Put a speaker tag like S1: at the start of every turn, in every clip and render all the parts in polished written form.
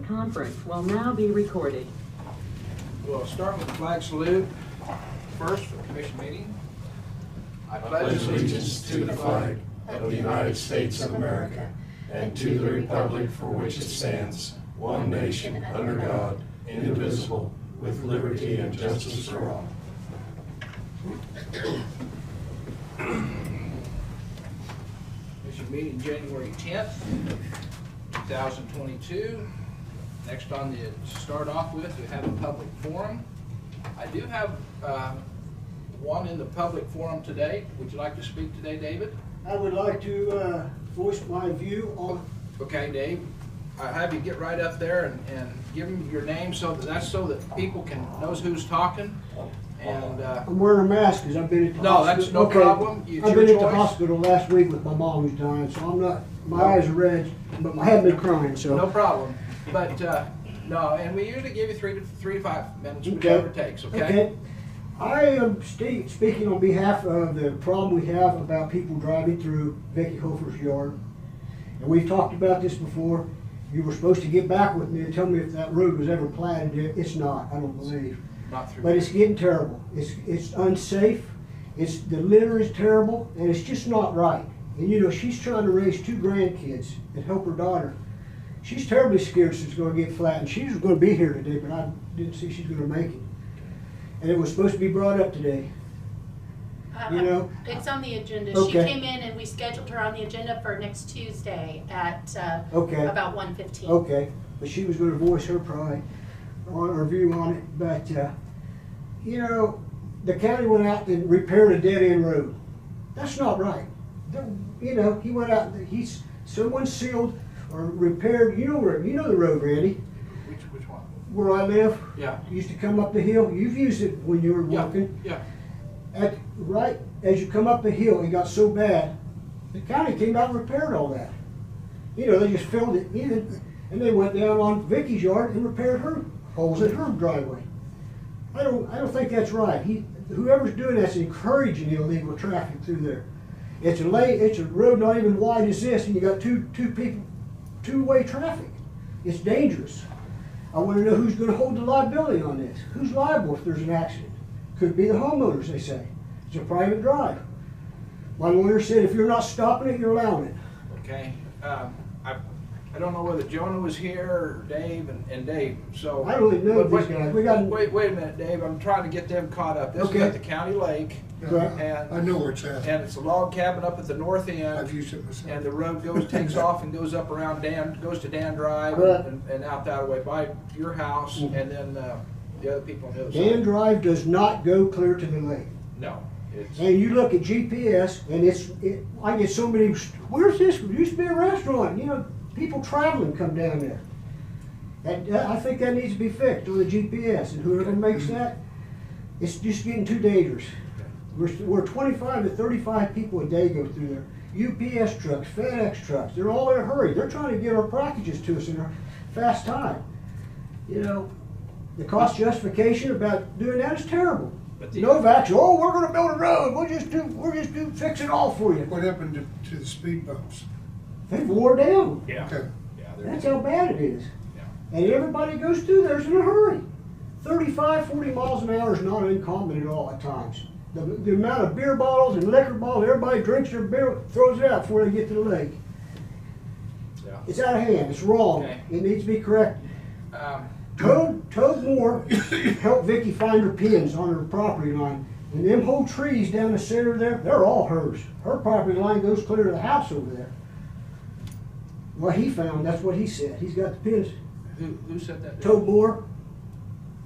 S1: conference will now be recorded.
S2: We'll start with the flag salute first for the commission meeting.
S3: I pledge allegiance to the flag of the United States of America and to the republic for which it stands, one nation, under God, indivisible, with liberty and justice for all.
S2: Commission meeting January 10th, 2022. Next on the to start off with, we have a public forum. I do have one in the public forum today. Would you like to speak today, David?
S4: I would like to voice my view on...
S2: Okay, Dave. I have you get right up there and give them your name so that people knows who's talking. And
S4: I'm wearing a mask because I've been at the
S2: no,
S4: hospital.
S2: that's no problem. It's
S4: I've been
S2: your
S4: at the
S2: choice.
S4: hospital last week with my mom who's dying, so I'm not, my eyes are red, but I haven't been crying, so.
S2: No problem. But no, and we usually give you three to 5 minutes, whichever it takes, okay?
S4: I am speaking on behalf of the problem we have about people driving through Vicky Hofer's yard. And we've talked about this before. You were supposed to get back with me and tell me if that road was ever platted. It's not, I don't believe.
S2: Not through.
S4: But it's getting terrible. It's unsafe. The litter is terrible, and it's just not right. And you know, she's trying to raise 2 grandkids and help her daughter. She's terribly scared she's going to get flattened. She was going to be here today, but I didn't see she's going to make it. And it was supposed to be brought up today. You know?
S5: It's on the agenda.
S4: Okay.
S5: She came in and we scheduled her on the agenda for next Tuesday at about 1:15.
S4: Okay, but she was going to voice her pride on her view on it. But, you know, the county went out and repaired a dead-end road. That's not right. You know, he went out, someone sealed or repaired, you know the road, Randy.
S2: Which one?
S4: Where I live.
S2: Yeah.
S4: Used to come up the hill. You've used it when you were working.
S2: Yeah.
S4: Right as you come up the hill, it got so bad, the county came out and repaired all that. You know, they just filled it in, and they went down on Vicky's yard and repaired her holes in her driveway. I don't think that's right. Whoever's doing that's encouraging illegal traffic through there. It's a road not even wide as this, and you got two-way traffic. It's dangerous. I want to know who's going to hold the liability on this. Who's liable if there's an accident? Could be the homeowners, they say. It's a private drive. My lawyer said if you're not stopping it, you're allowing it.
S2: Okay. I don't know whether Jonah was here or Dave and Dave. So
S4: I don't really know these guys.
S2: Wait a minute, Dave. I'm trying to get them caught up. This is at the county lake.
S4: Correct.
S2: And
S3: I know where it's at.
S2: And it's a log cabin up at the north end.
S3: I've used it myself.
S2: And the road takes off and goes up around goes to Dan Drive
S4: Correct.
S2: and out that way by your house, and then the other people on the other
S4: Dan
S2: side.
S4: Drive does not go clear to the lake.
S2: No, it's
S4: And you look at GPS, and I get so many, where's this? There used to be a restaurant. You know, people traveling come down there. I think that needs to be fixed on the GPS, and whoever makes that, it's just getting too dangerous. We're 25 to 35 people a day go through there. UPS trucks, FedEx trucks, they're all in a hurry. They're trying to get our packages to us in a fast time. You know, the cost justification about doing that is terrible. Novak's, oh, we're going to build a road. We'll just fix it all for you.
S3: What happened to the speed bumps?
S4: They wore down.
S2: yeah.
S3: Okay.
S2: Yeah,
S4: That's how bad it is.
S2: Yeah.
S4: And everybody goes through there's in a hurry. 35, 40 miles an hour is not uncommon at all at times. The amount of beer bottles and liquor bottles, everybody drinks their beer, throws it out before they get to the lake.
S2: Yeah.
S4: It's out of hand. It's wrong.
S2: Okay.
S4: It needs to be corrected. Toad Moore helped Vicky find her pins on her property line. And them whole trees down the center there, they're all hers. Her property line goes clear to the house over there. What he found, that's what he said. He's got the pins.
S2: Who said that?
S4: Toad Moore.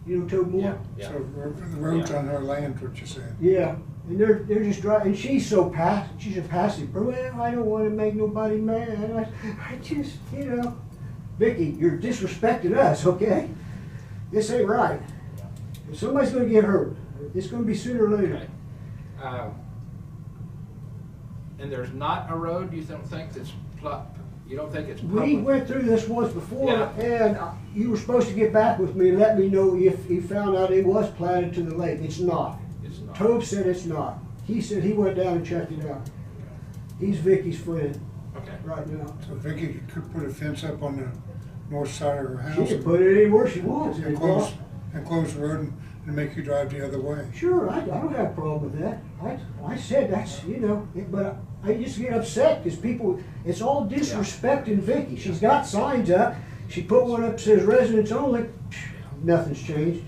S4: You know Toad Moore?
S2: Yeah.
S3: So the road's on her land, what you said.
S4: Yeah. And they're just driving, and she's so she's a passive. Well, I don't want to make nobody mad. I just, you know. Vicky, you're disrespecting us, okay? This ain't right. If somebody's going to get hurt, it's going to be sooner or later.
S2: Okay. And there's not a road you don't think that's you don't think it's public?
S4: We went through this once before,
S2: Yeah.
S4: and you were supposed to get back with me and let me know if you found out it was platted to the lake. It's not.
S2: It's not.
S4: Tobe said it's not. He said he went down and checked it out. He's Vicky's friend
S2: Okay.
S4: right now.
S3: So Vicky could put a fence up on
S6: north side of her
S4: She
S6: house.
S4: can put it anywhere she wants.
S6: And close the road and make you drive the other way.
S4: Sure, I don't have a problem with that. I said that's, but I just get upset because people, it's all disrespecting Vicky. She's got signs up. She put one up that says residents only. Nothing's changed.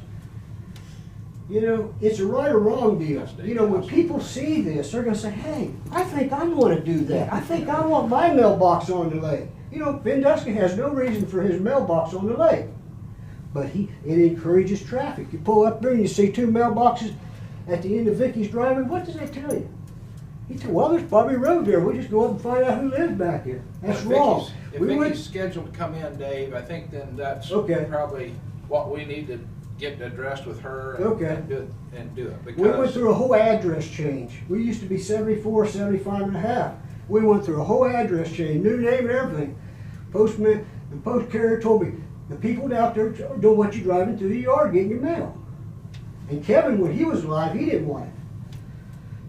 S4: It's a right or wrong deal. When people see this, they're gonna say, hey, I think I wanna do that. I think I want my mailbox on the lake. Vanduska has no reason for his mailbox on the lake. But it encourages traffic. You pull up there and you see 2 mailboxes at the end of Vicky's driveway, what does that tell you? He said, well, there's probably a road there. We'll just go up and find out who lives back here. That's wrong.
S2: If Vicky's scheduled to come in, Dave, I think then that's probably what we need to get addressed with her and do it. Because
S4: we went through a whole address change. We used to be 74, 75 and a half. We went through a whole address change, new name and everything. Postman, the post carrier told me, the people out there don't want you driving through the yard getting your mail. And Kevin, when he was alive, he didn't want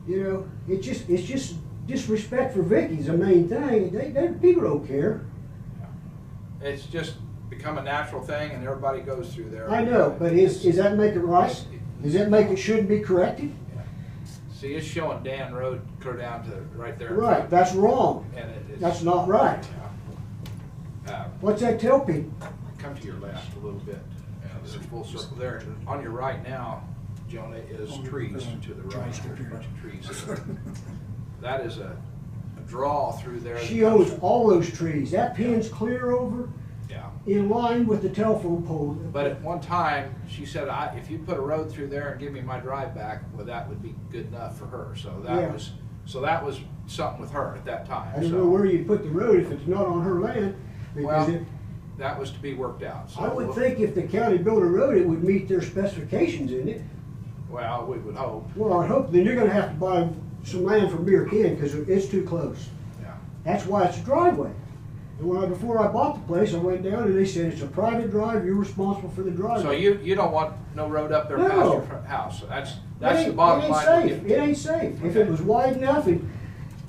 S4: it. It's just disrespect for Vicky's the main thing. People don't care.
S2: It's just become a natural thing, and everybody goes through there.
S4: I know, but is that make it right? Does that make it shouldn't be corrected?
S2: Yeah. See, it's showing Dan Road clear down to right there.
S4: Right, that's wrong.
S2: And
S4: that's not right. What's that tell people?
S2: Come to your left a little bit. There's a full circle there. On your right now, Jonah, is trees to the right. There's a bunch of trees. That is a draw through there.
S4: She owns all those trees. That pin's clear over.
S2: Yeah.
S4: In line with the telephone pole.
S2: But at one time, she said, if you put a road through there and give me my drive back, well, that would be good enough for her. So that was something with her at that time.
S4: I don't know where you put the road if it's not on her land.
S2: Well, that was to be worked out. So
S4: I would think if the county built a road, it would meet their specifications in it.
S2: Well, we would hope.
S4: Well, I hope. Then you're going to have to buy some land from Beer Ken because it's too close.
S2: Yeah.
S4: That's why it's a driveway. And before I bought the place, I went down and they said it's a private drive. You're responsible for the driveway.
S2: So you don't want no road up there past your front house. So that's the bottom line.
S4: It ain't safe. Okay. If it was wide enough, and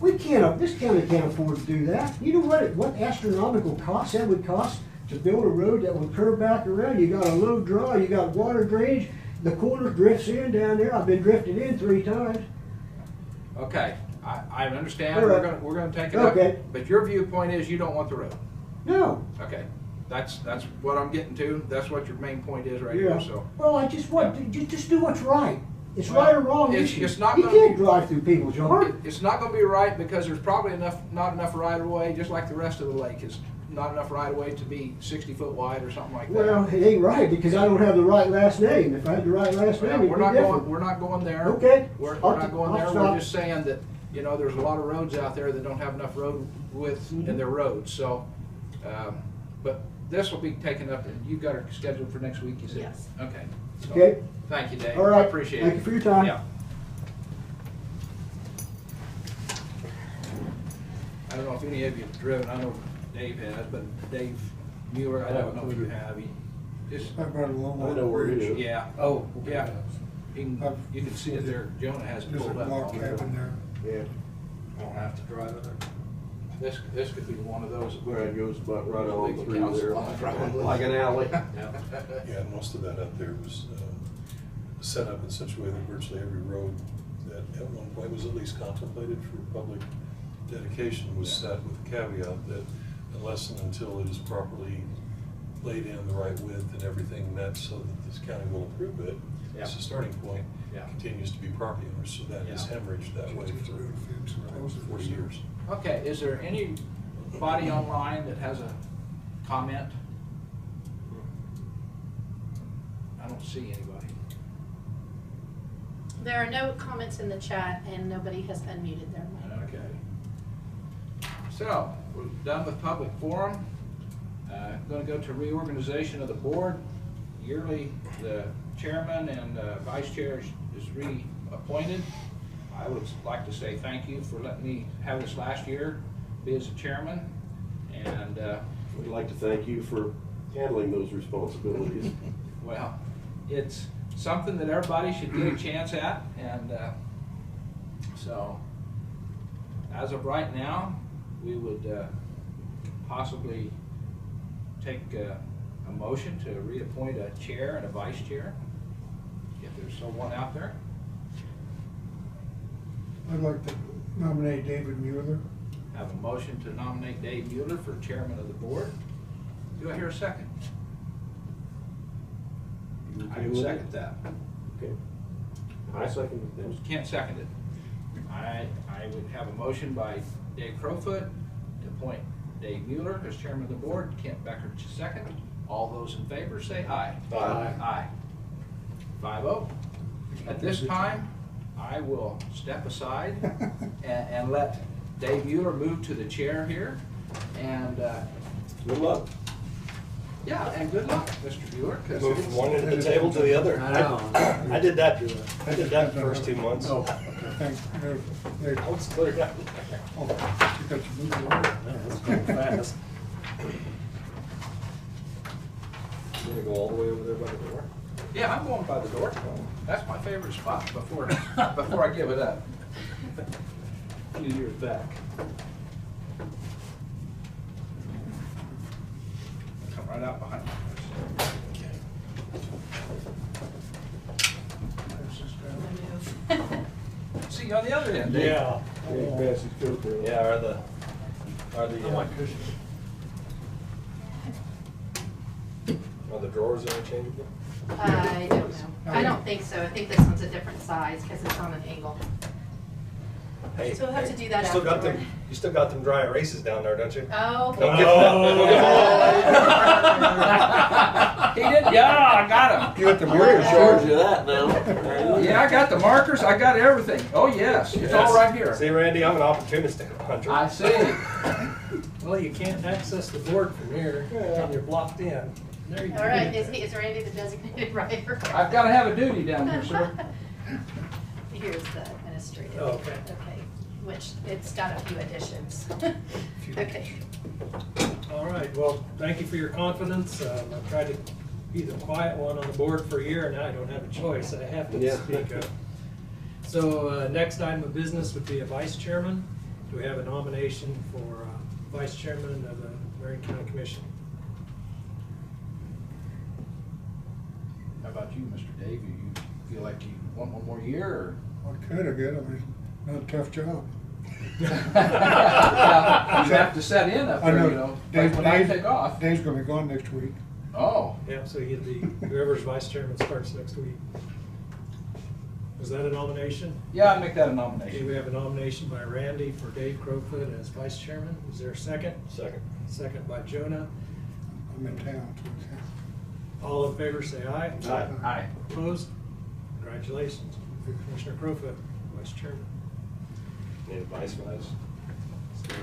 S4: this county can't afford to do that. You know what astronomical cost that would cost to build a road that would curve back around. You got a low draw. You got water drainage. The corner drifts in down there. I've been drifted in 3 times.
S2: Okay, I understand.
S4: Right.
S2: We're gonna take it up. But your viewpoint is you don't want the road.
S4: No.
S2: Okay, that's what I'm getting to. That's what your main point is right here. So.
S4: Well, I just want just do what's right. It's right or wrong.
S2: It's not.
S4: You can't drive through people's yard.
S2: It's not going to be right because there's probably not enough right of way, just like the rest of the lake is not enough right of way to be 60 foot wide or something like that.
S4: Well, it ain't right because I don't have the right last name. If I had the right last name,
S2: we're not going there.
S4: Okay.
S2: We're not going there. We're just saying that there's a lot of roads out there that don't have enough road width in their roads. So, but this will be taken up, and you've got it scheduled for next week. You said.
S5: Yes.
S2: Okay. So,
S4: okay.
S2: Thank you, Dave.
S4: All right.
S2: I appreciate it.
S4: Thank you for your time.
S2: Yeah. I don't know if any of you have driven. I know Dave has, but Dave Mueller, I don't know if you have.
S6: I've got a long
S3: I know where it is.
S2: Yeah. Oh, yeah. You can see it there. Jonah has it
S6: There's a
S2: pulled up.
S6: log cabin there.
S3: Yeah. I don't have to drive it.
S2: This could be one of those
S3: Where it goes about right on
S2: legal
S3: through
S2: counsel
S3: there,
S2: on the driveway.
S3: like an alley.
S7: Yeah, and most of that up there was set up in such a way that virtually every road that at one point was at least contemplated for public dedication was set with the caveat that unless and until it is properly laid in the right width and everything met so that this county will approve it, as a starting point, continues to be property owners. So that is hemorrhaged that way for 40 years.
S2: Okay, is there anybody online that has a comment? I don't see anybody.
S5: There are no comments in the chat and nobody has unmuted their mic.
S2: Okay. So, we're done with public forum. Going to go to reorganization of the board. Yearly, the chairman and vice chair is reappointed. I would like to say thank you for letting me have this last year, be as a chairman, and
S3: We'd like to thank you for handling those responsibilities.
S2: well, it's something that everybody should get a chance at, and so as of right now, we would possibly take a motion to reappoint a chair and a vice chair, if there's so one out there.
S6: I'd like to nominate David Mueller.
S2: Have a motion to nominate Dave Mueller for chairman of the board. Do I hear a second? I can second that.
S3: Okay. I second it.
S2: Can't second it. I would have a motion by Dave Crowfoot to appoint Dave Mueller as chairman of the board. Kent Becker second. All those in favor say aye.
S3: Aye.
S2: Aye. 5-0. At this time, I will step aside and let Dave Mueller move to the chair here. And
S3: Good luck.
S2: yeah, and good luck, Mr. Mueller. 'Cause
S3: Move
S2: it's-
S3: from one end of the table to the other.
S4: I know.
S3: I did that the first 2 months.
S6: Oh, thanks. They-
S3: I was cleared out.
S6: oh, you got your move along.
S3: That's going fast. You gonna go all the way over there by the door?
S2: Yeah, I'm going by the door. That's my favorite spot before I give it up.
S3: Few years back.
S2: Come right out behind you. See you on the other end, Dave.
S3: Yeah. Yeah, are the are the drawers interchangeable?
S5: I don't know. I don't think so. I think this one's a different size because it's on an angle.
S3: Hey,
S5: So we'll have to do that
S3: you still got
S5: afterward.
S3: them. You still got them dry erasers down there, don't you?
S5: Oh.
S3: Don't give them
S2: He did, yeah, I got him.
S6: You got the mirror
S3: Charge you
S6: short.
S3: that now.
S2: Yeah, I got the markers, I got everything. Oh, yes, it's all right here.
S3: See, Randy, I'm an opportunist hunter.
S2: I see.
S8: Well, you can't access the board from here, and you're blocked in. There you go.
S5: All right, is Randy the designated writer?
S2: I've got to have a duty down here, sir.
S5: Here's the administrative.
S8: Oh, okay.
S5: Okay, which it's got a few additions. Okay.
S8: All right, well, thank you for your confidence. I've tried to be the quiet one on the board for a year, and now I don't have a choice. I have to
S3: Yeah.
S8: speak up. So next item of business would be a vice chairman. Do we have a nomination for vice chairman of the Marion County Commission?
S2: How about you, Mr. Dave? You feel like you want one more year, or?
S6: I could have get, I mean, not a tough job.
S2: You have to set in up
S6: I
S2: there,
S6: know.
S2: you know, like when I take off.
S6: Dave's gonna be gone next week.
S2: Oh,
S8: Yeah, so you'd be, whoever's vice chairman starts next week. Was that a nomination?
S2: yeah, I'd make that a
S8: Okay,
S2: nomination.
S8: we have a nomination by Randy for Dave Crowfoot as vice chairman. Is there a second?
S3: Second.
S8: Second by Jonah.
S6: I'm in town.
S8: All in favor, say aye.
S3: Aye.
S2: Aye.
S8: Opposed? Congratulations, Commissioner Crowfoot, vice chairman.
S3: Need a vice.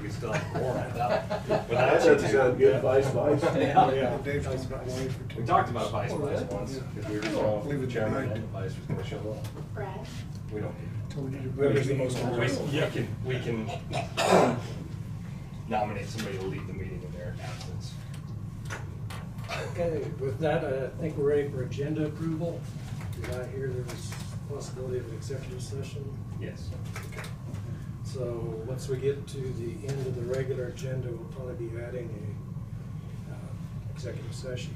S7: We still have more.
S3: That's a good vice.
S8: Yeah.
S6: Dave's gonna be away for 2
S3: We talked about
S6: weeks.
S3: vice
S6: Oh, really?
S3: once,
S6: Yeah.
S3: because we were told
S6: Leave
S3: the
S6: it
S3: chairman
S6: tonight.
S3: and the vice was gonna show up.
S5: Brad?
S3: We don't need
S6: So we need to.
S8: Whoever's the most
S3: We can nominate somebody to lead the meeting in their absence.
S8: Okay, with that, I think we're ready for agenda approval. Did I hear there was possibility of an executive session?
S3: Yes.
S8: Okay. So once we get to the end of the regular agenda, we'll probably be adding a executive session.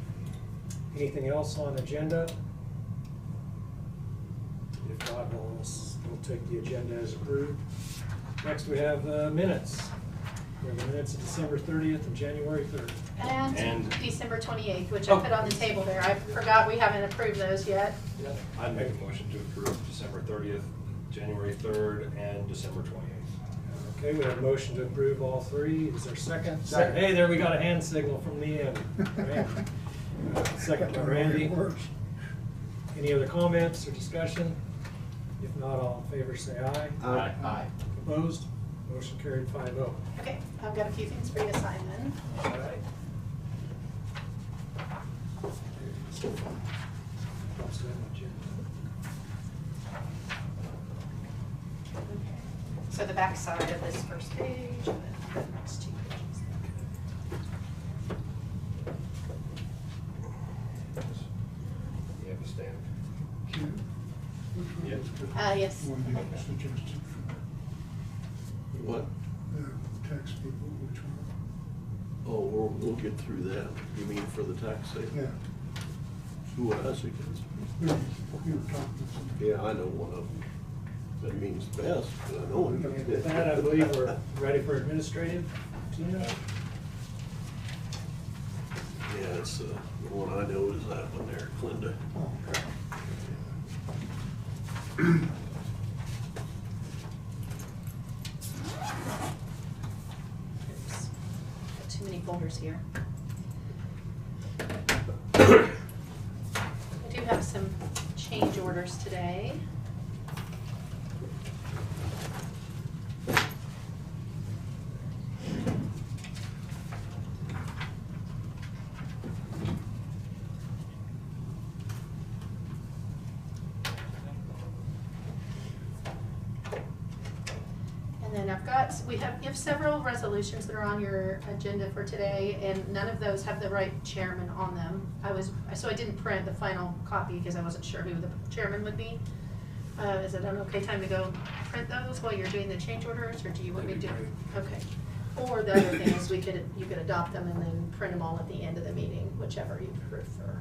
S8: Anything else on agenda? If not, we'll take the agenda as approved. Next, we have minutes. We have the minutes of December 30th and January 3rd.
S5: And
S3: And-
S5: December 28th, which I put on the table there. I forgot we haven't approved those yet.
S3: I'd make a motion to approve December 30th, January 3rd, and December 28th.
S8: Okay, we have a motion to approve all three. Is there a second?
S2: Second.
S8: Hey, there, we got a hand signal from the end. Randy. Second by Randy. Any other comments or discussion? If not, all in favor say aye.
S2: Aye.
S8: Opposed? Motion carried 5-0.
S5: Okay, I've got a few things for you to sign then.
S8: All right.
S5: So the back side of this first page, and then the next 2 pages.
S3: You have a stamp.
S6: Which one?
S5: Yes.
S6: One you suggested for
S3: What?
S6: the tax people, which one?
S3: Oh, we'll get through that. You mean for the tax sale?
S6: Yeah.
S3: Who else it is?
S6: You were talking to somebody.
S3: Yeah, I know one of them. That means best, but I know him.
S8: Okay, with that, I believe we're ready for administrative. Tina?
S3: Yeah, it's, the one I know is that one there, Clinda.
S6: Oh, okay.
S5: Oops. Got too many folders here. I do have some change orders today. And then you have several resolutions that are on your agenda for today, and none of those have the right chairman on them. So I didn't print the final copy because I wasn't sure who the chairman would be. Is it an okay time to go print those while you're doing the change orders, or do you want me to do? Okay. Or the other thing is you could adopt them and then print them all at the end of the meeting, whichever you prefer.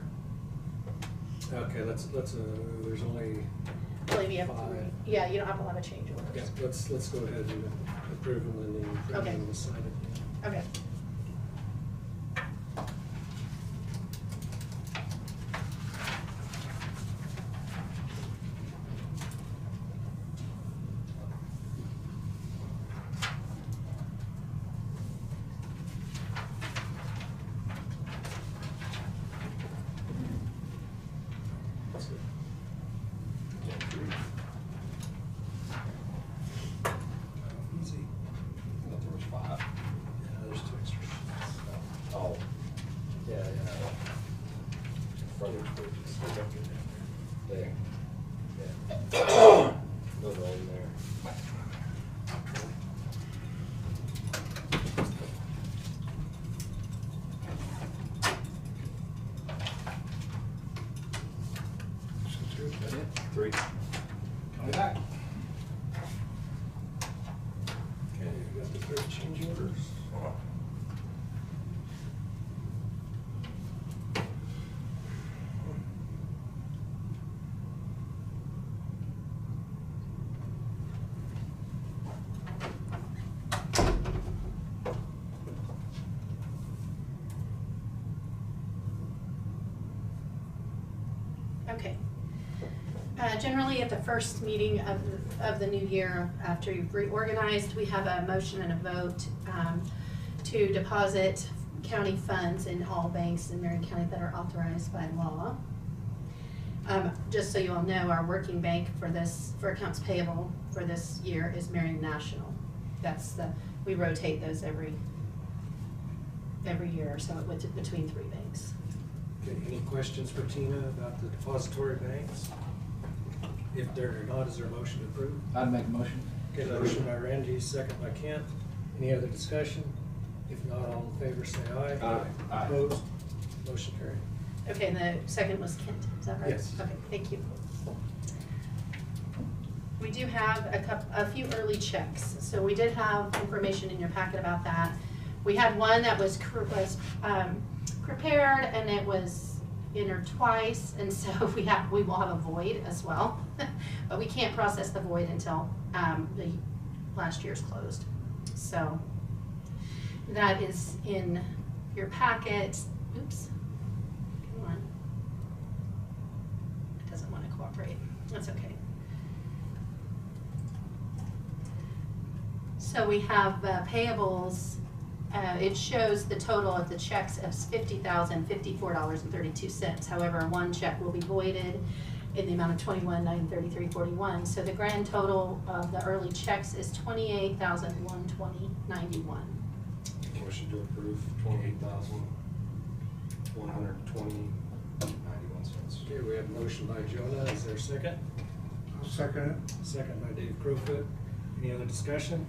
S8: Okay, there's only,
S5: I believe you have
S8: Five.
S5: 3. Yeah, you don't have a lot of change orders.
S8: yeah, let's go ahead and approve them and then print
S5: Okay.
S8: them and sign it.
S5: Okay.
S8: That's it. Easy.
S2: But there was 5.
S8: Yeah, there's 2 extra sheets.
S2: Oh.
S9: Yeah. Frontage pages. There. Yeah. Those are all in there.
S2: Is that it?
S9: 3.
S2: Coming back.
S8: Okay, you got the 3 change orders.
S5: Okay. Generally, at the first meeting of the new year, after you've reorganized, we have a motion and a vote to deposit county funds in all banks in Marion County that are authorized by law. Just so you all know, our working bank for accounts payable for this year is Marion National. We rotate those every year, so it went between 3 banks.
S8: Okay, any questions for Tina about the depository banks? If there are not, is there a motion to approve?
S2: I'd make a motion.
S8: Okay, motion by Randy, second by Kent. Any other discussion? If not, all in favor say aye.
S2: Aye.
S8: Opposed? Motion carried.
S5: Okay, and the second was Kent, is that right?
S8: Yes.
S5: Okay, thank you. We do have a few early checks, so we did have information in your packet about that. We had one that was prepared and it was entered twice, and so we will have a void as well. But we can't process the void until the last year's closed. So that is in your packet. Oops. Come on. It doesn't want to cooperate. That's okay. So we have payables. It shows the total of the checks as $50,054.32. However, one check will be voided in the amount of $21,933.41. So the grand total of the early checks is $28,120.91.
S9: Motion to approve $28,120.91.
S8: Okay, we have a motion by Jonah. Is there a second?
S6: I'll second it.
S8: Second by Dave Crowfoot. Any other discussion?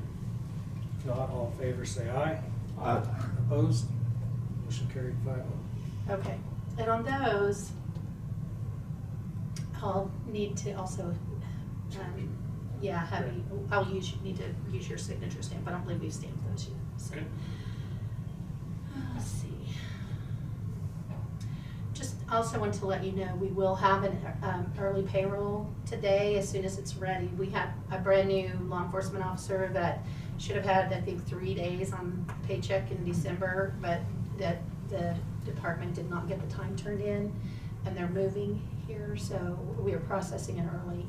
S8: If not, all in favor say aye.
S3: Aye.
S8: Opposed? Motion carried 5-0.
S5: Okay, and on those, I'll need to also, need to use your signature stamp. I don't believe we've stamped those yet, so.
S8: Okay.
S5: I also want to let you know, we will have an early payroll today as soon as it's ready. We have a brand new law enforcement officer that should have had, I think, 3 days on paycheck in December, but that the department did not get the time turned in, and they're moving here, so we are processing an early,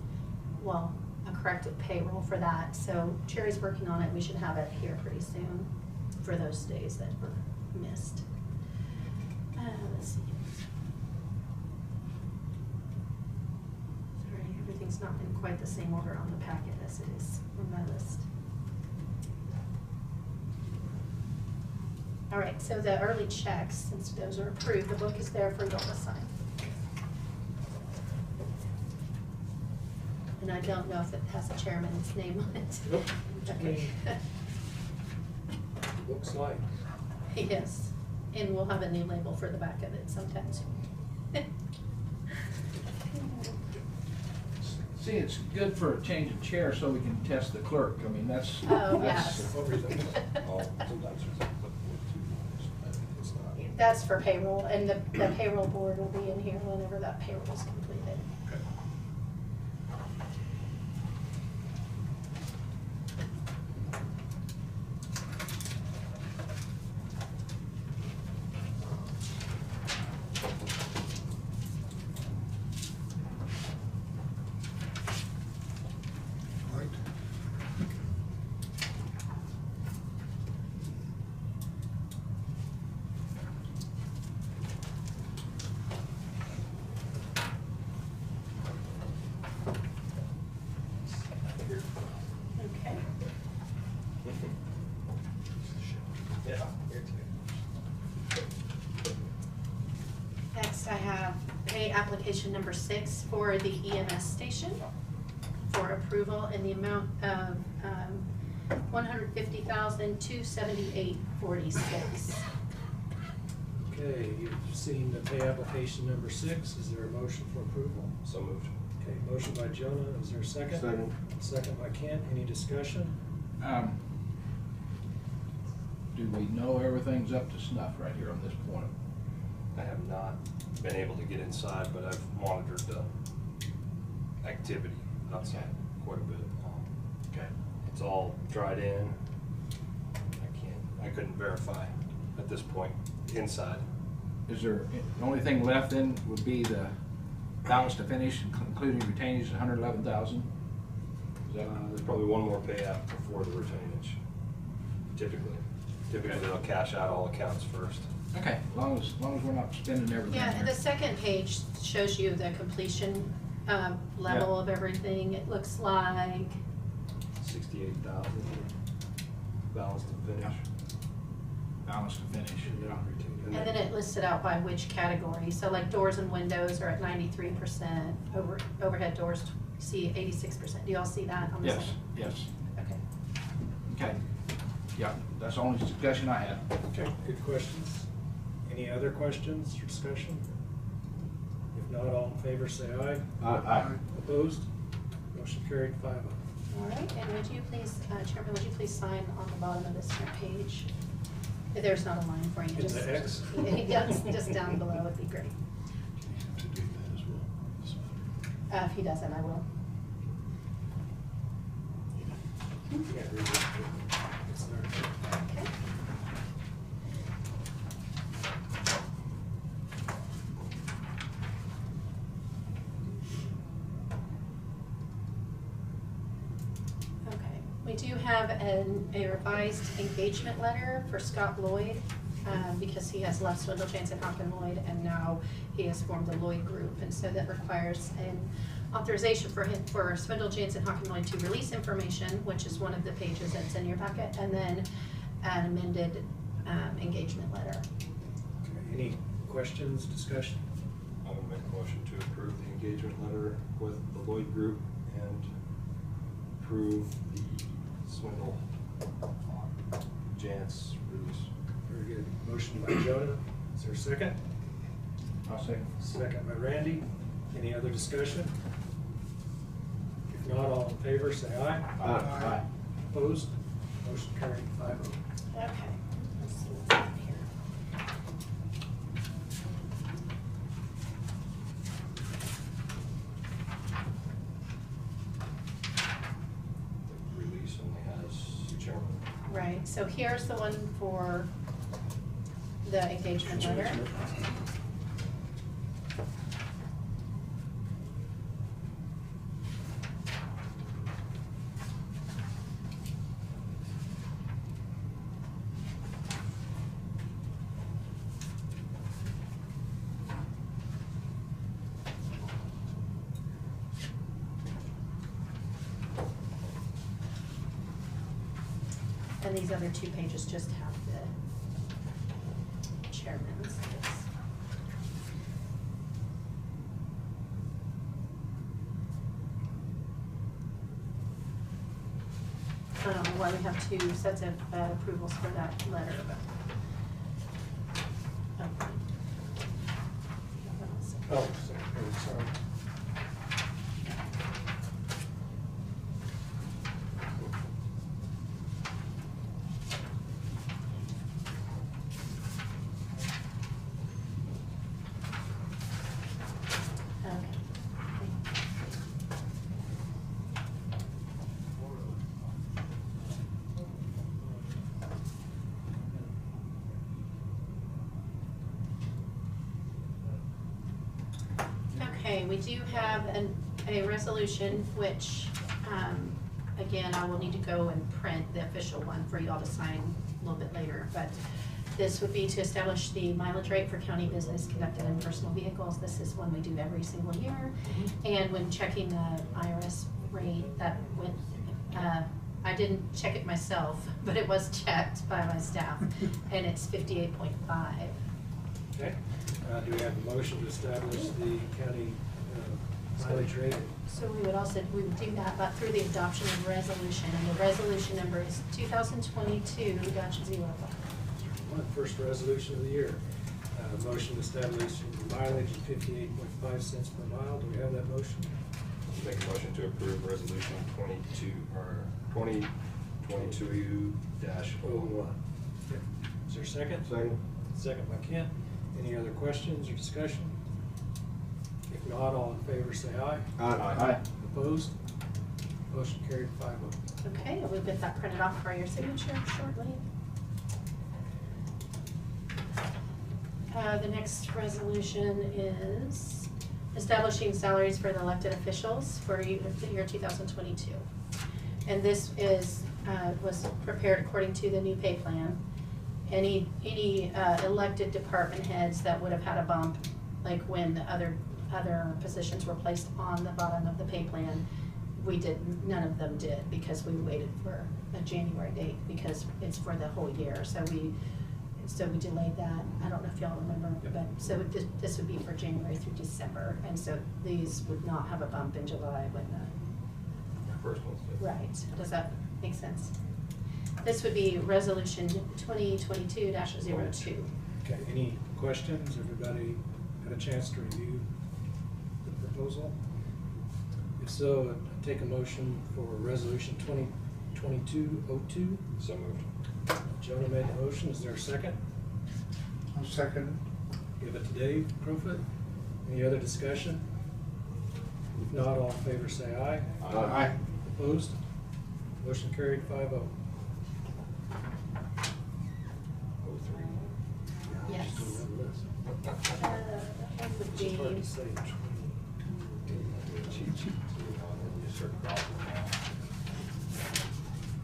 S5: well, a corrected payroll for that. So Cherry's working on it. We should have it here pretty soon for those days that were missed. Let's see. Sorry, everything's not in quite the same order on the packet as it is on my list. All right, so the early checks, since those are approved, the book is there for y'all to sign. And I don't know if it has a chairman's name on it.
S8: Nope.
S5: Okay.
S8: Looks like.
S5: Yes, and we'll have a new label for the back of it sometime soon.
S2: See, it's good for a change of chair so we can test the clerk. I mean, that's.
S5: Oh,
S2: that's-
S5: yes.
S8: What were you thinking?
S7: Oh, sometimes there's a clipboard too. It's not.
S5: That's for payroll, and the payroll board will be in here whenever that payroll is completed.
S7: Okay.
S6: Right.
S5: Okay.
S9: Yeah, here too.
S5: Next, I have pay application number 6 for the EMS station for approval in the amount of $150,278.46.
S8: Okay, you've seen the pay application number 6. Is there a motion for approval?
S9: So moved.
S8: Okay, motion by Jonah. Is there a second?
S3: Second.
S8: Second by Kent. Any discussion?
S2: Do we know everything's up to snuff right here on this point?
S10: I have not been able to get inside, but I've monitored the activity outside quite a bit.
S2: Okay.
S10: It's all dried in. I couldn't verify at this point inside.
S2: Is there, the only thing left then would be the balance to finish, including retainage, 111,000? Is that?
S10: There's probably one more pay app before the retainage. Typically they'll cash out all accounts first.
S2: Okay, as long as we're not spending everything.
S5: Yeah, and the
S2: here.
S5: second page shows you the completion level
S2: Yeah.
S5: of everything. It looks like,
S10: 68,000 balance to finish.
S2: Balance to finish.
S5: and then it lists it out by which category. So like doors and windows are at 93%, overhead doors, see 86%. Do you all see that on the
S2: Yes,
S5: second?
S2: yes.
S5: Okay.
S2: Okay. Yeah, that's the only discussion I had.
S8: Okay, good questions. Any other questions or discussion? If not, all in favor say aye.
S2: Aye.
S8: Opposed? Motion carried 5-0.
S5: All right, and would you please, Chairman, would you please sign on the bottom of this page? There's not a line for you.
S8: In
S5: Just
S8: the X?
S5: Yeah, just down below would be great.
S7: Do you have to do that as well? This matter?
S5: If he doesn't, I will.
S8: Can't read it. It's there.
S5: Okay. Okay, we do have a revised engagement letter for Scott Lloyd, because he has left Swindle, Jansen, Hopkins, Lloyd, and now he has formed the Lloyd Group, and so that requires an authorization for him, for Swindle, Jansen, Hopkins, Lloyd to release information, which is one of the pages that's in your packet, and then an amended engagement letter.
S8: Okay, any questions, discussion?
S10: I would make a motion to approve the engagement letter with the Lloyd Group and approve the Swindle Jantz release.
S8: Very good. Motion by Jonah. Is there a second?
S2: I'll second.
S8: Second by Randy. Any other discussion? If not, all in favor say aye.
S2: Aye.
S8: Opposed? Motion carried 5-0.
S5: Okay, let's see what's in here. right, so here's the one for the engagement letter. And these other 2 pages just have the chairman's. I don't know why we have 2 sets of approvals for that letter, but.
S8: Oh, sorry.
S5: Okay, we do have a resolution which, again, I will need to go and print the official one for y'all to sign a little bit later, but this would be to establish the mileage rate for county business conducted in personal vehicles. This is one we do every single year. And when checking the IRS rate, that went, I didn't check it myself, but it was checked by my staff, and it's 58.5.
S8: Okay, do we have a motion to establish the county mileage rate?
S5: So we would do that, but through the adoption of resolution, and the resolution number is 2022-05.
S8: First resolution of the year. Motion establishing mileage at 58.5 cents per mile. Do we have that motion?
S10: Make a motion to approve resolution 2022-01.
S8: Is there a second?
S3: Second.
S8: Second by Kent. Any other questions or discussion? If not, all in favor say aye.
S3: Aye.
S8: Opposed? Motion carried 5-0.
S5: Okay, we'll get that printed off for your signature shortly. The next resolution is establishing salaries for the elected officials for the year 2022. And this is, was prepared according to the new pay plan. Any elected department heads that would have had a bump, like when the other positions were placed on the bottom of the pay plan, none of them did, because we waited for a January date, because it's for the whole year. So we delayed that. I don't know if y'all remember, but so this would be for January through December, and so these would not have a bump in July when the
S10: First one's good.
S5: right. Does that make sense? This would be resolution 2022-02.
S8: Okay, any questions? Everybody had a chance to review the proposal? If so, I'd take a motion for resolution 2022-02.
S10: So moved.
S8: Jonah made the motion. Is there a second?
S6: I'll second
S8: Give it to Dave Crowfoot. Any other discussion? If not, all in favor say aye.
S3: Aye.
S8: Opposed? Motion carried 5-0.
S10: 03.
S5: Yes.
S8: Still have a list.
S5: That one would
S8: It's just hard
S5: be
S8: to say.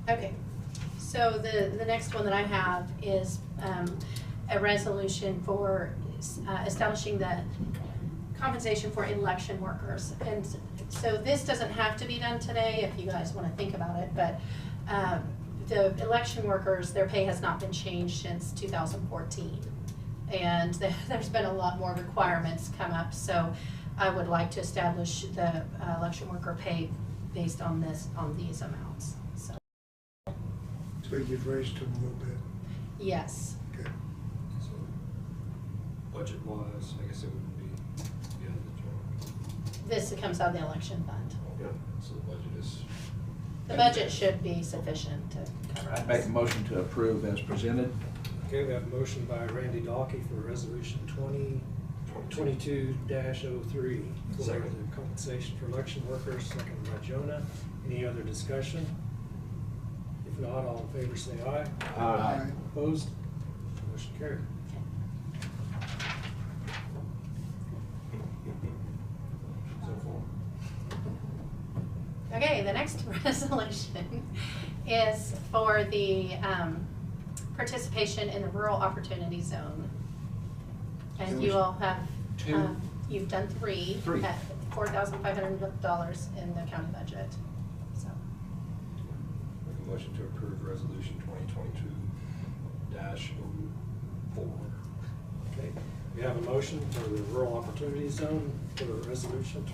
S5: okay. So the next one that I have is a resolution for establishing the compensation for election workers. And so this doesn't have to be done today if you guys want to think about it, but the election workers, their pay has not been changed since 2014. And there's been a lot more requirements come up, so I would like to establish the election worker pay based on these amounts, so.
S6: So you've raised them a little bit.
S5: Yes.
S6: Okay.
S10: So, budget-wise, I guess it wouldn't be the end of the term.
S5: This comes out of the election fund.
S10: Okay. So the budget is.
S5: The budget should be sufficient to cover
S2: I'd make a
S5: this.
S2: motion to approve as presented.
S8: Okay, we have a motion by Randy Dalkey for resolution 2022-03 for
S10: Second.
S8: the compensation for election workers, seconded by Jonah. Any other discussion? If not, all in favor say aye.
S6: Aye.
S8: Opposed? Motion carried.
S5: Okay, the next resolution is for the participation in the Rural Opportunity Zone. And you all have,
S2: Two.
S5: you've done three.
S2: Three.
S5: At $4,500 in the county budget, so.
S10: Make a motion to approve resolution 2022-04.
S8: Okay, we have a motion for the Rural Opportunity Zone for the resolution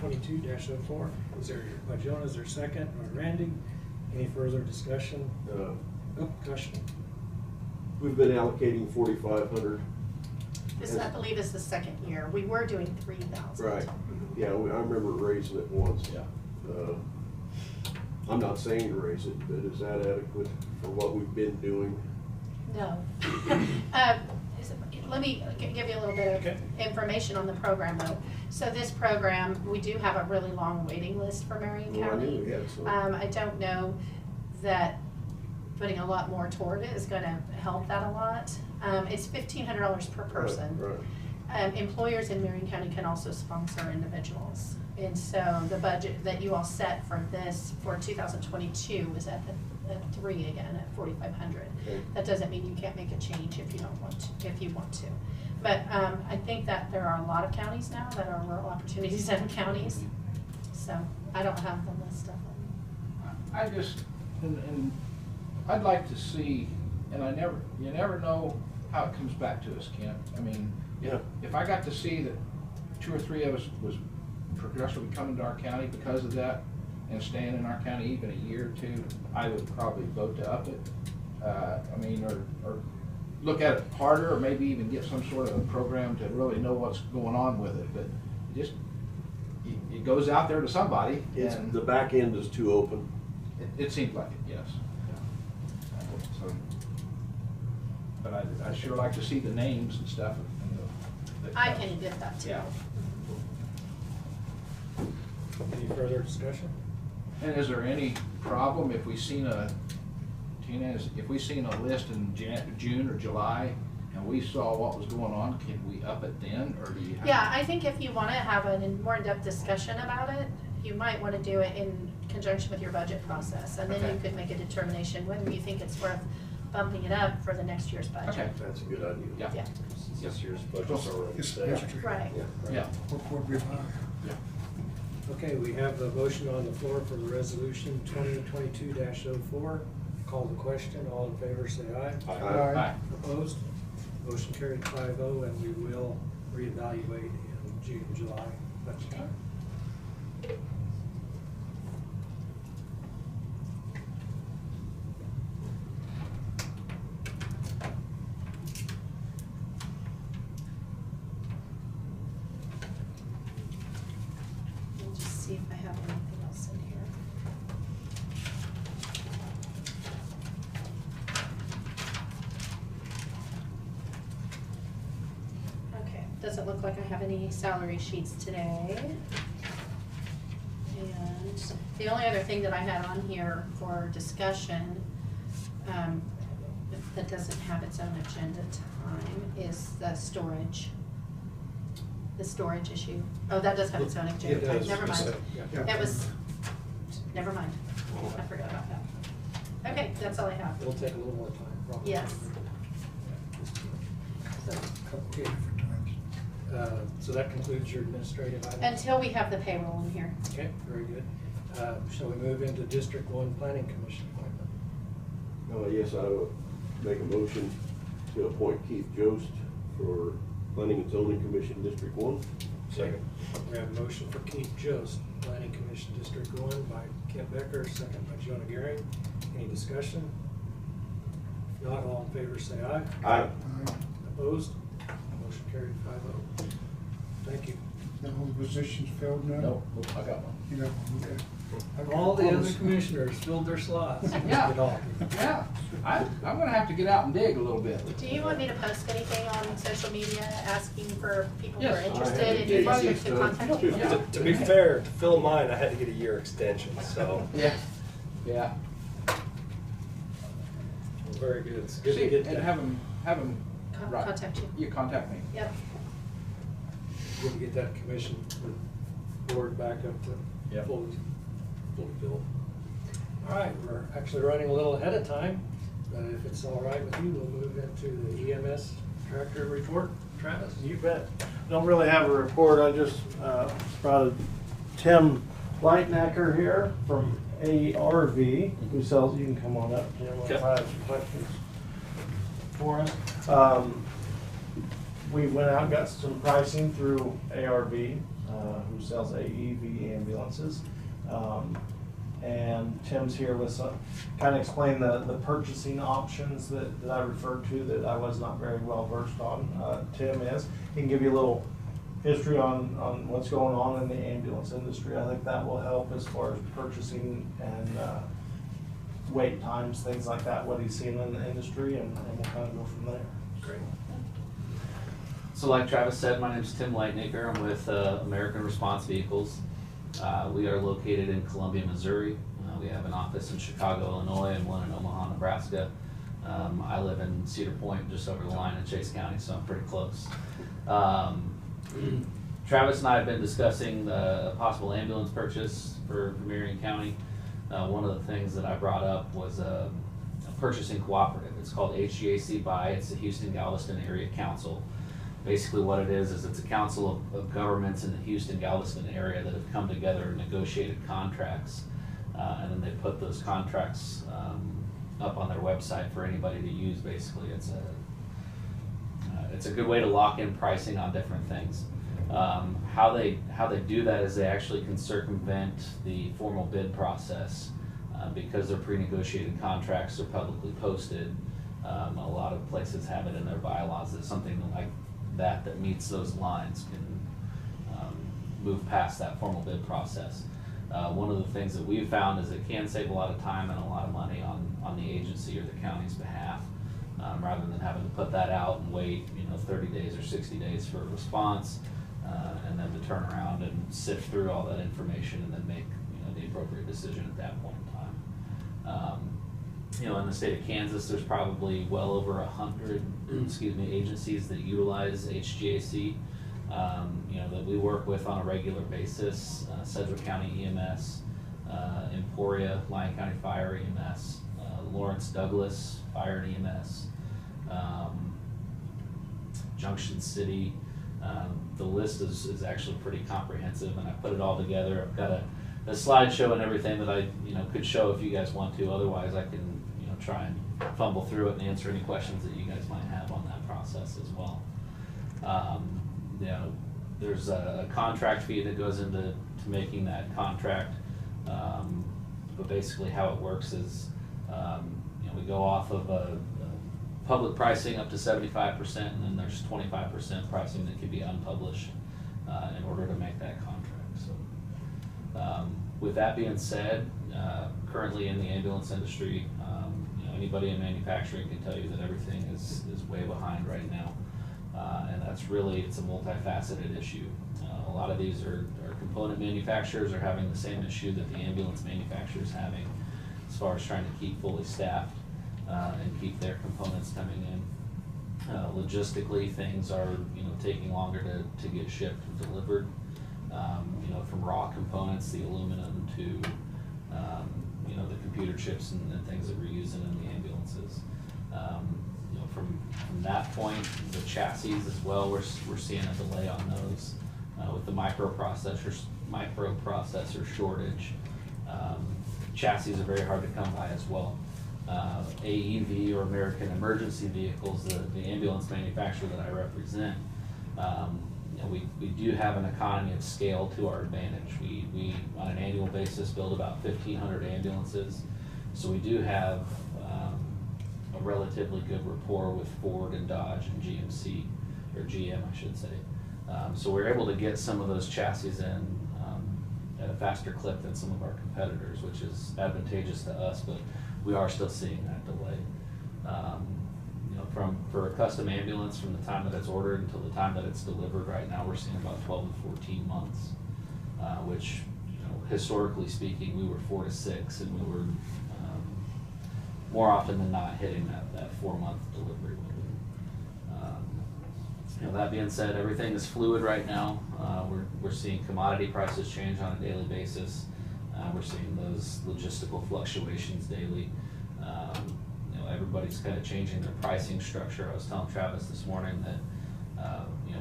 S8: 2022-04. Is there, by Jonah, is there a second? By Randy, any further discussion? Oh, question.
S3: We've been allocating 4,500.
S5: This, I believe, is the second year. We were doing 3,000.
S3: Right, yeah, I remember raising it once.
S2: Yeah.
S3: I'm not saying to raise it, but is that adequate for what we've been doing?
S5: No. Let me give you a little bit of
S8: Okay.
S5: information on the program, though. So this program, we do have a really long waiting list for Marion
S3: Well, I
S5: County.
S3: knew we had some.
S5: I don't know that putting a lot more toward it is gonna help that a lot. It's $1,500 per person.
S3: Right.
S5: Employers in Marion County can also sponsor individuals. And so the budget that you all set for this, for 2022, is at 3 again, at 4,500.
S3: Okay.
S5: That doesn't mean you can't make a change if you don't want to, if you want to. But I think that there are a lot of counties now that are rural opportunity zone counties. So I don't have the list of them.
S2: I just, and I'd like to see, and you never know how it comes back to us, Kent. I mean,
S3: Yeah.
S2: if I got to see that 2 or 3 of us was progressively coming to our county because of that and staying in our county even a year or 2, I would probably vote to up it. I mean, or look at it harder, or maybe even get some sort of a program to really know what's going on with it. But just, it goes out there to somebody. And
S3: The back end is too open.
S2: it seems like it, yes. So, but I'd sure like to see the names and stuff.
S5: I can get that too.
S2: Yeah.
S8: Any further discussion?
S2: And is there any problem if we seen if we seen a list in June or July and we saw what was going on, can we up it then, or do you have?
S5: Yeah, I think if you want to have a more in-depth discussion about it, you might want to do it in conjunction with your budget process. And then
S2: Okay.
S5: you could make a determination whether you think it's worth bumping it up for the next year's budget.
S2: Okay.
S3: That's a good idea.
S2: Yeah.
S5: Yeah,
S10: This year's budget's already
S6: It's
S10: set.
S6: extra.
S5: right.
S2: Yeah.
S6: What would we buy?
S8: Okay, we have the motion on the floor for the resolution 2022-04. Call the question, all in favor say aye.
S2: Aye.
S8: Opposed? Motion carried 5-0, and we will reevaluate in June, July budget time.
S5: Let me just see if I have anything else in here. Okay, doesn't look like I have any salary sheets today. And the only other thing that I had on here for discussion, that doesn't have its own agenda time, is the storage. The storage issue. Oh, that does have its own agenda
S8: It
S5: time,
S8: does.
S5: never mind.
S8: Yeah.
S5: That was, never mind, I forgot about that. Okay, that's all I have.
S8: It'll take a little more time, probably.
S5: Yes. So,
S8: Okay, so that concludes your administrative items?
S5: until we have the payroll in here.
S8: Okay, very good. Shall we move into District 1 Planning Commission appointment?
S3: Yes, I would make a motion to appoint Keith Jost for Planning and Zoning Commission District 1.
S10: Second.
S8: We have a motion for Keith Jost, Planning Commission District 1 by Kent Becker, second by Jonah Gary. Any discussion? If not, all in favor say aye.
S3: Aye.
S8: Opposed? Motion carried 5-0. Thank you.
S6: That whole position's filled now?
S2: No, I got one.
S6: You got one, okay.
S8: All the other commissioners filled their slots.
S2: Yeah.
S8: Get off.
S2: Yeah, I'm gonna have to get out and dig a little bit.
S5: Do you want me to post anything on social media asking for people who are
S2: Yes.
S5: interested in
S3: Yeah,
S5: district to contact you?
S2: Yeah.
S10: To be fair, to fill mine, I had to get a year extension, so.
S2: Yeah. Yeah.
S8: Very good. It's good to
S2: See,
S8: get
S2: and
S8: that.
S2: have them, right.
S5: Contact you.
S2: You contact me.
S5: Yep.
S8: Good to get that commission, the board back up to
S2: Yep.
S8: fully filled. All right, we're actually running a little ahead of time, but if it's all right with you, we'll move into the EMS Director Report. Travis?
S11: You bet. Don't really have a report. I just brought Tim Lightnecker here from ARV, who sells. You can come on up, Tim, if I have some questions for us. We went out and got some pricing through ARV, who sells AEV ambulances. And Tim's here with some, kind of explain the purchasing options that I referred to that I was not very well versed on. Tim is. He can give you a little history on what's going on in the ambulance industry. I think that will help as far as purchasing and wait times, things like that, what he's seen in the industry, and we'll kind of go from there.
S8: Great.
S12: So like Travis said, my name is Tim Lightnecker. I'm with American Response Vehicles. We are located in Columbia, Missouri. We have an office in Chicago, Illinois, and one in Omaha, Nebraska. I live in Cedar Point, just over the line in Chase County, so I'm pretty close. Travis and I have been discussing a possible ambulance purchase for Marion County. One of the things that I brought up was a purchasing cooperative. It's called HGAC BUY. It's the Houston Galveston Area Council. Basically what it is it's a council of governments in the Houston Galveston area that have come together and negotiated contracts, and then they put those contracts up on their website for anybody to use. Basically, it's a good way to lock in pricing on different things. How they do that is they actually can circumvent the formal bid process because they're pre-negotiated contracts. They're publicly posted. A lot of places have it in their bylaws that something like that meets those lines can move past that formal bid process. One of the things that we've found is it can save a lot of time and a lot of money on the agency or the county's behalf, rather than having to put that out and wait 30 days or 60 days for a response, and then to turn around and sift through all that information and then make the appropriate decision at that point in time. In the state of Kansas, there's probably well over 100 agencies that utilize HGAC, that we work with on a regular basis. Sedgwick County EMS, Emporia, Lyon County Fire EMS, Lawrence Douglas Fire and EMS, Junction City. The list is actually pretty comprehensive, and I put it all together. I've got a slideshow and everything that I could show if you guys want to. Otherwise, I can try and fumble through it and answer any questions that you guys might have on that process as well. There's a contract fee that goes into making that contract, but basically how it works is we go off of a public pricing up to 75%, and then there's 25% pricing that can be unpublished in order to make that contract. So with that being said, currently in the ambulance industry, anybody in manufacturing can tell you that everything is way behind right now, and that's really, it's a multifaceted issue. A lot of these are component manufacturers are having the same issue that the ambulance manufacturers having as far as trying to keep fully staffed and keep their components coming in. Logistically, things are taking longer to get shipped and delivered. From raw components, the aluminum to the computer chips and things that we're using in the ambulances. From that point, the chassis as well, we're seeing a delay on those with the microprocessor shortage. Chassis are very hard to come by as well. AEV, or American Emergency Vehicles, the ambulance manufacturer that I represent, we do have an economy of scale to our advantage. We on an annual basis build about 1,500 ambulances, so we do have a relatively good rapport with Ford and Dodge and GMC, or GM I should say. So we're able to get some of those chassis in at a faster clip than some of our competitors, which is advantageous to us, but we are still seeing that delay. For a custom ambulance, from the time that it's ordered until the time that it's delivered, right now we're seeing about 12 to 14 months, which historically speaking we were 4 to 6, and we were more often than not hitting that 4-month delivery window. That being said, everything is fluid right now. We're seeing commodity prices change on a daily basis. We're seeing those logistical fluctuations daily. Everybody's kind of changing their pricing structure. I was telling Travis this morning that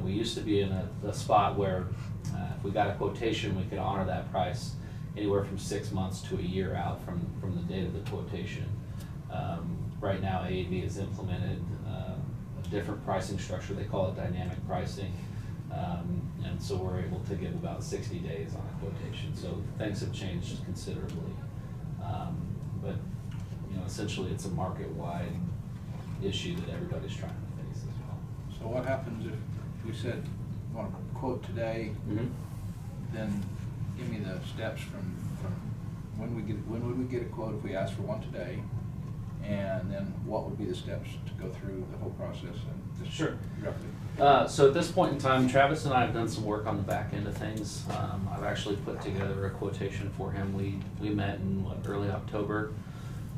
S12: we used to be in a spot where if we got a quotation, we could honor that price anywhere from 6 months to a year out from the date of the quotation. Right now, AAV has implemented a different pricing structure. They call it dynamic pricing. And so we're able to give about 60 days on a quotation. So things have changed considerably. But essentially it's a market-wide issue that everybody's trying to face as well.
S2: So what happens if we said, want to quote today, then give me the steps from when would we get a quote if we asked for one today? And then what would be the steps to go through the whole process? And just
S12: Sure.
S2: roughly.
S12: So at this point in time, Travis and I have done some work on the back end of things. I've actually put together a quotation for him. We met in early October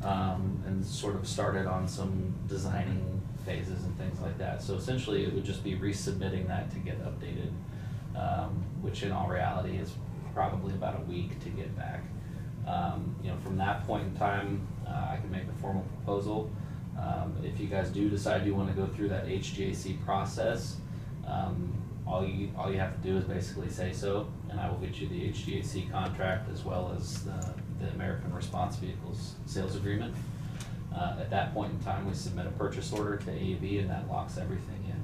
S12: and sort of started on some designing phases and things like that. So essentially it would just be resubmitting that to get updated, which in all reality is probably about a week to get back. From that point in time, I can make a formal proposal. If you guys do decide you want to go through that HGAC process, all you have to do is basically say so, and I will get you the HGAC contract as well as the American Response Vehicles sales agreement. At that point in time, we submit a purchase order to AAV, and that locks everything in.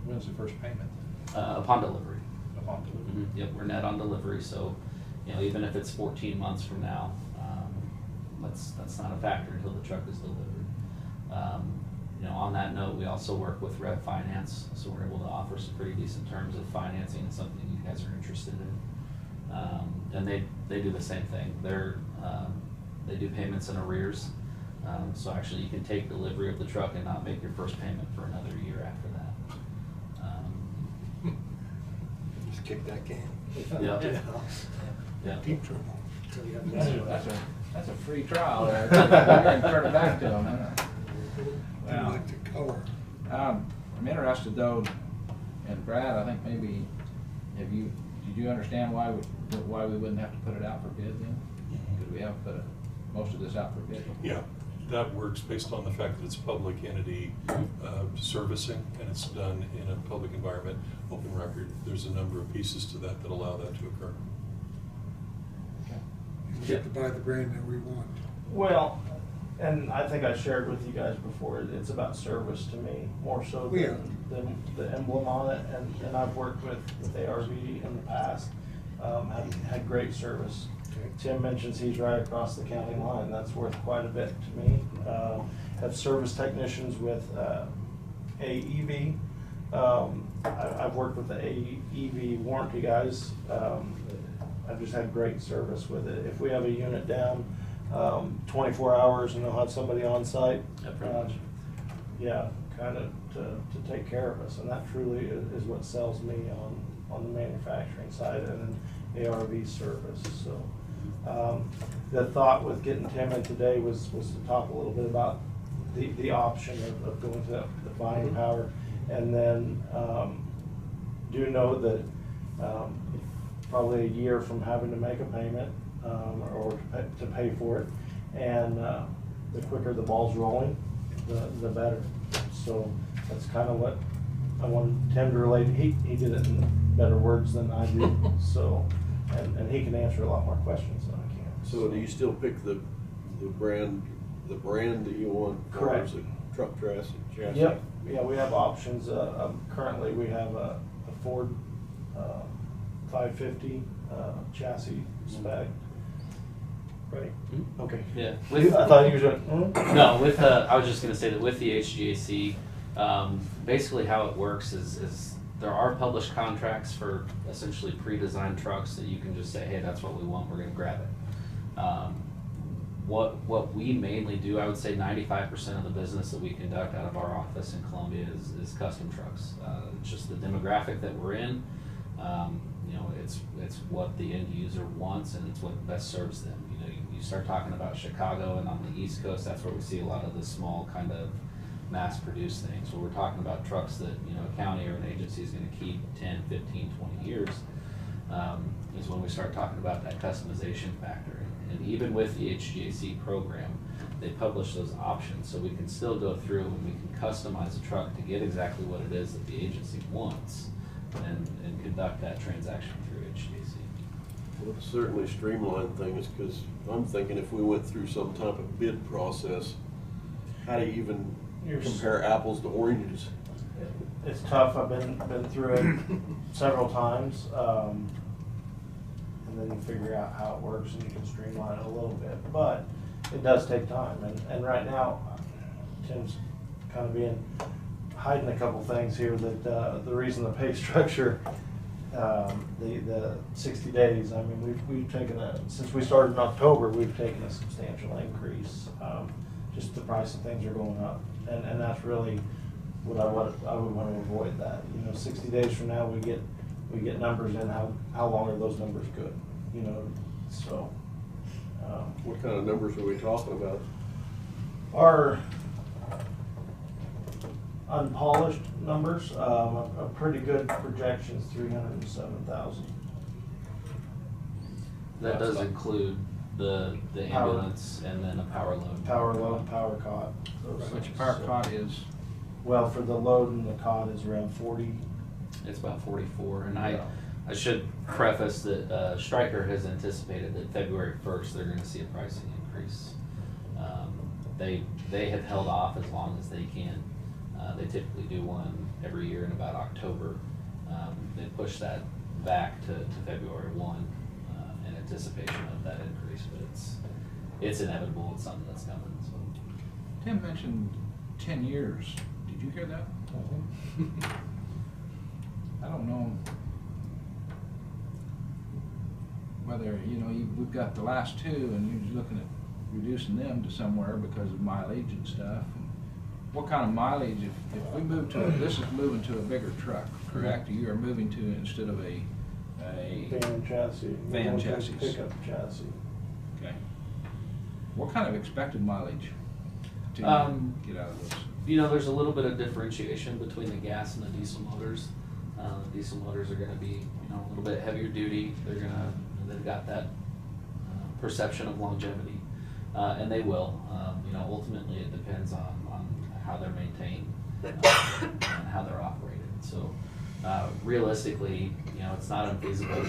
S2: When's the first payment?
S12: Upon delivery.
S2: Upon delivery.
S12: Yep, we're net on delivery, so even if it's 14 months from now, that's not a factor until the truck is delivered. On that note, we also work with Rev Finance, so we're able to offer some pretty decent terms of financing. It's something you guys are interested in, and they do the same thing. They do payments in arrears, so actually you can take delivery of the truck and not make your first payment for another year after that.
S3: Just kick that can.
S12: Yeah.
S6: Deep trouble.
S2: That's a free trial there. And turn it back to them.
S6: I like the color.
S2: I'm interested though, and Brad, I think maybe, did you understand why we wouldn't have to put it out for bid then? Because we have put most of this out for bid.
S7: Yeah, that works based on the fact that it's a public entity servicing, and it's done in a public environment, open record. There's a number of pieces to that allow that to occur.
S6: We get to buy the brand that we want.
S11: Well, and I think I shared with you guys before, it's about service to me, more so than the emblem on it. And I've worked with ARV in the past, had great service. Tim mentions he's right across the county line. That's worth quite a bit to me. Have service technicians with AEV. I've worked with the AEV warranty guys. I've just had great service with it. If we have a unit down 24 hours and they'll have somebody on site, kind of to take care of us. And that truly is what sells me on the manufacturing side, and then ARV service. So the thought with getting Tim in today was to talk a little bit about the option of going to the buying power, and then do know that probably a year from having to make a payment or to pay for it, and the quicker the ball's rolling, the better. So that's kind of what I wanted Tim to relate. He did it in better words than I do. So and he can answer a lot more questions than I can.
S3: So do you still pick the brand that you want?
S11: Correct.
S3: As a truck chassis?
S11: Yep. Yeah, we have options. Currently, we have a Ford 550 chassis spec. Right. Okay.
S12: Yeah.
S11: I thought you were doing.
S12: No, I was just going to say that with the HGAC, basically how it works is there are published contracts for essentially pre-designed trucks that you can just say, hey, that's what we want, we're going to grab it. What we mainly do, I would say 95% of the business that we conduct out of our office in Columbia is custom trucks. It's just the demographic that we're in. It's what the end user wants, and it's what best serves them. you start talking about Chicago and on the East Coast, that's where we see a lot of the small kind of mass-produced things. Where we're talking about trucks that, you know, a county or an agency is gonna keep 10, 15, 20 years, is when we start talking about that customization factor. And even with the HGAC program, they publish those options, so we can still go through and we can customize a truck to get exactly what it is that the agency wants and conduct that transaction through HGAC.
S3: Well, it's certainly streamline things, because I'm thinking if we went through some type of bid process, how do you even compare apples to oranges?
S11: It's tough. I've been through it several times. And then you figure out how it works and you can streamline it a little bit. But it does take time. And right now, Tim's kind of hiding a couple things here that the reason the pay structure, the 60 days, I mean, we've taken since we started in October, we've taken a substantial increase. Just the price of things are going up. And that's really what I would want to avoid that. You know, 60 days from now, we get numbers in, how long are those numbers good? You know, so.
S3: What kind of numbers are we talking about?
S11: Our unpolished numbers, a pretty good projections, 307,000.
S12: That does include the ambulance and then a power load.
S11: Power load, power cot.
S2: Which power cot is?
S11: Well, for the load and the cot is around 40.
S12: It's about 44, and I should preface that Stryker has anticipated that February 1st they're going to see a pricing increase. They have held off as long as they can. They typically do one every year in about October. They push that back to February 1 in anticipation of that increase, but it's inevitable. It's something that's coming. So.
S2: Tim mentioned 10 years. Did you hear that? I don't know whether, you know, we've got the last two and you're looking at reducing them to somewhere because of mileage and stuff. And what kind of mileage, if we move to, this is moving to a bigger truck, correct? You are moving to, instead of a
S11: van chassis.
S2: Van chassis.
S11: Pickup chassis.
S2: Okay. What kind of expected mileage to get out of those?
S12: You know, there's a little bit of differentiation between the gas and the diesel motors. Diesel motors are going to be, you know, a little bit heavier duty. They've got that perception of longevity, and they will. You know, ultimately it depends on how they're maintained and how they're operated. So, realistically, you know, it's not unfeasible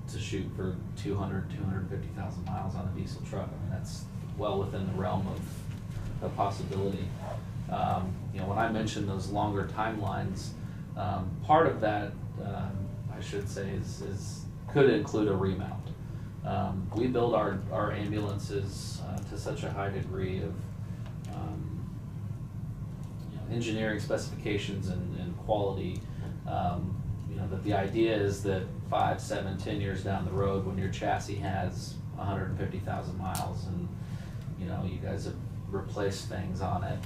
S12: to shoot for 250,000 miles on a diesel truck. I mean, that's well within the realm of possibility. You know, when I mentioned those longer timelines, part of that, I should say, could include a remount. We build our ambulances to such a high degree of you know, engineering specifications and quality, you know, that the idea is that 5, 7, 10 years down the road, when your chassis has 150,000 miles and, you know, you guys have replaced things on it,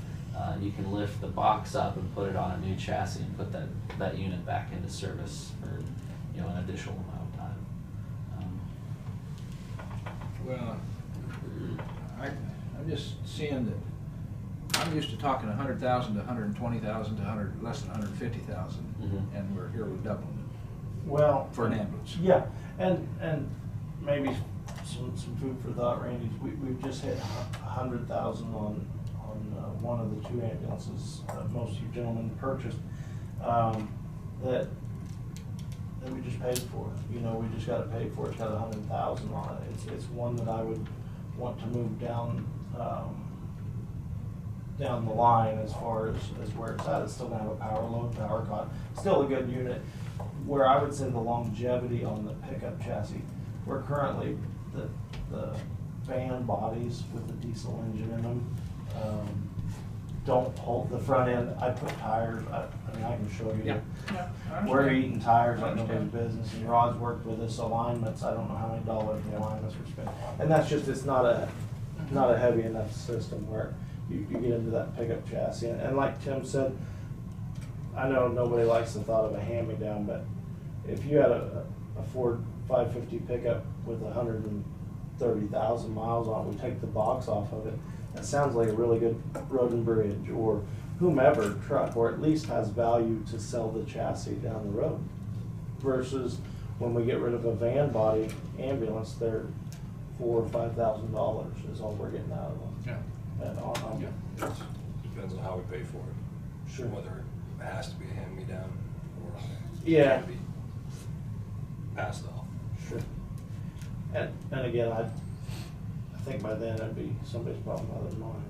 S12: you can lift the box up and put it on a new chassis and put that unit back into service for, you know, an additional amount of time.
S2: Well, I'm just seeing that I'm used to talking 100,000 to 120,000 to less than 150,000, and we're doubling it.
S11: Well,
S2: for an ambulance.
S11: Yeah, and maybe some food for thought, Randy. We've just hit 100,000 on one of the two ambulances most of you gentlemen purchased that we just paid for. You know, we just got it paid for. It's got 100,000 on it. It's one that I would want to move down the line as far as where it's at. It's still gonna have a power load, power cot, still a good unit. Where I would say the longevity on the pickup chassis, we're currently the van bodies with the diesel engine in them don't hold the front end. I put tires. I mean, I can show you.
S2: Yeah.
S11: We're eating tires like nobody's business. And Rod's worked with us alignments. I don't know how many dollars the alignments were spent. And that's just, it's not a heavy enough system where you get into that pickup chassis. And like Tim said, I know nobody likes the thought of a hand-me-down, but if you had a Ford 550 pickup with 100 and 30,000 miles on it, we take the box off of it, that sounds like a really good road and bridge, or whomever truck, or at least has value to sell the chassis down the road. Versus when we get rid of a van body ambulance, they're $4,000 or $5,000 is all we're getting out of them.
S2: Yeah.
S11: And on,
S2: Yeah.
S10: Depends on how we pay for it.
S11: Sure.
S10: Whether it has to be a hand-me-down or
S11: Yeah.
S10: it can be passed off.
S11: Sure. And again, I think by then it'd be somebody's problem other than mine,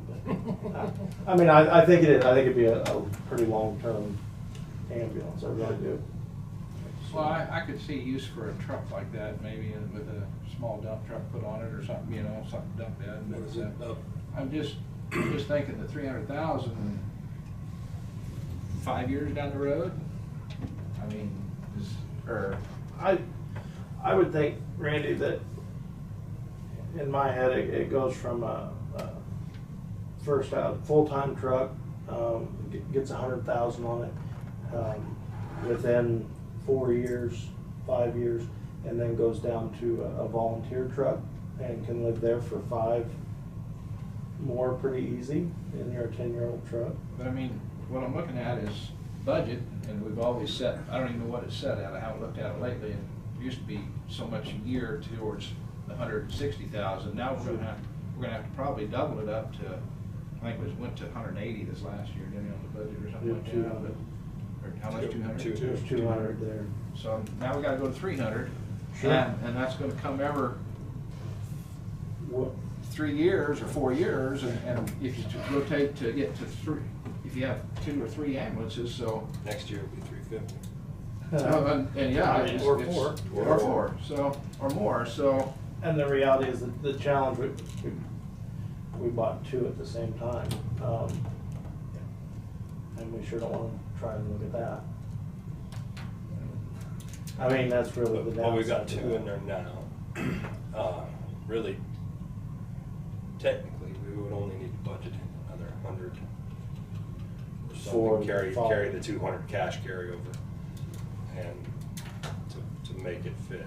S11: but, I mean, I think it is, I think it'd be a pretty long-term ambulance, I really do.
S2: Well, I could see use for a truck like that, maybe with a small dump truck put on it or something, you know, something dump bed.
S10: What is it?
S2: I'm just thinking the 300,000, 5 years down the road. I mean,
S11: I would think, Randy, that in my head, it goes from a first out full-time truck, gets 100,000 on it, within 4 years, 5 years, and then goes down to a volunteer truck and can live there for 5 more pretty easy in your 10-year-old truck.
S2: But I mean, what I'm looking at is budget, and we've always set, I don't even know what it's set at, I haven't looked at it lately, and it used to be so much a year towards the 160,000. Now we're gonna have to probably double it up to, I think it went to 180 this last year, didn't it, on the budget or something like that? But, or how much, 200?
S11: There's 200 there.
S2: So now we gotta go to 300,
S11: Sure.
S2: and that's gonna come ever
S11: What,
S2: 3 years or 4 years, and if you rotate to get to 3, if you have 2 or 3 ambulances, so.
S10: Next year it'll be 350.
S2: And yeah,
S11: I mean, or
S2: it's-
S11: four.
S2: Or 4, so, or more, so.
S11: And the reality is that the challenge, we bought 2 at the same time. And we sure don't want to try and look at that. I mean, that's really the downside.
S10: Well, we've got
S11: to
S10: 2
S11: that.
S10: in there now. Really, technically, we would only need to budget another 100 or
S11: For
S10: something,
S11: the
S10: carry the
S11: following.
S10: 200 cash carryover, and to make it fit,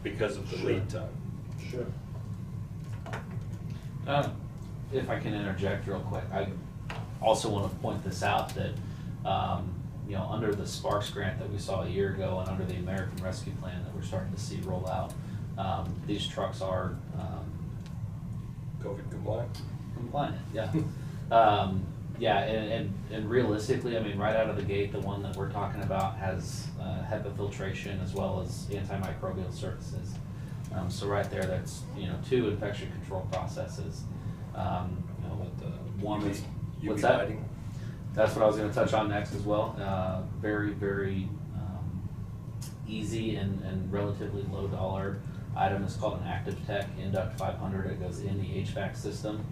S10: because of the
S11: Sure.
S10: lead time.
S11: Sure.
S12: If I can interject real quick, I also want to point this out that, you know, under the Sparks grant that we saw a year ago and under the American Rescue Plan that we're starting to see roll out, these trucks are
S10: COVID compliant?
S12: compliant, yeah. Yeah, and realistically, I mean, right out of the gate, the one that we're talking about has HEPA filtration as well as antimicrobial surfaces. So right there, that's, you know, 2 infection control processes. You know, with the one is, what's that?
S10: lighting?
S12: That's what I was gonna touch on next as well. Very, very easy and relatively low dollar item is called an Active Tech Induct 500. It goes in the HVAC system.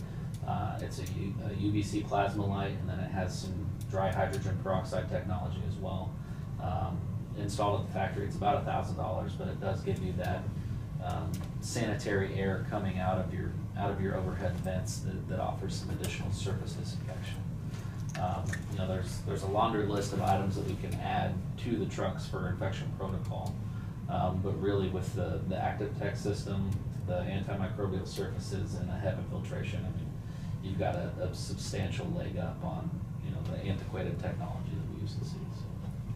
S12: It's a UVC plasma light, and then it has some dry hydrogen peroxide technology as well. Installed at the factory, it's about $1,000, but it does give you that sanitary air coming out of your overhead vents that offers some additional surface disinfection. You know, there's a laundry list of items that we can add to the trucks for infection protocol. But really with the Active Tech system, the antimicrobial surfaces, and the HEPA filtration, I mean, you've got a substantial leg up on, you know, the antiquated technology that we used to see. So.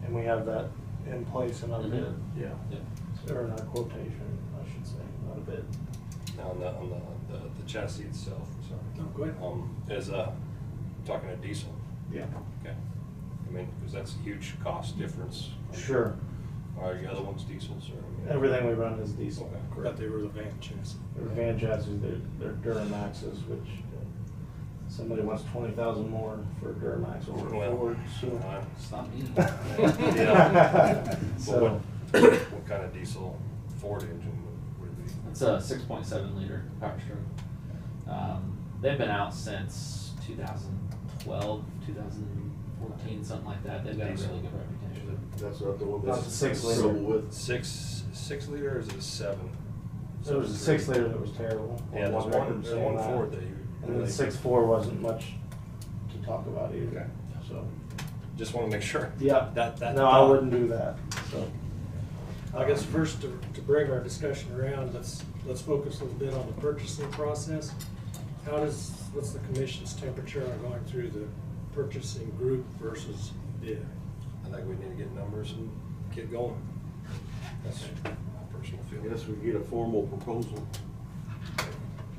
S11: And we have that in place in our bid, yeah.
S12: Yeah.
S11: Or in our quotation, I should say, not a bid.
S10: Now, on the chassis itself, sorry.
S8: No, go ahead.
S10: Is, talking a diesel,
S11: Yeah.
S10: okay? I mean, because that's a huge cost difference.
S11: Sure.
S10: Are the other ones diesels, or? I mean-
S11: Everything we run is diesel.
S10: Okay,
S8: But they were the van chassis.
S11: They're van chassis, they're Duramaxes, which somebody wants 20,000 more for a Duramax over a
S10: Well,
S11: Ford, so.
S12: It's not me.
S10: Yeah.
S11: So,
S10: What kind of diesel Ford engine would it be?
S12: It's a 6.7 liter power stroke. They've been out since 2012, 2014, something like that. They've got a really good reputation.
S3: That's not the one
S11: Not
S3: that's
S11: the 6 liter.
S3: trouble with.
S10: Six liter, or is it a 7?
S11: there was a 6 liter that was terrible.
S10: Yeah, there's
S11: record saying
S10: one
S11: that.
S10: Ford that you.
S11: And then the 6.4 wasn't much to talk about either,
S10: Okay.
S11: so.
S10: Just want to make sure.
S11: Yeah,
S10: That.
S11: no, I wouldn't do that, so.
S8: I guess first to bring our discussion around, let's focus a little bit on the purchasing process. What's the commission's temperature on going through the purchasing group versus bid?
S10: I think we need to get numbers and get going. That's my personal feeling.
S3: Yes, we get a formal proposal.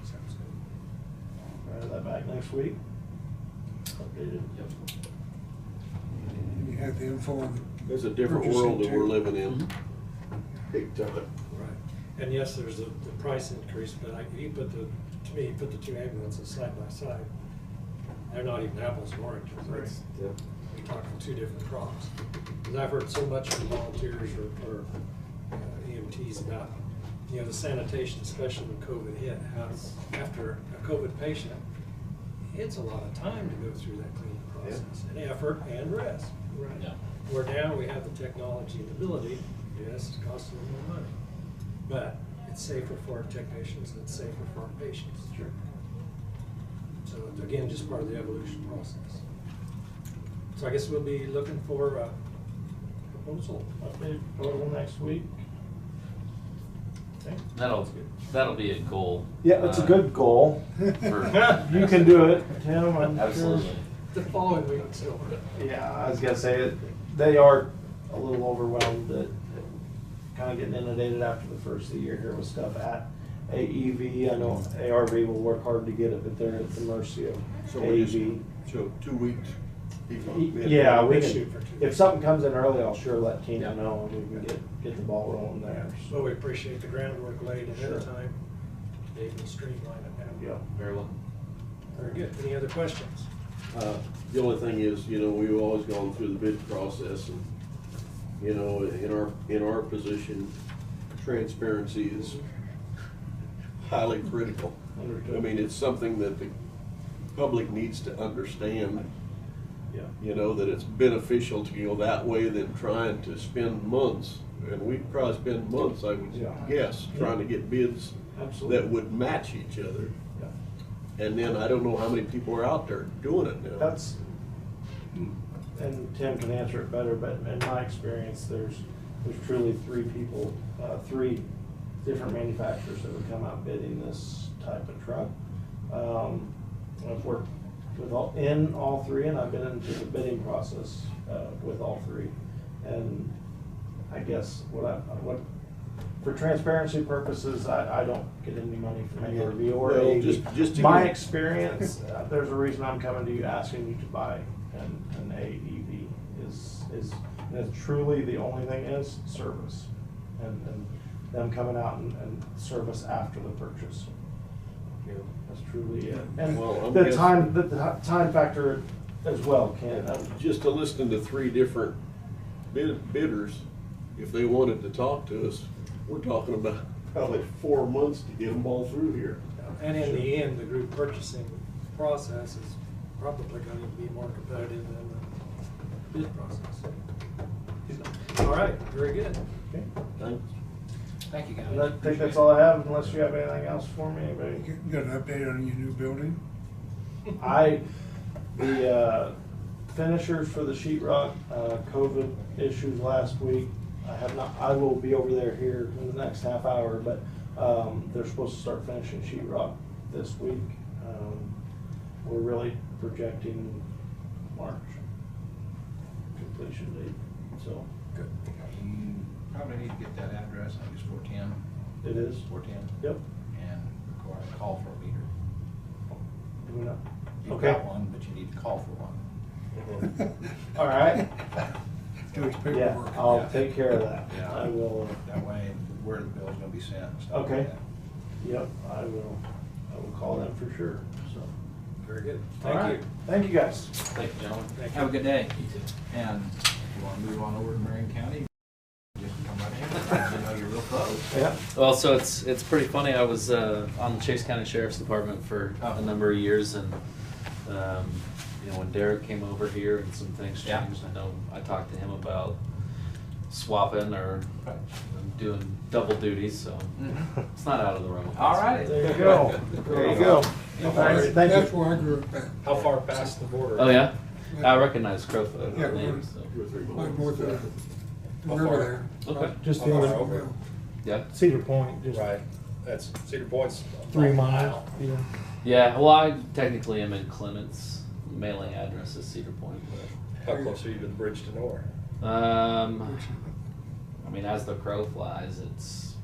S8: Sounds good.
S11: Try that back next week. Updated.
S6: And you have the info on
S3: It's a different
S6: Purchasing
S3: world that we're
S6: too.
S3: living in. Big time.
S8: Right. And yes, there's the price increase, but to me, you put the two ambulances side by side. They're not even apples and oranges. It's-
S10: Yeah.
S8: We're talking two different crops. Because I've heard so much from volunteers or EMTs about, the sanitation, especially when COVID hit, how after a COVID patient, it's a lot of time to go through that cleaning process, and effort and rest. Right.
S12: Yeah.
S8: Where now we have the technology and ability, yes, it's costing them more money, but it's safer for our technicians and it's safer for our patients.
S11: Sure.
S8: So again, just part of the evolution process. So I guess we'll be looking for a proposal.
S11: Updated total next week. Okay.
S12: That'll be a goal.
S11: Yeah, it's a good goal.
S12: For-
S11: You can do it, Tim, I'm sure.
S12: Absolutely.
S8: The following week, so.
S11: Yeah, I was gonna say, they are a little overwhelmed at kind of getting inundated after the first of the year here with stuff at AEV. I know ARV will work hard to get it, but they're at the mercy of
S3: So we just,
S11: AEV.
S3: so 2 weeks.
S11: Yeah, we
S8: Big
S11: can,
S8: shoot for 2
S11: if something comes in early, I'll sure let Tina
S12: Yeah.
S11: know and we can get the ball rolling there.
S8: So we appreciate the groundwork laid ahead of
S11: Sure.
S8: time. They can streamline it now.
S11: Yeah.
S12: Very well.
S8: Very good. Any other questions?
S3: The only thing is, we've always gone through the bid process and, in our position, transparency is highly critical.
S11: Understood.
S3: I mean, it's something that the public needs to understand,
S11: Yeah.
S3: that it's beneficial to go that way than trying to spend months. And we'd probably spend months, I would
S11: Yeah.
S3: guess, trying to get bids
S11: Absolutely.
S3: that would match each other.
S11: Yeah.
S3: And then I don't know how many people are out there doing it now.
S11: That's, and Tim can answer it better, but in my experience, there's truly three people, three different manufacturers that would come out bidding this type of truck. I've worked with all three, and I've been into the bidding process with all three. And I guess for transparency purposes, I don't get any money from ARV or
S3: Well,
S11: AEV.
S3: just to
S11: My
S3: get-
S11: experience, there's a reason I'm coming to you asking you to buy an AEV and it's truly the only thing is service and them coming out and service after the purchase. That's truly it. And
S3: Well, I'm
S11: the
S3: guessing-
S11: time factor as well, Ken.
S3: Just to listen to three different bidders, if they wanted to talk to us, we're talking about probably 4 months to get them all through here.
S8: And in the end, the group purchasing process is probably going to be more competitive than the bid process. All right, very good.
S11: Okay.
S3: Thanks.
S2: Thank you, guys.
S11: And I think that's all I have, unless you have anything else for me, anybody?
S6: You got an update on your new building?
S11: The finishers for the sheetrock, COVID issues last week. I will be over there here in the next half hour, but, they're supposed to start finishing sheetrock this week. We're really projecting March completion date, so.
S2: Good. You probably need to get that address, I think it's 410.
S11: It is?
S2: 410.
S11: Yep.
S2: And require a call for a meter.
S11: Do we know?
S2: You've
S11: Okay.
S2: got one, but you need to call for one.
S11: All right.
S6: Do his
S11: Yeah,
S6: paperwork.
S11: I'll
S2: Yeah.
S11: take care of that.
S2: Yeah.
S11: I will.
S2: That way, where the bill's gonna be sent and stuff like
S11: Okay.
S2: that.
S11: Yep, I will call them for sure, so.
S8: Very good.
S11: All
S8: Thank
S11: right.
S8: you.
S11: Thank you, guys.
S12: Thank you, gentlemen.
S8: Thank
S2: Have a
S8: you.
S2: good day.
S12: You too.
S2: And you wanna move on over to Marion County? Just come right in, you know you're real close.
S11: Yeah.
S12: Well, so it's pretty funny. I was on the Chase County Sheriff's Department for
S2: Oh.
S12: a number of years, and when Derek came over here and some things
S2: Yeah.
S12: changed, I know I talked to him about swapping or doing double duty, so
S2: Mhm.
S12: it's not out of the realm. of
S2: All right.
S11: There you go. There you go.
S2: Yeah.
S11: All right, thank
S6: That's
S11: you.
S6: where I grew up at.
S8: How far past the border?
S12: Oh yeah, I recognize Crowfoot
S6: Yeah,
S12: name. So.
S3: 2 or 3
S6: Like
S3: months.
S6: north of The
S7: How
S6: river
S7: far?
S6: there.
S12: Okay.
S11: Just
S7: How
S11: the
S7: far
S11: other,
S7: over?
S12: Yeah.
S11: Cedar Point, just
S7: Right, that's, Cedar Point's.
S11: 3
S7: a
S11: miles.
S7: mile.
S11: Yeah.
S12: Yeah, well, I technically am in Clements. Mailing address is Cedar Point,
S7: How close are you to the bridge to nowhere?
S12: but, I mean, as the crow flies, it's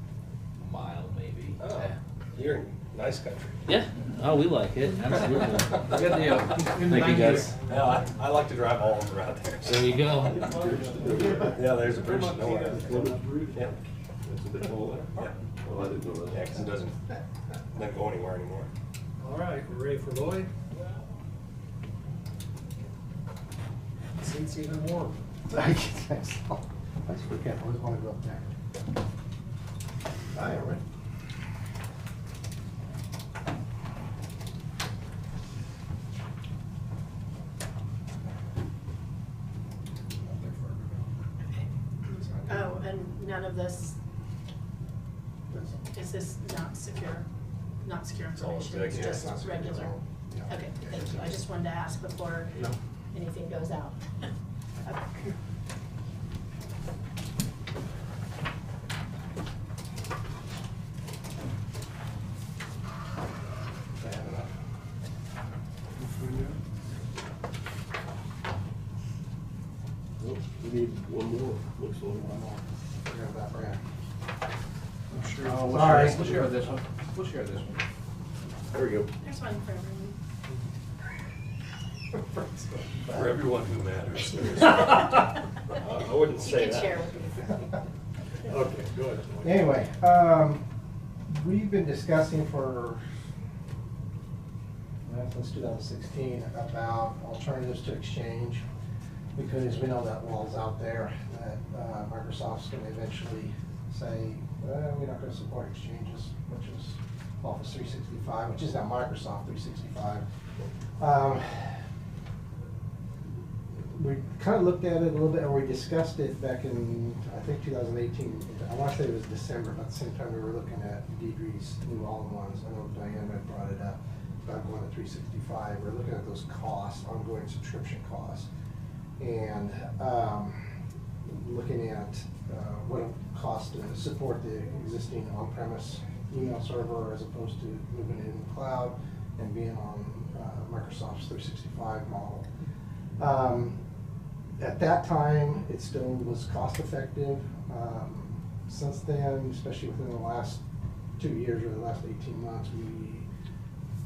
S12: a mile maybe.
S7: Oh, you're in nice country.
S12: Yeah. Oh, we like it. Absolutely.
S2: Good deal.
S12: Thank you, guys.
S7: Yeah, I like to drive all over out there.
S12: There you go.
S7: Yeah, there's a bridge to nowhere. Yeah. Yeah, 'cause it doesn't go anywhere anymore.
S8: All right, we're ready for Lloyd? Seats even warm.
S4: I guess so. I just forget, I always wanna go up there. I am ready.
S5: Oh, and none of this, is this not secure
S7: all
S5: information, it's
S7: executive.
S5: just
S4: Yeah, it's not secure,
S5: regular?
S4: no. Yeah.
S5: Okay, thank you, I just wanted to ask before
S4: No.
S5: anything goes out. Okay.
S3: We need one more, looks like.
S4: Grab that brand.
S6: I'm sure.
S4: Oh,
S2: Sorry.
S4: sorry.
S2: We'll share this one. We'll share this one.
S3: There we go.
S5: There's one for everyone.
S7: For everyone who matters. I wouldn't
S5: You
S7: say
S5: can
S7: that.
S5: share with me.
S3: Okay, go ahead.
S4: Anyway, we've been discussing for, well, since 2016, about alternatives to Exchange, because we know that wall's out there, that Microsoft's gonna eventually say, well, we're not gonna support Exchanges, which is Office 365, which is now Microsoft 365. We kind of looked at it a little bit, or we discussed it back in, I think, 2018. I want to say it was December, but at the same time, we were looking at Deidre's new all-in-ones. I know Diane had brought it up about going to 365. We're looking at those costs, ongoing subscription costs, and looking at what it costs to support the existing on-premise email server as opposed to moving it in the cloud and being on Microsoft's 365 model. At that time, it still was cost effective. Since then, especially within the last 2 years or the last 18 months, we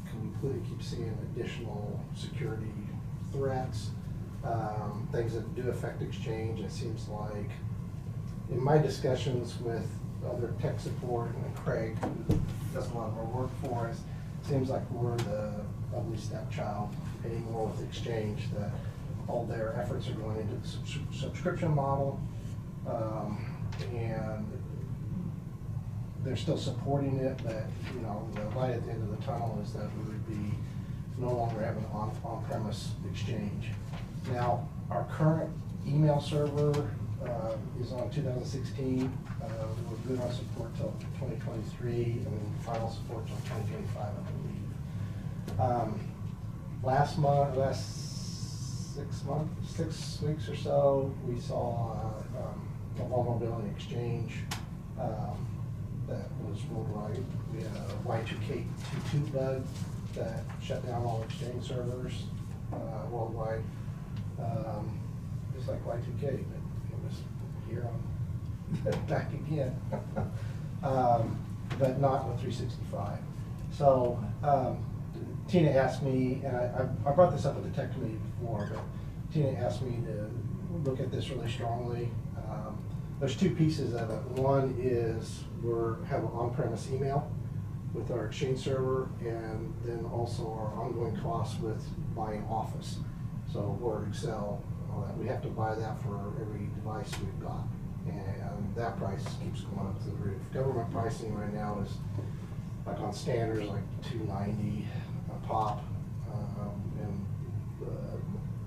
S4: completely keep seeing additional security threats, things that do affect Exchange. It seems like, in my discussions with other tech support and Craig, who does a lot of our work for us, it seems like we're the ugly stepchild anymore with Exchange, that all their efforts are going into the subscription model, and they're still supporting it, but, you know, the light at the end of the tunnel is that we would be no longer having on-premise Exchange. Now, our current email server is on 2016. We're good on support till 2023, and final support till 2025, I believe. Last 6 weeks or so, we saw a vulnerability in Exchange that was worldwide. We had a Y2K22 bug that shut down all Exchange servers worldwide. Just like Y2K, but it was here on back again. But not with 365. So Tina asked me, and I brought this up at the tech committee before, but Tina asked me to look at this really strongly. There's two pieces of it. One is have an on-premise email with our Exchange server, and then also our ongoing costs with buying Office. So Word, Excel, all that. We have to buy that for every device we've got. And that price keeps going up to the roof. Government pricing right now is, like on standards, like $290 a pop. And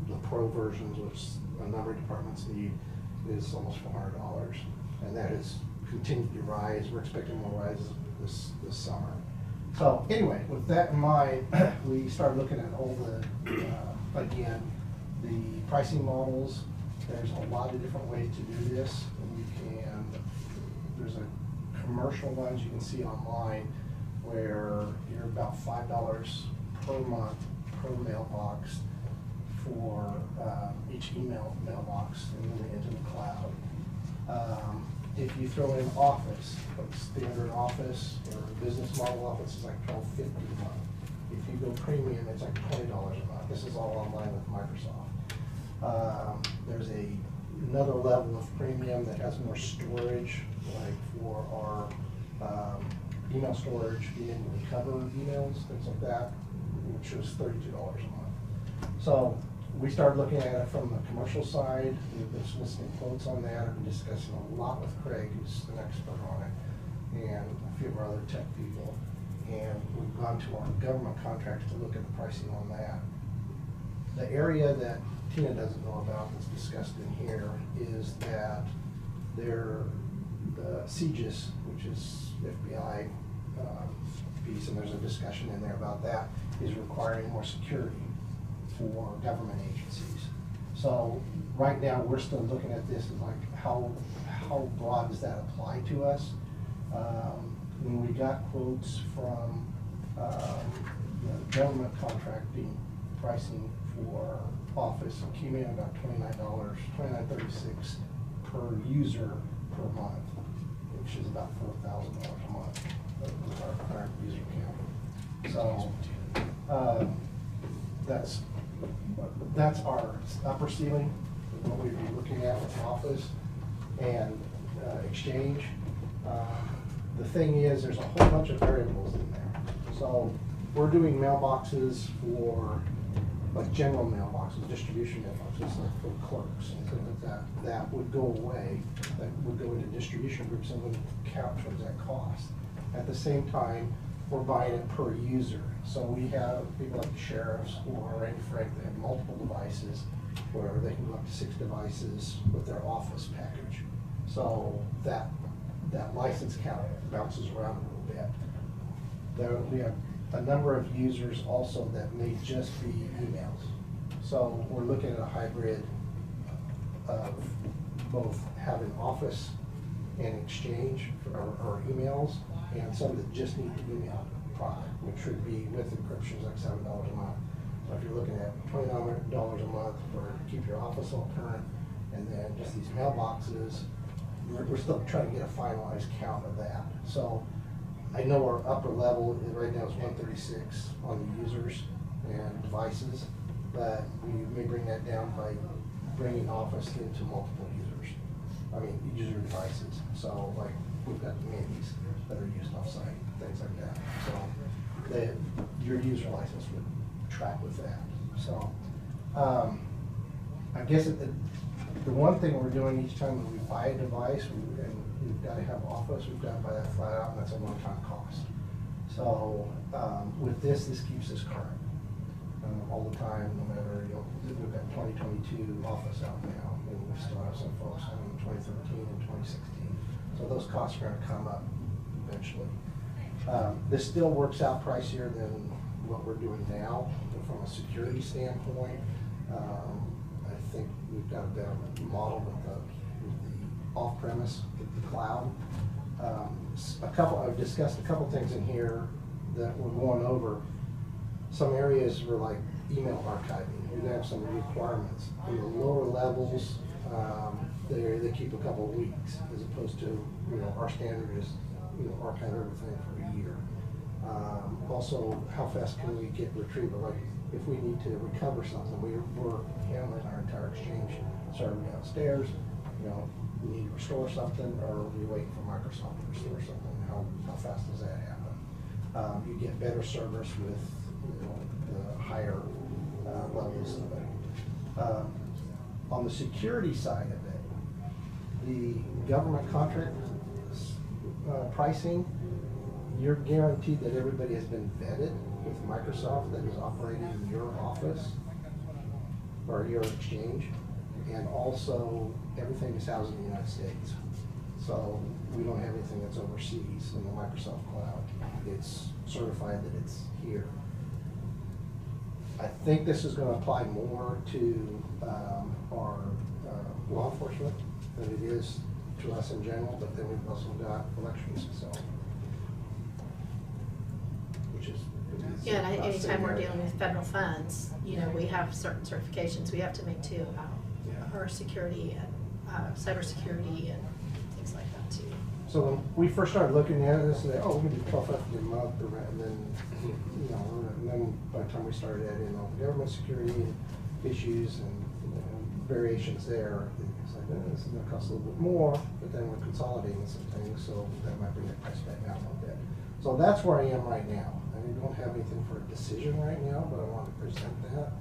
S4: the pro versions, which a number of departments need, is almost $400. And that has continued to rise. We're expecting more rises this summer. So anyway, with that in mind, we started looking at all the, again, the pricing models,
S13: There's a lot of different ways to do this. There's a commercial ones you can see online where you're about $5 per month per mailbox for each mailbox and then into the cloud. If you throw in Office, like standard Office or business model Office is like $12.50 a month. If you go premium, it's like $20 a month. This is all online with Microsoft. There's another level of premium that has more storage, like for our email storage, being able to cover emails, things like that, which is $32 a month. So we started looking at it from the commercial side. We've been soliciting quotes on that. I've been discussing a lot with Craig, who's an expert on it, and a few of our other tech people. And we've gone to our government contracts to look at the pricing on that. The area that Tina doesn't know about that's discussed in here is that the CGIS, which is FBI piece, and there's a discussion in there about that, is requiring more security for government agencies. So right now we're still looking at this as like how broad does that apply to us? When we got quotes from the government contracting pricing for Office, it came in about $29.36 per user per month, which is about $4,000 a month with our current user count. So that's our upper ceiling, what we'd be looking at with Office and Exchange. The thing is, there's a whole bunch of variables in there. So we're doing mailboxes for like general mailboxes, distribution mailboxes, like for clerks and things like that. That would go away. That would go into distribution groups and would count towards that cost. At the same time, we're buying it per user. So we have people like the sheriffs or Randy Frank that have multiple devices where they can go up to 6 devices with their Office package. So that license count bounces around a little bit. We have a number of users also that may just be emails. So we're looking at a hybrid of both having Office and Exchange or emails, and some that just need the email product, which would be with encryptions like $7 a month. So if you're looking at $29 a month for keep your Office all current, and then just these mailboxes, we're still trying to get a finalized count of that. So I know our upper level right now is 136 on the users and devices, but we may bring that down by bringing Office into multiple users. I mean, user devices. So like we've got the minis that are used off-site, things like that. So your user license would track with that. So I guess the one thing we're doing each time when we buy a device, and we've got to have Office, we've got to buy that flat out, and that's a one-time cost. So with this keeps us current all the time, no matter, we've got 2022 Office out now, and we still have some folks having 2013 and 2016. So those costs are going to come up eventually. This still works out pricier than what we're doing now, but from a security standpoint. I think we've got a better model with the off-premise, with the cloud. I've discussed a couple things in here that we're going over. Some areas were like email archiving. We have some requirements. On the lower levels, they keep a couple of weeks, as opposed to, our standard is, archive everything for a year. Also, how fast can we get retrieval? Like, if we need to recover something, we're handling our entire Exchange server downstairs. We need to restore something, or we wait for Microsoft to restore something. How fast does that happen? You get better service with the higher levels of it. On the security side of it, the government contract pricing, you're guaranteed that everybody has been vetted with Microsoft that is operating in your Office or your Exchange, and also everything is housed in the United States. So we don't have anything that's overseas in the Microsoft cloud. It's certified that it's here. I think this is going to apply more to our law enforcement than it is to us in general, but then we've also got elections, so. Which is.
S5: Yeah, and
S13: about the
S5: anytime
S13: same
S5: we're
S13: area.
S5: dealing with federal funds, you know, we have certain certifications we have to make too about
S13: Yeah.
S5: our security and cybersecurity and things like that too.
S13: So when we first started looking at this, and oh, we're gonna do $1,250 a month, and then, you know, and then by the time we started adding all the government security and issues and variations there, it's like, this is gonna cost a little bit more, but then we're consolidating some things, so that might bring the price back down a little bit. So that's where I am right now. I don't have anything for a decision right now, but I want to present that.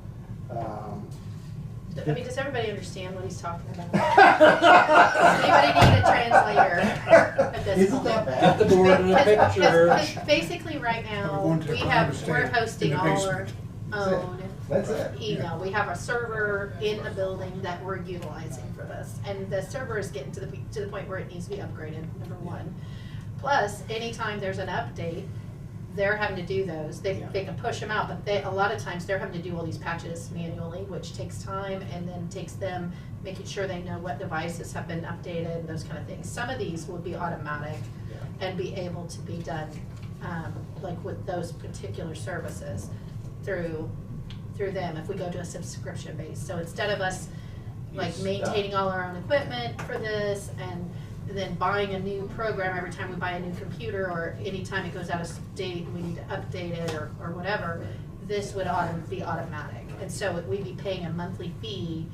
S5: I mean, does everybody understand what he's talking about? Does anybody need a translator at this
S13: Isn't
S5: point?
S13: that bad?
S2: Get the board in a picture.
S5: Because basically right now,
S6: We're going to the
S5: we're
S6: cloud
S5: hosting
S6: in the
S5: all our
S6: basement.
S5: own
S13: That's it.
S5: email. We have a server in the building that we're utilizing for this. And the server is getting to the point where it needs to be upgraded, number one. Plus, anytime there's an update, they're having to do those. They can push them out, but a lot of times they're having to do all these patches manually, which takes time and then takes them making sure they know what devices have been updated and those kind of things. Some of these will be automatic and be able to be done, like with those particular services through them if we go to a subscription base. So instead of us like maintaining all our own equipment for this and then buying a new program every time we buy a new computer or anytime it goes out of date and we need to update it or whatever, this would be automatic. And so we'd be paying a monthly fee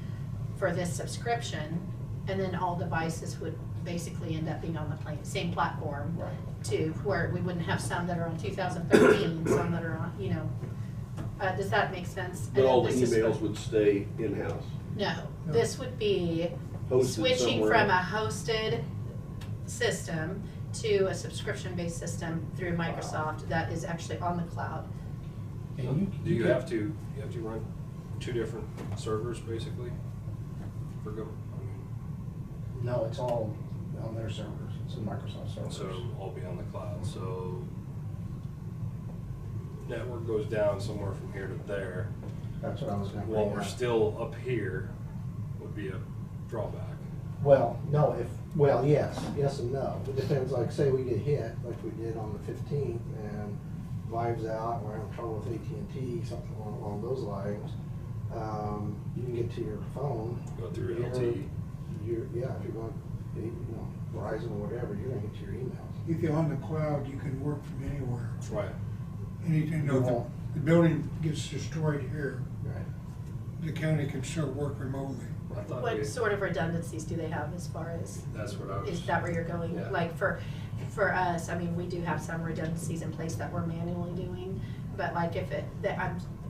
S5: for this subscription, and then all devices would basically end up being on the same platform to where we wouldn't have some that are on 2013, some that are on, you know, does that make sense?
S3: But
S5: And
S3: all the
S5: then this is
S3: emails would stay in-house.
S5: No, this would be
S3: Hosted
S5: switching
S3: somewhere
S5: from a
S3: else.
S5: hosted system to a subscription-based system through Microsoft that is actually on the cloud.
S10: Do you have to run 2 different servers basically for go?
S13: No, it's all on their servers. It's in Microsoft servers.
S10: So all be on the cloud. So network goes down somewhere from here to there.
S13: That's what I was gonna
S10: While
S13: bring
S10: we're
S13: up.
S10: still up here would be a drawback.
S13: Well, no, yes and no. It depends, like, say we get hit, like we did on the 15th, and Vive's out, and we're having trouble with AT&T, something along those lines, you can get to your phone.
S10: Go through
S13: You're-
S10: LTE.
S13: if you're going, Verizon or whatever, you're gonna get to your emails.
S6: If you're on the cloud, you can work from anywhere.
S10: Right.
S6: Anything,
S13: You
S6: if
S13: won't.
S6: the building gets destroyed here,
S13: Right.
S6: the county can still work remotely.
S10: I thought
S5: What sort of redundancies do they have as far as,
S10: That's what I was.
S5: is that where you're going?
S10: Yeah.
S5: Like for us, I mean, we do have some redundancies in place that we're manually doing, but like if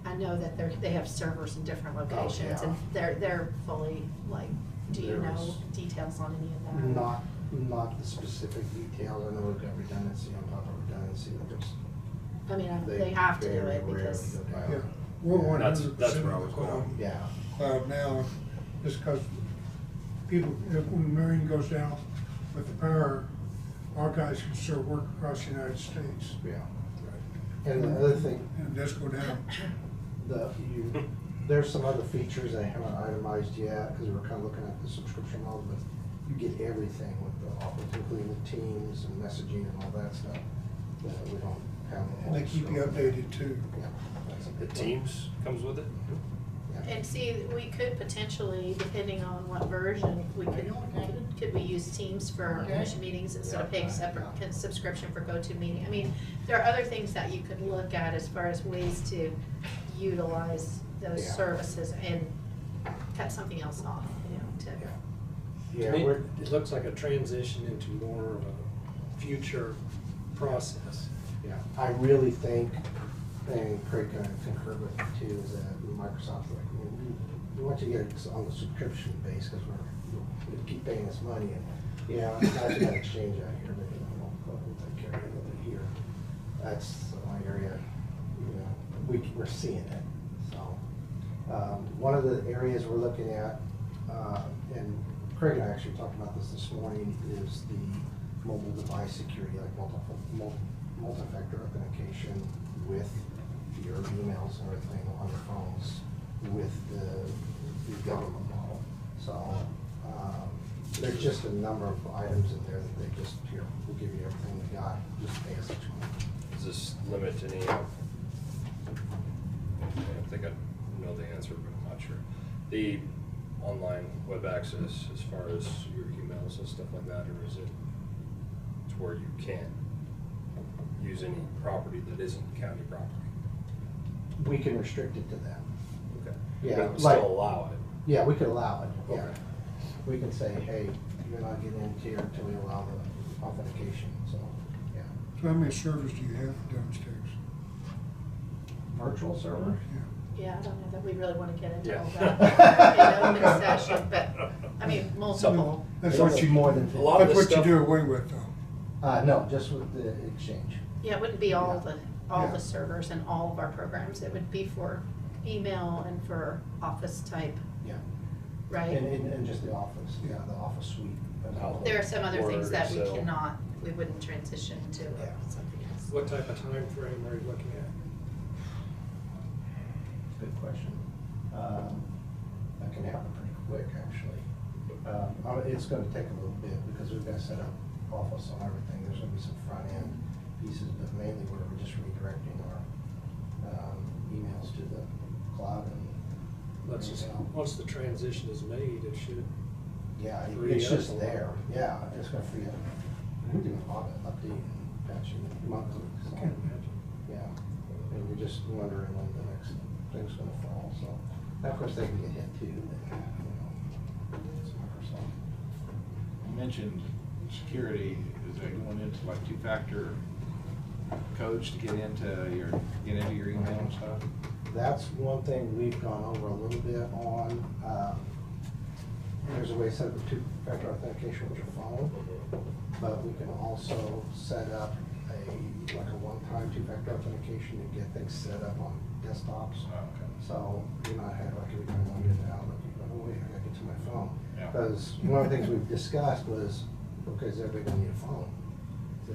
S5: I know that they have servers in different locations
S13: yeah.
S5: and they're fully like, do you know
S13: There's
S5: details on any of that?
S13: Not the specific details. I know we've got redundancy on top of redundancy, but there's.
S5: I mean, they have to do
S13: very
S5: it
S13: rarely
S5: because,
S13: go
S6: Yeah,
S13: down.
S6: we're
S10: That's
S6: 100%
S10: where I
S6: on the
S10: was
S6: cloud.
S10: going.
S13: Yeah.
S6: Cloud now, just because people, when Marion goes down with the power, our guys can still work across the United States.
S13: Yeah. And the other thing,
S6: And just go down.
S13: there's some other features I haven't itemized yet, because we're kind of looking at the subscription model, but you get everything with the offer, including the Teams and messaging and all that stuff that we don't have.
S6: And they keep you updated too.
S13: Yeah. that's a
S10: The
S13: good one.
S10: Teams comes with it?
S13: Yeah.
S5: and see, we could potentially, depending on what version, could we use Teams for commission meetings instead of paying separate subscription for GoToMeeting? I mean, there are other things that you could look at as far as ways to utilize those
S13: Yeah.
S5: services and cut something else off, you know, to.
S13: Yeah,
S8: To me,
S13: we're,
S8: it looks like a transition into more of a future process.
S13: yeah, I really think, and Craig kind of concurred with me too, is that Microsoft's like, we want you to get it on the subscription base, because we keep paying this money, and, yeah, guys got exchange out here, but, we'll take care of it here. That's my area, we're seeing it, so. One of the areas we're looking at, and Craig and I actually talked about this morning, is the mobile device security, like multi-factor authentication with your emails and everything on your phones with the government model. So, there's just a number of items in there that they just, here, we'll give you everything we got, just pay us each month.
S10: Does this limit any, I think I know the answer, but I'm not sure. The online web access as far as your emails and stuff like that, or is it to where you can't use any property that isn't county property?
S13: We can restrict it to that.
S10: Okay.
S13: Yeah,
S10: But it would
S13: like-
S10: still allow it?
S13: Yeah, we could allow it, yeah.
S10: Okay.
S13: We can say, hey, you're not getting into here until we allow the authentication, so, yeah.
S6: So how many servers do you have downstairs?
S13: Virtual server?
S5: Yeah, I don't know that we really want to get into
S10: Yeah.
S5: all that in open session, but, I mean, multiple.
S6: That's
S13: They
S6: what
S13: don't
S6: you,
S13: be more than
S10: A lot of
S6: that's
S10: this
S6: what you
S10: stuff-
S6: do away with though.
S13: No, just with the exchange.
S5: Yeah, it wouldn't be all
S6: Yeah.
S5: the servers and all of our programs. It would be for email and for office type,
S13: Yeah.
S5: right?
S13: And just the office, yeah, the office suite.
S5: There are some other things
S10: Word,
S5: that we
S10: Excel.
S5: cannot, we wouldn't transition to
S13: Yeah.
S5: something else.
S8: What type of time frame are you looking at?
S13: Good question. That can happen pretty quick, actually. It's gonna take a little bit because we've got to set up office on everything. There's gonna be some front end pieces, but mainly we're just redirecting our emails to the cloud and.
S8: Let's just,
S13: everything else.
S8: once the transition is made, it should,
S13: Yeah,
S8: free
S13: it's
S8: up
S13: just
S8: a lot.
S13: there. Yeah, it's gonna free up. We do a lot of update and patching monthly.
S8: I
S13: So,
S8: can't imagine.
S13: yeah, and we're just wondering when the next thing's gonna fall, so. Of course, they can get hit too, but, it's Microsoft.
S2: You mentioned security, is that going into like two-factor codes to get into your email and stuff?
S13: That's one thing we've gone over a little bit on. There's a way to set up a two-factor authentication with your phone, but we can also set up like a one-time two-factor authentication to get things set up on desktops.
S2: Oh, okay.
S13: So you're not having like every time I get out, like, oh wait, I gotta get to my phone.
S2: Yeah.
S13: Because one of the things we've discussed was, okay, is everybody gonna need a phone to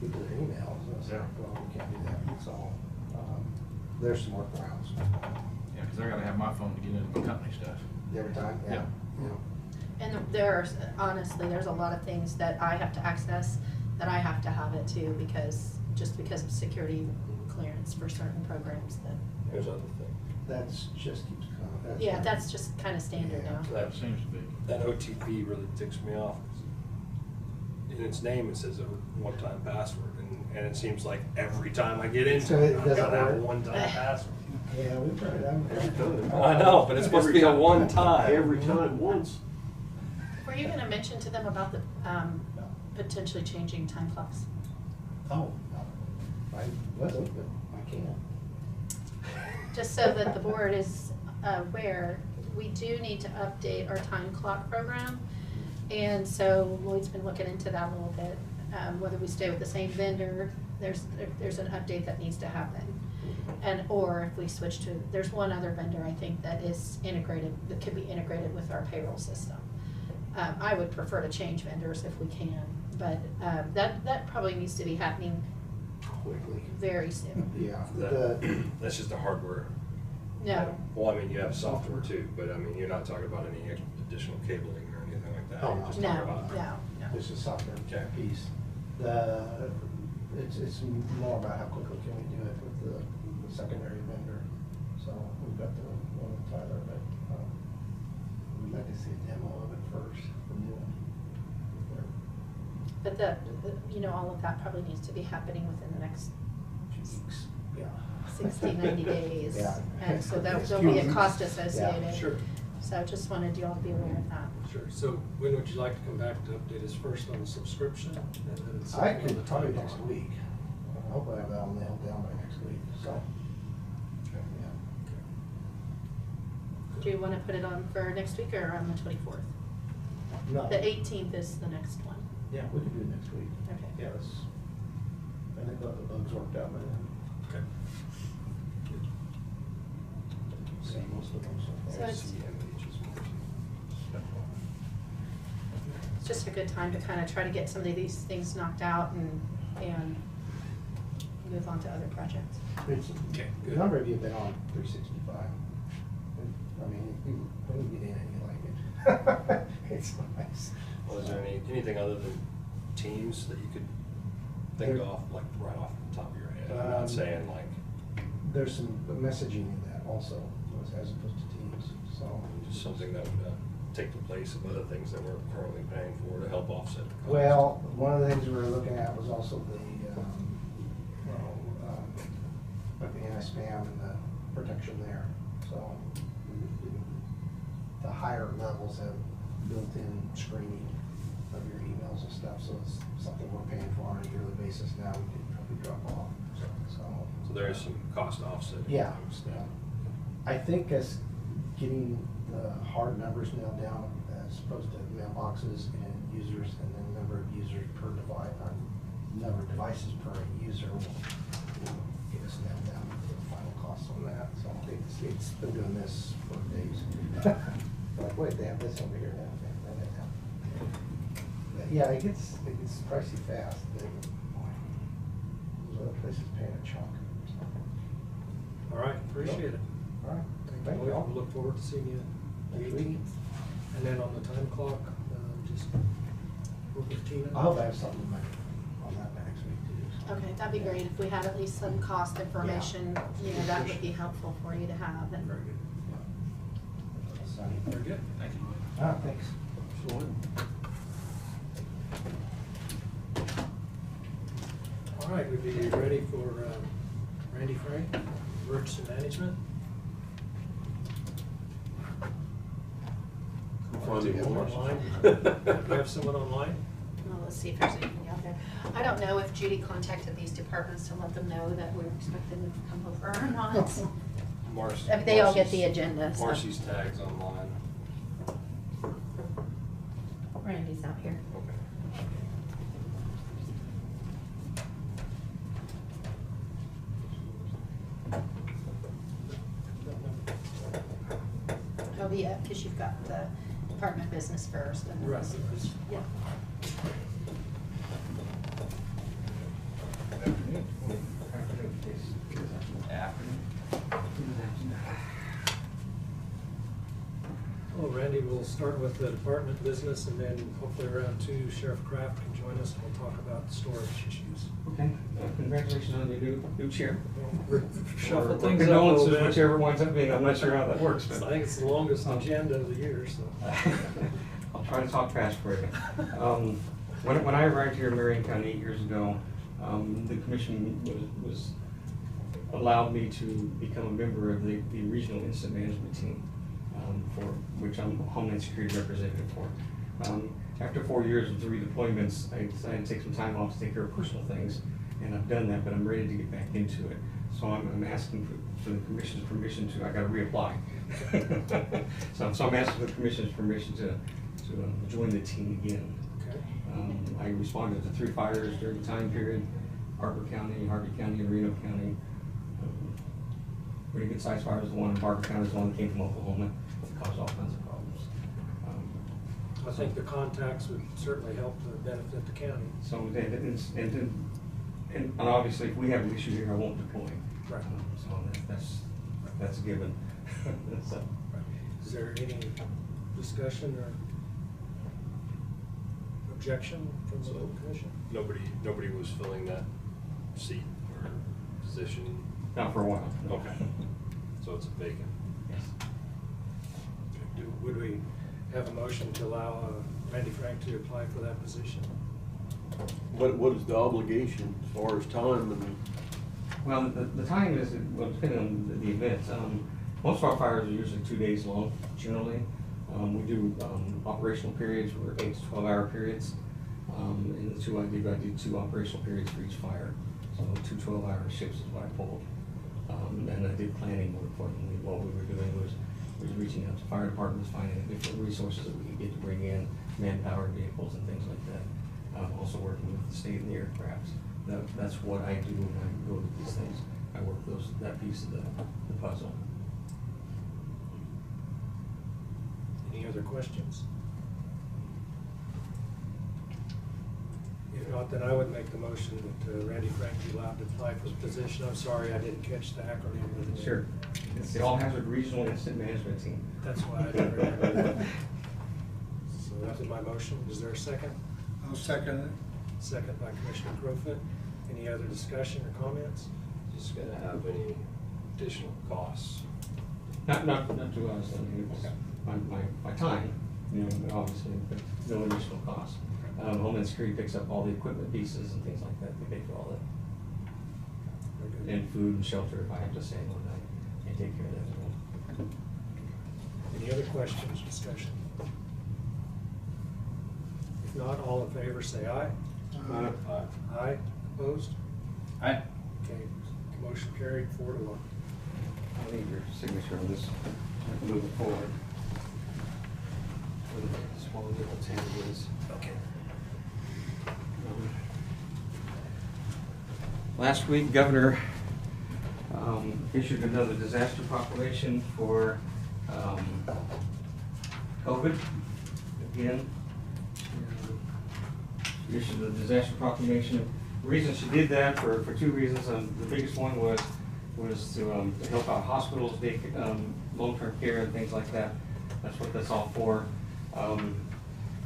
S13: get their emails? And it's like, well, we can't do that. So, there's some workarounds.
S2: Yeah, because I gotta have my phone to get into my company stuff.
S13: Every time, yeah. Yeah.
S5: And there's, honestly, there's a lot of things that I have to access, that I have to have it too, because of security clearance for certain programs that,
S10: There's other things.
S13: That's just keeps coming.
S5: yeah, that's just kind of standard
S13: Yeah.
S5: now.
S2: That seems to be.
S10: That OTP really ticks me off. In its name, it says a one-time password, and it seems like every time I get into
S13: So
S10: it,
S13: it
S10: I've
S13: doesn't
S10: got to have a
S13: work?
S10: one-time password.
S13: Yeah, we've tried it.
S10: I know, but it's supposed to be a one-time.
S3: Every time, once.
S5: Were you gonna mention to them about the, potentially changing time clocks?
S13: Oh, no. I wasn't, but I can.
S5: Just so that the board is aware, we do need to update our time clock program. And so Lloyd's been looking into that a little bit, whether we stay with the same vendor, there's an update that needs to happen. And, or if we switch to, there's one other vendor, I think, that is integrated, that could be integrated with our payroll system. I would prefer to change vendors if we can, but that probably needs to be happening
S13: Quickly.
S5: very soon.
S13: Yeah.
S10: That's just a hardware.
S5: No,
S10: Well, I mean, you have software too, but I mean, you're not talking about any additional cabling or anything like that.
S13: Oh,
S10: You're just
S5: no,
S10: talking about-
S5: no.
S13: This is software
S10: Okay.
S13: piece. It's more about how quickly can we do it with the secondary vendor. So we've got the one with Tyler, but we'd like to see a demo of it first. The new one.
S5: But all of that probably needs to be happening within the next
S13: 2 weeks. Yeah.
S5: 60, 90 days.
S13: Yeah.
S5: And so there'll
S6: Next
S5: be
S6: few
S5: a
S6: weeks.
S5: cost associated.
S8: Sure,
S5: So just wanted you all to be aware of that.
S8: sure. So when would you like to come back to update us first on the subscription? And then
S13: I
S8: second on the
S13: could probably
S8: time
S13: next
S8: clock?
S13: week. I hope I have that all nailed down by next week, so. Yeah.
S5: Do you want to put it on for next week or on the 24th?
S13: No.
S5: The 18th is the next one.
S13: Yeah, we can do it next week.
S5: Okay.
S13: Yeah, I think the bugs worked out by then.
S8: Okay.
S13: See most of them so
S5: So
S13: far.
S5: it's just a good time to kind of try to get some of these things knocked out and move on to other projects.
S13: It's,
S8: Okay,
S13: a
S8: good.
S13: number of you have been on 365. I mean, when you get in it, you like it. It's nice.
S10: Well, is there anything other than Teams that you could think
S13: There-
S10: off, like right off the top of your head? I'm not saying like,
S13: There's some messaging in that also, as opposed to Teams, so.
S10: just something that would take the place of other things that we're currently paying for to help offset the cost.
S13: Well, one of the things we were looking at was also the anti-spam and the protection there. So the higher levels have built-in screening of your emails and stuff, so it's something we're paying for on a yearly basis now. We could probably drop off,
S10: So there is some cost offset.
S13: Yeah. I think as getting the hard numbers nailed down as opposed to mailboxes and users and then number of users per device, number of devices per user will get us nailed down to the final cost on that. So it's been doing this for days. Like, wait, they have this over here now. They have that now. Yeah, it gets pricey fast. Those other places paying a chunk.
S8: All right, appreciate it.
S13: All right.
S8: Thank you, Lloyd. We'll look forward to seeing you the
S13: Next week.
S8: 18th. And then on the time clock, just work with Tina.
S13: I hope I have something on that next week too. so.
S5: Okay, that'd be great if we had at least some cost information, you know, that would be helpful for you to have. And
S8: Very good.
S13: Sunny.
S8: Very good. Thank you.
S13: Ah, thanks.
S8: All right, we'd be ready for Randy Frank, Emergency Management. Online. Do we have someone online?
S5: well, let's see if there's anything out there. I don't know if Judy contacted these departments to let them know that we're expecting them to come over or not. I mean, they all get the agenda, so.
S10: Marcy's tags online.
S5: Randy's out here.
S10: Okay.
S5: Oh, yeah, because you've got the department business first and then.
S8: Right.
S5: Yeah.
S8: Well, Randy, we'll start with the department business and then hopefully around 2, Sheriff Kraft can join us and we'll talk about storage issues.
S14: Okay, congratulations on your new chair.
S8: Shuffle
S14: Or
S8: things up a little
S14: condolences,
S8: bit.
S14: whichever winds up being, I'm not sure how that works,
S8: I
S14: but.
S8: think it's the longest agenda of the year, so.
S14: I'll try to talk fast for you. When I arrived here in Marion County 8 years ago, the commission was allowed me to become a member of the regional incident management team, for which I'm Homeland Security representative for. After 4 years of 3 deployments, I decided to take some time off to take care of personal things, and I've done that, but I'm ready to get back into it. So I'm asking for the commission's permission to, I gotta reapply. So I'm asking for the commission's permission to join the team again.
S8: Okay.
S14: I responded to 3 fires during the time period, Harper County, Harvey County, and Reno County. Pretty good sized fires. The one in Harper County is the one that came from Oklahoma. It caused all kinds of problems.
S8: I think the contacts would certainly help to benefit the county.
S14: So, and obviously, if we have an issue here, I won't deploy.
S8: Right.
S14: So that's a given. So,
S8: Is there any discussion or objection from the commission?
S10: Nobody was filling that seat or position?
S14: not for a while. No.
S10: Okay. So it's vacant?
S14: Yes.
S8: Would we have a motion to allow Randy Frank to apply for that position?
S3: What is the obligation as far as time and?
S14: Well, the time is, well, depending on the event. Most of our fires are usually 2 days long, generally. We do operational periods, we're 8 to 12 hour periods. And the 2 I do 2 operational periods for each fire. So 2 12-hour shifts is what I pulled. And I did planning more importantly. What we were doing was reaching out to fire departments, finding different resources that we could get to bring in, manpower, vehicles, and things like that. Also working with the state and the aircraft. That's what I do when I go to these things. I work that piece of the puzzle.
S8: Any other questions? If not, then I would make the motion that Randy Frank be allowed to apply for the position. I'm sorry, I didn't catch the acronym of it.
S14: Sure. It's the All Hazard Regional Incident Management Team.
S8: That's why I didn't remember that. That was my motion. Is there a second?
S6: I'll second it.
S8: Second by Commissioner Crowfoot. Any other discussion or comments?
S10: Is this gonna have any additional costs?
S14: Not to us, I mean, it's
S10: Okay.
S14: my time, you know, obviously, but no additional cost. Homeland Security picks up all the equipment pieces and things like that, they pay for all that.
S8: Very good.
S14: And food and shelter, if I have to say, I take care of that as well.
S8: Any other questions, discussion? If not, all in favor say aye.
S10: Aye.
S8: Aye, opposed?
S9: Aye.
S8: Okay, motion carried 4-1.
S14: I'll need your signature on this, I can move it forward. For the small little tangibles.
S8: Okay.
S14: Last week, Governor issued another disaster proclamation for COVID. Again, she issued a disaster proclamation. The reason she did that for two reasons. The biggest one was to help out hospitals, long-term care and things like that. That's what that's all for.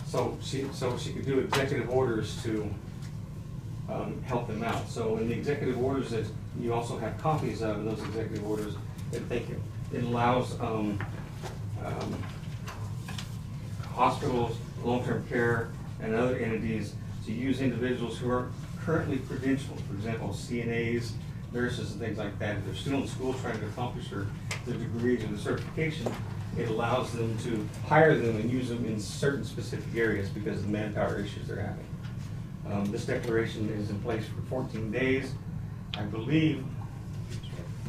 S14: So she could do executive orders to help them out. So in the executive orders that you also have copies of, those executive orders, it allows hospitals, long-term care, and other entities to use individuals who are currently credentialed, for example, CNAs, nurses, and things like that. If they're still in school trying to accomplish their degrees or the certification, it allows them to hire them and use them in certain specific areas because of the manpower issues they're having. This declaration is in place for 14 days. I believe,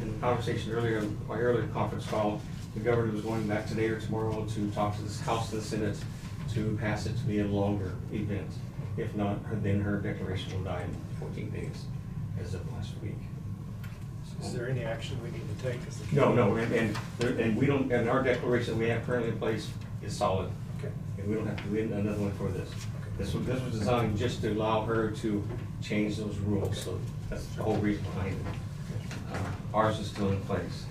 S14: in the conversation earlier, my earlier conference call, the governor was going back today or tomorrow to talk to the House and the Senate to pass it to be a longer event. If not, then her declaration will die in 14 days, as of last week.
S8: Is there any action we need to take as the
S14: No, and we don't, and our declaration we have currently in place is solid.
S8: Okay.
S14: And we don't have to do another one for this. This was designed just to allow her to change those rules, so that's the whole reason behind it. Ours is still in place.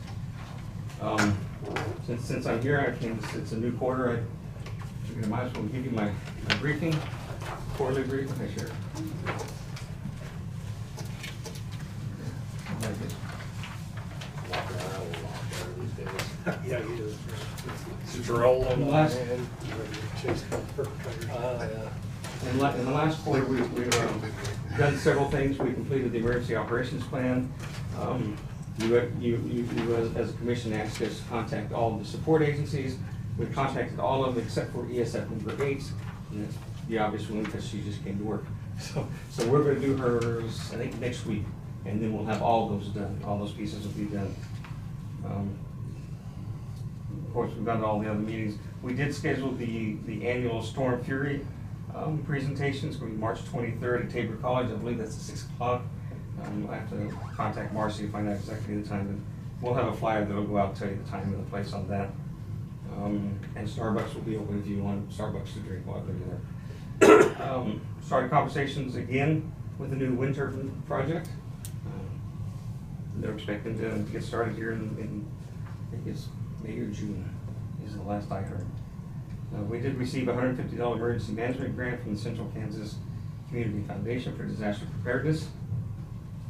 S14: Since I'm here, it's a new quarter, I might as well give you my briefing, quarterly briefing, sure.
S10: Walking around a lot better these days.
S8: Yeah, he is.
S10: Strolling.
S14: Last-
S8: Chase perpetrators.
S10: Yeah.
S14: In the last quarter, we've done several things. We completed the emergency operations plan. You as a commission asked us to contact all the support agencies. We contacted all of them except for ESF number 8. And that's the obvious one because she just came to work. So we're gonna do hers, I think, next week. And then we'll have all those done. All those pieces will be done. Of course, we've done all the other meetings. We did schedule the annual Storm Fury presentation. It's going to be March 23rd at Tabor College. I believe that's at 6 o'clock. I have to contact Marcy to find out exactly the time. And we'll have a flyer that'll go out and tell you the time and the place on that. And Starbucks will be open if you want Starbucks to drink while they're there. Started conversations again with the new wind turbine project. They're expecting to get started here in I think it's May or June is the last I heard. We did receive a $150 emergency management grant from the Central Kansas Community Foundation for Disaster Preparedness.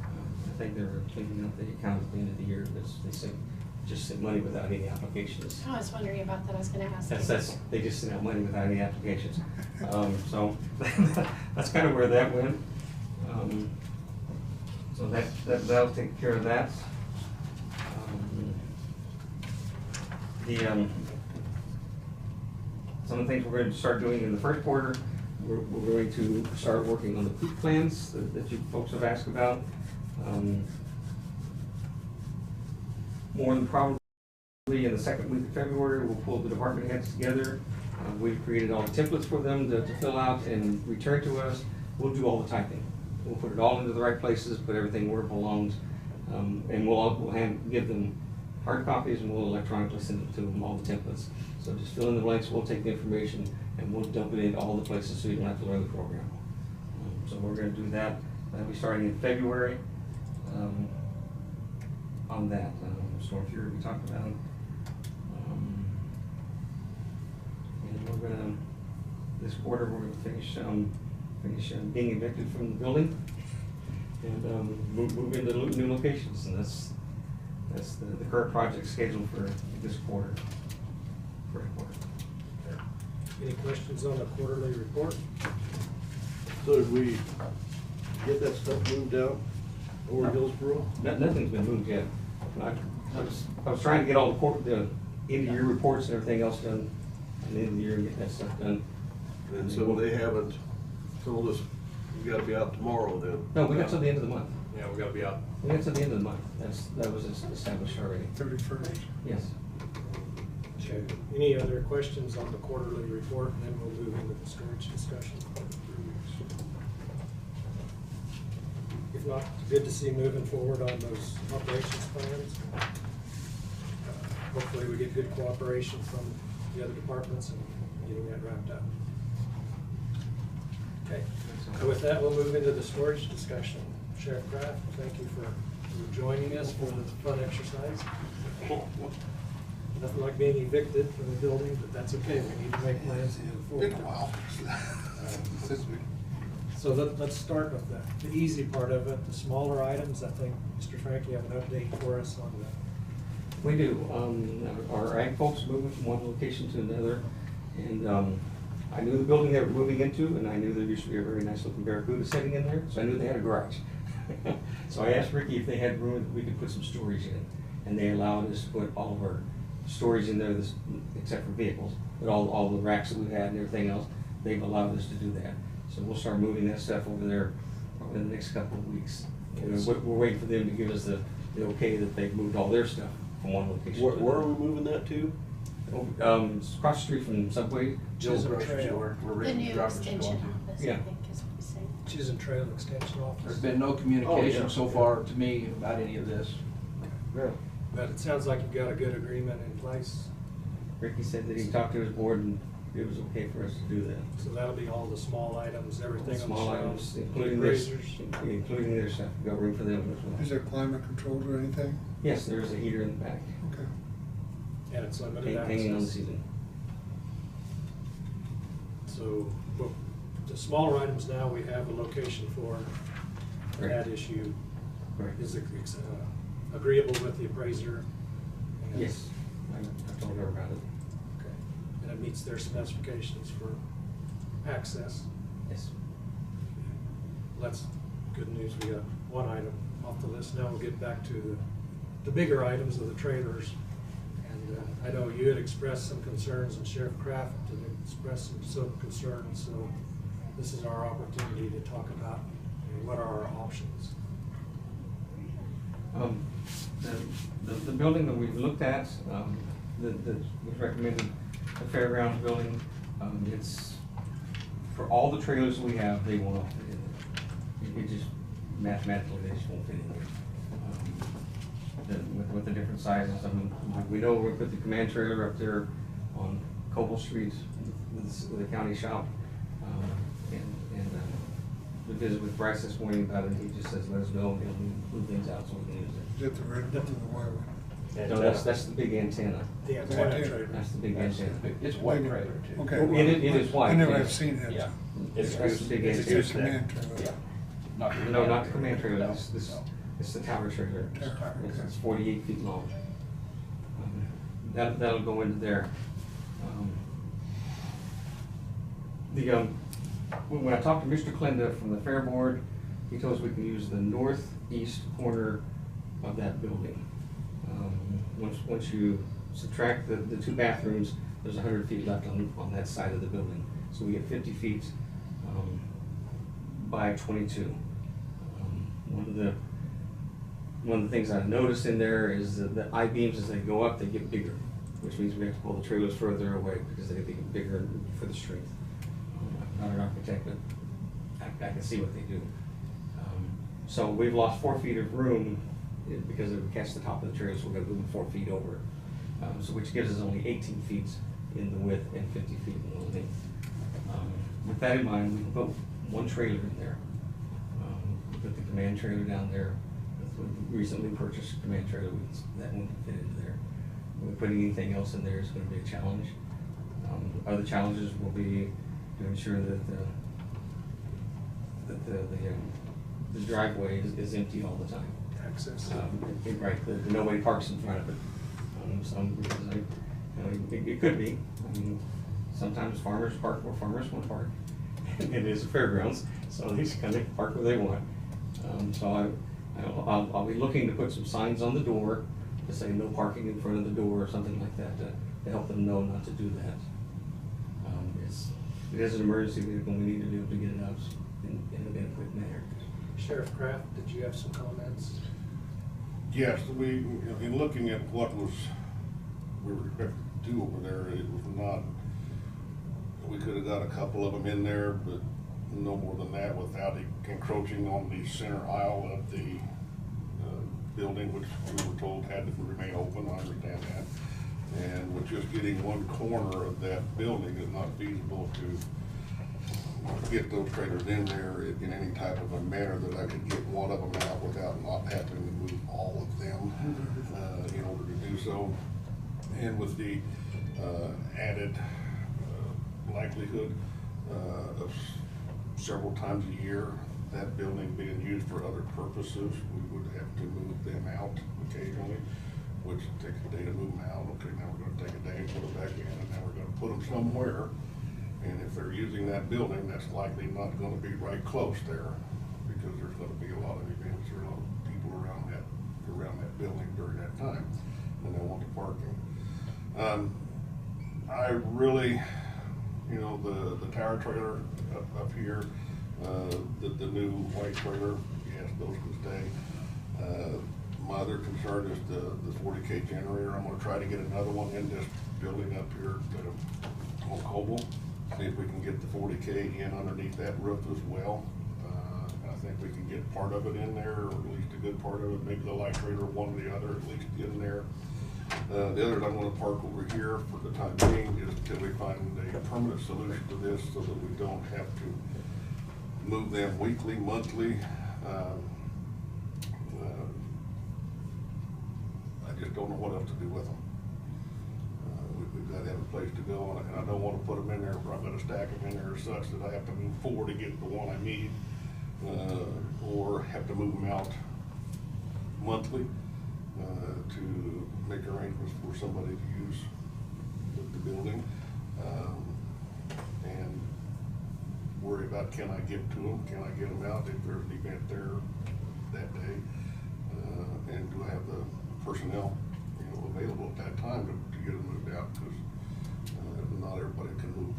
S14: I think they were cleaning up the account at the end of the year, but they said just sent money without any applications.
S5: Oh, I was wondering about that. I was going to ask.
S14: They just sent out money without any applications. So that's kind of where that went. So that'll take care of that. Some of the things we're going to start doing in the first quarter, we're going to start working on the peak plans that you folks have asked about. More than probably in the second week of February, we'll pull the department heads together. We've created all the templates for them to fill out and return to us. We'll do all the typing. We'll put it all into the right places, put everything where it belongs, and we'll give them hard copies and we'll electronically send it to them, all the templates. So just fill in the blanks, we'll take the information and we'll dump it in all the places so you don't have to learn the program. So we're going to do that. That'll be starting in February on that. Storm Fury we talked about. And we're going to this quarter, we're gonna finish being evicted from the building and move into new locations, and that's the current project schedule for this quarter.
S8: Any questions on the quarterly report?
S3: So did we get that stuff moved out over Hillsborough?
S14: Nothing's been moved yet. I was trying to get all the end of year reports and everything else done, at the end of the year and get that stuff done.
S3: And so they haven't told us we gotta be out tomorrow then?
S14: No, we got till the end of the month.
S7: Yeah, we gotta be out.
S14: We got till the end of the month. That was established already.
S6: 31st.
S14: Yes.
S8: Okay. Any other questions on the quarterly report, and then we'll move into the storage discussion. If not, good to see moving forward on those operations plans. Hopefully we get good cooperation from the other departments and getting that wrapped up. Okay, so with that, we'll move into the storage discussion. Sheriff Kraft, thank you for joining us for this fun exercise. Nothing like being evicted from the building, but that's okay. We need to make plans to move forward.
S6: Been a while.
S8: So let's start with the easy part of it, the smaller items. I think, Mr. Frank, you have an update for us on that.
S14: We do. Our ag folks moving from one location to another, and I knew the building they were moving into, and I knew there used to be a very nice looking Barracuda sitting in there, so I knew they had a garage. So I asked Ricky if they had room that we could put some storage in, and they allowed us to put all of our storage in there, except for vehicles, but all the racks that we had and everything else, they've allowed us to do that. So we'll start moving that stuff over there over the next couple of weeks. We're waiting for them to give us the okay that they've moved all their stuff from one location.
S3: Where are we moving that to?
S14: It's across the street from Subway.
S8: Chisholm
S3: Grocery
S8: Trail.
S3: store, where
S5: The
S3: Rick
S5: new
S3: Roberts is
S5: extension
S3: going to.
S5: office, I
S14: Yeah.
S5: think is what he's saying.
S8: Chisholm Trail Extension Office.
S2: There's been no communication so far to me about any of this.
S3: Yeah.
S8: But it sounds like you've got a good agreement in place.
S14: Ricky said that he talked to his board and it was okay for us to do that.
S8: So that'll be all the small items, everything on the
S14: Small items,
S8: shelves,
S14: including this,
S8: razors.
S14: including their stuff. We've got room for them as well.
S6: Is there climate controlled or anything?
S14: Yes, there's a heater in the back,
S6: Okay.
S8: And it's limited
S14: hanging on the
S8: access.
S14: ceiling.
S8: So, well, the smaller items now, we have a location for, and that
S14: Correct.
S8: issue
S14: Correct.
S8: is agreeable with the appraiser. and-
S14: Yes, I told her about it.
S8: Okay, and it meets their specifications for access.
S14: Yes.
S8: That's good news, we got one item off the list. Now we'll get back to the bigger items of the trailers. And I know you had expressed some concerns, and Sheriff Kraft had expressed some concerns, so this is our opportunity to talk about, what are our options.
S14: The building that we've looked at, that was recommended, the Fairgrounds Building, it's, for all the trailers we have, they will not fit in there. It just, mathematically, they just won't fit in there. With the different sizes, I mean, we know we'll put the command trailer up there on Cobble Street with the county shop. And we visited with Bryce this morning about it, he just says, let us know, and he'll move things out so we can use
S6: Is that the red one or the white one?
S14: it. No, that's the big antenna.
S8: The antenna
S6: Antenna.
S8: trailer.
S14: That's the big antenna.
S2: It's a white trailer too.
S6: Okay.
S14: Oh, it is white,
S6: I never
S14: yes.
S6: have seen it.
S2: Yeah.
S14: That's the big
S6: It's
S14: antenna.
S6: a command trailer.
S14: No, not the command trailer,
S2: No,
S14: this,
S2: no.
S14: it's the tower trailer.
S6: Tower, okay.
S14: It's 48 feet long. That'll go into there. When I talked to Mr. Clinda from the Fair Board, he told us we can use the northeast corner of that building. Once you subtract the two bathrooms, there's 100 feet left on that side of the building. So we get 50 feet by 22. One of the things I noticed in there is that the I-beams, as they go up, they get bigger, which means we have to pull the trailers further away because they get bigger for the strength. I'm not an architect, but I can see what they do. So we've lost 4 feet of room because if we catch the top of the trailers, we're gonna move them 4 feet over. So which gives us only 18 feet in the width and 50 feet in the length. With that in mind, we can put one trailer in there. Put the command trailer down there. We recently purchased a command trailer, that one can fit into there. When we put anything else in there, it's gonna be a challenge. Other challenges will be to ensure that the driveway is empty all the time.
S6: Access.
S14: Right, that nobody parks in front of it. It could be. I mean, sometimes farmers park where farmers want to park. It is a fairgrounds, so they just kind of park where they want. So I'll be looking to put some signs on the door to say no parking in front of the door or something like that to help them know not to do that. It is an emergency vehicle. We need to be able to get it out in a quick manner.
S8: Sheriff Kraft, did you have some comments?
S3: Yes, in looking at what we were expected to do over there, it was not, we could have got a couple of them in there, but no more than that without encroaching on the center aisle of the building, which we were told had to remain open. I understand that. And with just getting one corner of that building, it's not feasible to get those trailers in there in any type of a manner that I could get one of them out without not having to move all of them in order to do so. And with the added likelihood of several times a year that building being used for other purposes, we would have to move them out occasionally, which takes a day to move them out. Okay, now we're going to take a day and put them back in, and now we're going to put them somewhere. And if they're using that building, that's likely not going to be right close there, because there's going to be a lot of events or a lot of people around that building during that time, and they want the parking. I really, the tower trailer up here, the new white trailer, yes, those can stay. My other concern is the 40K generator. I'm going to try to get another one in this building up here on Coble. See if we can get the 40K in underneath that roof as well. I think we can get part of it in there, or at least a good part of it, maybe the light trailer, one or the other, at least in there. The others I'm going to park over here for the time being, just until we find a permanent solution to this, so that we don't have to move them weekly, monthly. I just don't know what else to do with them. We've got to have a place to go, and I don't want to put them in there where I'm going to stack them in there such that I have to move forward to get the one I need, or have to move them out monthly to make arrangements for somebody to use the building, and worry about, can I get to them? Can I get them out if there's an event there that day? And do I have the personnel, available at that time to get them moved out? Because not everybody can move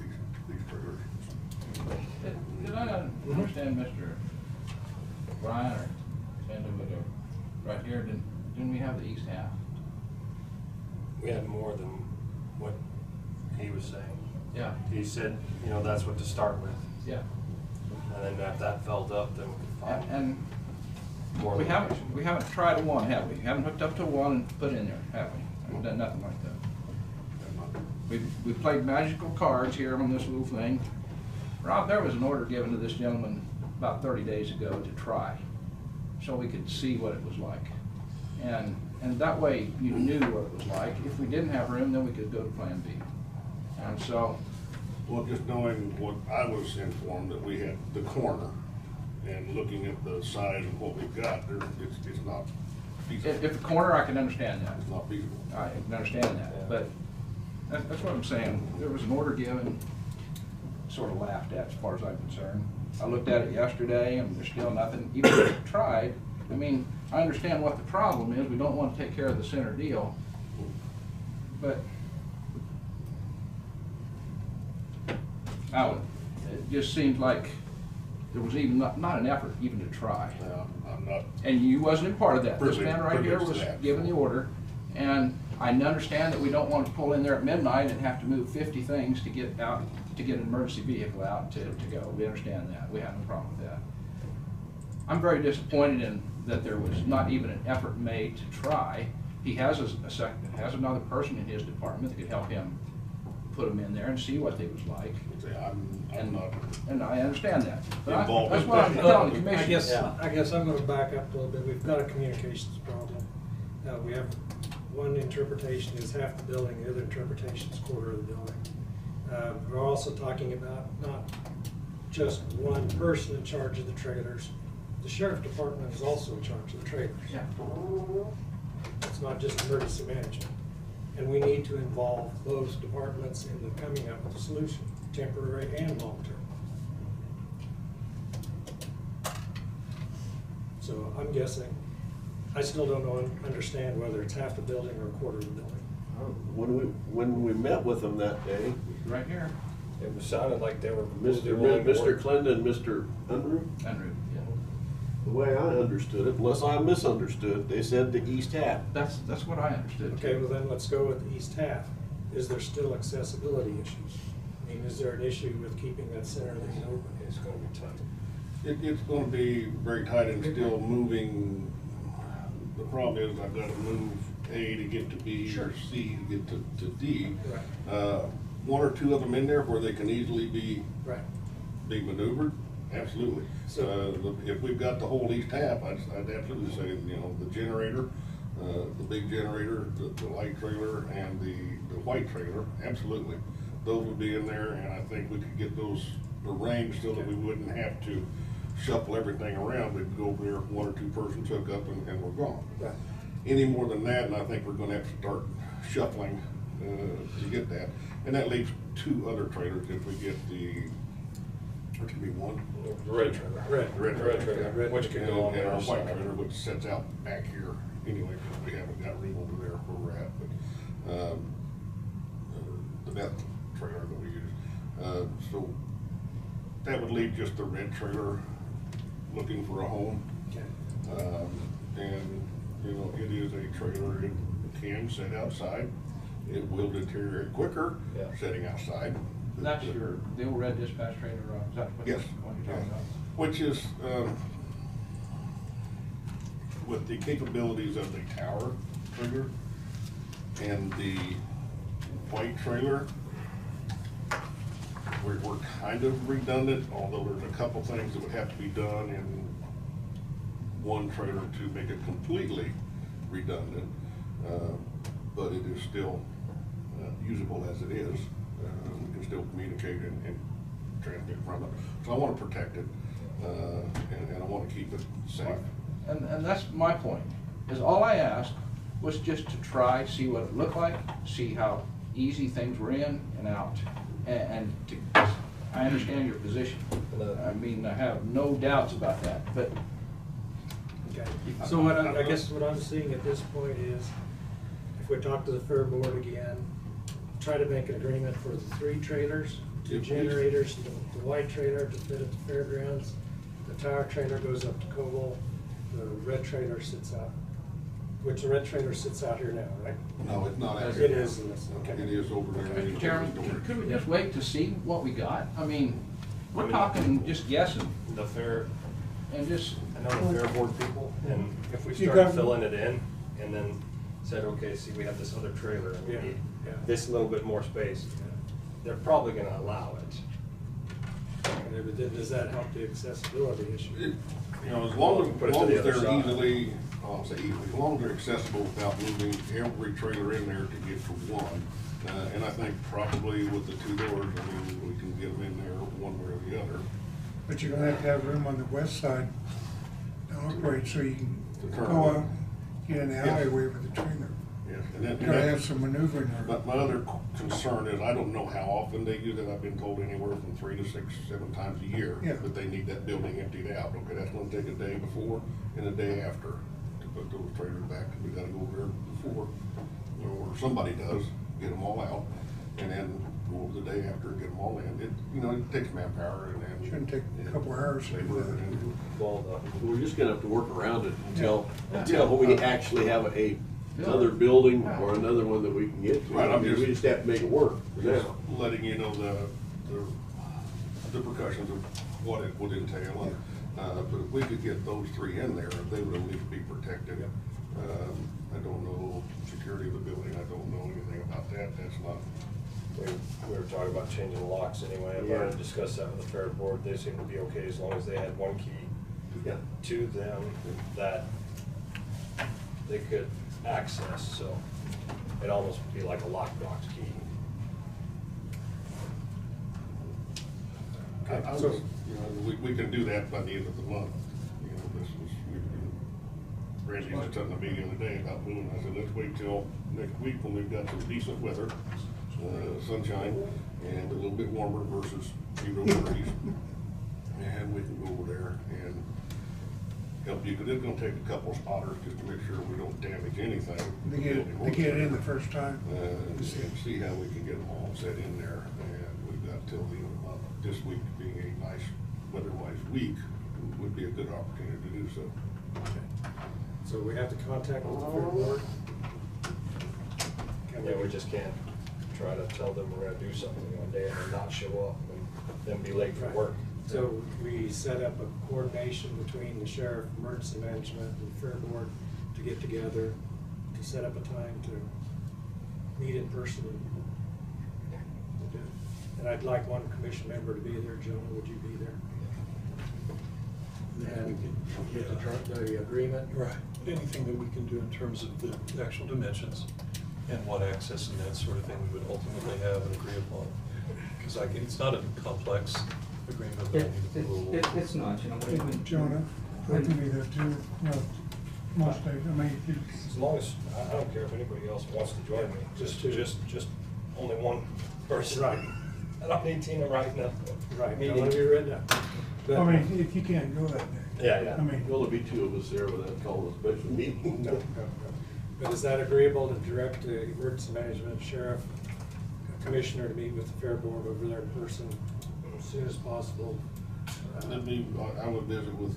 S3: these trailers.
S2: Did I understand, Mr. Brian or Sandy, whatever, right here, didn't we have the east half?
S10: We had more than what he was saying.
S2: Yeah.
S10: He said, that's what to start with.
S2: Yeah.
S10: And then if that filled up, then we could find
S2: And
S10: more.
S2: we haven't tried one, have we? Haven't hooked up to one and put in there, have we? Haven't done nothing like that. We played magical cards here on this little thing. Rob, there was an order given to this gentleman about 30 days ago to try, so we could see what it was like. And that way you knew what it was like. If we didn't have room, then we could go to Plan B. And so,
S3: well, just knowing what I was informed, that we had the corner, and looking at the size of what we've got, it's not feasible.
S2: if the corner, I can understand that.
S3: It's not feasible.
S2: I can understand that, but that's what I'm saying. There was an order given, sort of laughed at as far as I'm concerned. I looked at it yesterday and there's still nothing, even if we tried. I mean, I understand what the problem is. We don't want to take care of the center deal, but Alan, it just seems like there was even not an effort even to try.
S3: I'm not.
S2: And you wasn't a part of that. This man right here was
S3: that,
S2: given the order, and I understand that we don't want to pull in there at midnight and have to move 50 things to get out, to get an emergency vehicle out to go. We understand that. We have no problem with that. I'm very disappointed in that there was not even an effort made to try. He has another person in his department that could help him put them in there and see what they was like.
S3: I'm not.
S2: And I understand that. But
S3: involved
S2: that's
S3: with
S2: what I'm
S3: that.
S2: telling the commission.
S8: I guess I'm gonna back up a little bit. We've got a communications problem. We have one interpretation is half the building, the other interpretation is quarter of the building. We're also talking about not just one person in charge of the trailers. The sheriff department is also in charge of the trailers.
S2: Yeah.
S8: It's not just emergency management. And we need to involve those departments in the coming up with a solution, temporary and long-term. So I'm guessing, I still don't understand whether it's half the building or a quarter of the building.
S3: When we met with them that day,
S2: Right here.
S10: It was sounded like they were.
S3: Mr. Clinton and Mr. Unruh,
S2: Unruh, yeah.
S3: the way I understood it, unless I misunderstood, they said the east half.
S2: That's what I understood.
S8: Okay, well then let's go with the east half. Is there still accessibility issues? I mean, is there an issue with keeping that center lane open?
S10: It's gonna be tight.
S15: It's gonna be very tight and still moving. The problem is I've gotta move A to get to B or C to get to D.
S8: Right.
S15: One or two of them in there where they can easily be
S8: Right.
S15: maneuvered, absolutely. If we've got the whole east half, I'd absolutely say, the generator, the big generator, the light trailer, and the white trailer, absolutely. Those would be in there, and I think we could get those arranged so that we wouldn't have to shuffle everything around. We'd go over there, one or two persons hook up, and we're gone.
S8: Right.
S15: Any more than that, and I think we're gonna have to start shuffling to get that. And that leaves two other trailers if we get or could be one.
S10: The red trailer.
S15: Red trailer,
S10: trailer, which can go on
S15: and
S10: the
S15: our
S10: other
S15: white
S10: side.
S15: trailer, which sets out back here anyway, because we haven't got room over there where we're at, but, the net trailer that we use. So that would leave just the red trailer looking for a home.
S8: Okay.
S15: And, it is a trailer, it can sit outside. It will deteriorate quicker sitting outside.
S2: That's the old red dispatch trailer, is that what
S15: Yes.
S2: what you're talking about?
S15: Which is, with the capabilities of the tower trailer and the white trailer, we're kind of redundant, although there's a couple things that would have to be done in one trailer to make it completely redundant. But it is still usable as it is. We can still communicate and transmit from it. So I want to protect it, and I want to keep it safe.
S2: And that's my point, is all I asked was just to try, see what it looked like, see how easy things were in and out. And I understand your position. I mean, I have no doubts about that, but.
S8: Okay. So I guess what I'm seeing at this point is, if we talk to the fair board again, try to make an agreement for the 3 trailers, 2 generators, the white trailer to fit at the fairgrounds, the tower trailer goes up to Cobble, the red trailer sits out, which the red trailer sits out here now, right?
S15: No, it's not out
S8: It
S15: here.
S8: is in this, okay.
S15: It is over there.
S2: Mr. Chairman, could we just wait to see what we got? I mean, we're talking just guessing
S10: The fair,
S2: and just.
S10: I know the fair board people, and if we
S6: You
S10: started
S6: got-
S10: filling it in and then said, okay, see, we have this other trailer and we
S8: Yeah,
S10: need
S8: yeah.
S10: this little bit more space, they're probably gonna allow it.
S8: Okay, but then does that help the accessibility issue?
S15: As long
S10: Put it to the
S15: as
S10: other
S15: they're
S10: side.
S15: easily, I'll say easily, as long as they're accessible without moving every trailer in there to get to one. And I think probably with the 2 doors, we can get them in there one way or the other.
S6: But you're gonna have to have room on the west side to operate, so you can
S15: To turn
S6: go
S15: around.
S6: out, get in the alleyway with the trailer.
S15: Yes, and then.
S6: You gotta have some maneuvering there.
S15: But my other concern is, I don't know how often they use it. I've been told anywhere from 3 to 6, 7 times a year.
S6: Yeah.
S15: That they need that building emptied out. Okay, that's gonna take a day before and a day after to put those trailers back. We gotta go over there before, or somebody does, get them all out, and then go over the day after and get them all in. It takes manpower and.
S6: Shouldn't take a couple hours to do
S15: labor
S6: that.
S15: and.
S10: Well,
S3: We're just gonna have to work around it until
S2: Yeah.
S3: we actually have another building or another one that we can get to.
S15: Right,
S3: We just have to make it work for
S15: Just
S3: now.
S15: letting you know the repercussions of what it would entail. But if we could get those 3 in there, they would at least be protected. I don't know security of the building, I don't know anything about that, that's not.
S10: we were talking about changing locks anyway. I've already discussed that with the fair board. They seemed to be okay as long as they had one key to them that they could access, so it'd almost be like a lockbox key.
S8: Okay,
S15: I was,
S8: so,
S15: you know, we can do that by the end of the month. You know, this was, Randy was telling the meeting the other day about moving. I said, let's wait till next week when we've got some decent weather, sunshine, and a little bit warmer versus 0 degrees. And we can go over there and help you, because it's gonna take a couple spotters just to make sure we don't damage anything.
S6: They get in the first time.
S15: And see how we can get them all set in there, and we've got till the end of the month. This week being a nice weather-wise week would be a good opportunity to do so.
S8: so we have to contact the fair board?
S10: Yeah, we just can't try to tell them we're gonna do something one day and then not show up and then be late for
S8: Right.
S10: work.
S8: So we set up a coordination between the sheriff, emergency management, and the fair board to get together, to set up a time to meet in person. And I'd like one commission member to be there. Jonah, would you be there? And get the agreement.
S7: Right. Anything that we can do in terms of the actual dimensions and what access and that sort of thing we would ultimately have and agree upon. Because it's not a complex agreement, but I need a little.
S14: It's not, you know, when.
S6: Jonah, I can be there too, you know, most days, I mean,
S10: As long as, I don't care if anybody else wants to join me, just only one person.
S8: Right.
S10: I don't need Tina right now.
S8: Right,
S10: Meeting.
S8: don't let me read that.
S6: I mean, if you can't go that day.
S10: Yeah.
S6: I mean,
S3: There'll only be 2 of us there without calling a special meeting.
S8: No. But is that agreeable to direct the emergency management, sheriff, commissioner to meet with the fair board over there in person as soon as possible?
S15: I would visit with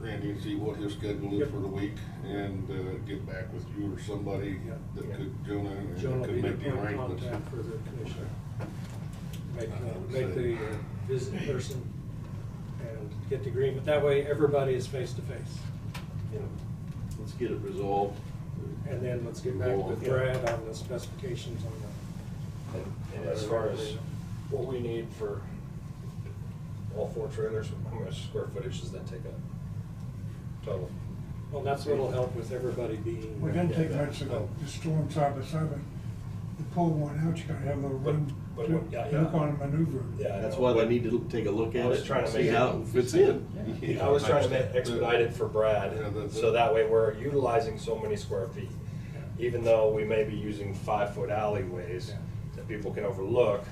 S15: Randy and see what his schedule is
S8: Yep.
S15: for the week, and get back with you or somebody
S8: Yep.
S15: that
S10: Yep.
S15: could, Jonah, and
S8: Jonah will
S15: could
S8: be the
S15: make the
S8: point of
S15: arrangements.
S8: contact for the commissioner. Make
S15: would
S8: the
S15: say-
S8: visit in person and get the agreement. That way, everybody is face to face.
S3: Let's get it resolved.
S8: And then let's get back with Brad on the specifications on
S10: And as far as what we need for all 4 trailers, how much square footage does that take up total?
S8: well, that's what'll help with everybody being.
S6: we didn't take much of
S8: Oh.
S6: the storm side by side, but to pull one out, you gotta have a little room
S10: but
S6: to
S10: yeah,
S6: look
S10: yeah.
S6: on and maneuver.
S10: Yeah, I
S3: That's
S10: know,
S3: why they
S10: but
S3: need to take a look at
S10: I was
S3: it,
S10: trying to
S3: see
S10: make
S3: how
S10: it-
S3: it fits in.
S10: I was trying to expedite it for Brad,
S15: Yeah,
S10: so that way we're utilizing so many square feet. Even though we may be using 5-foot alleyways that people can overlook,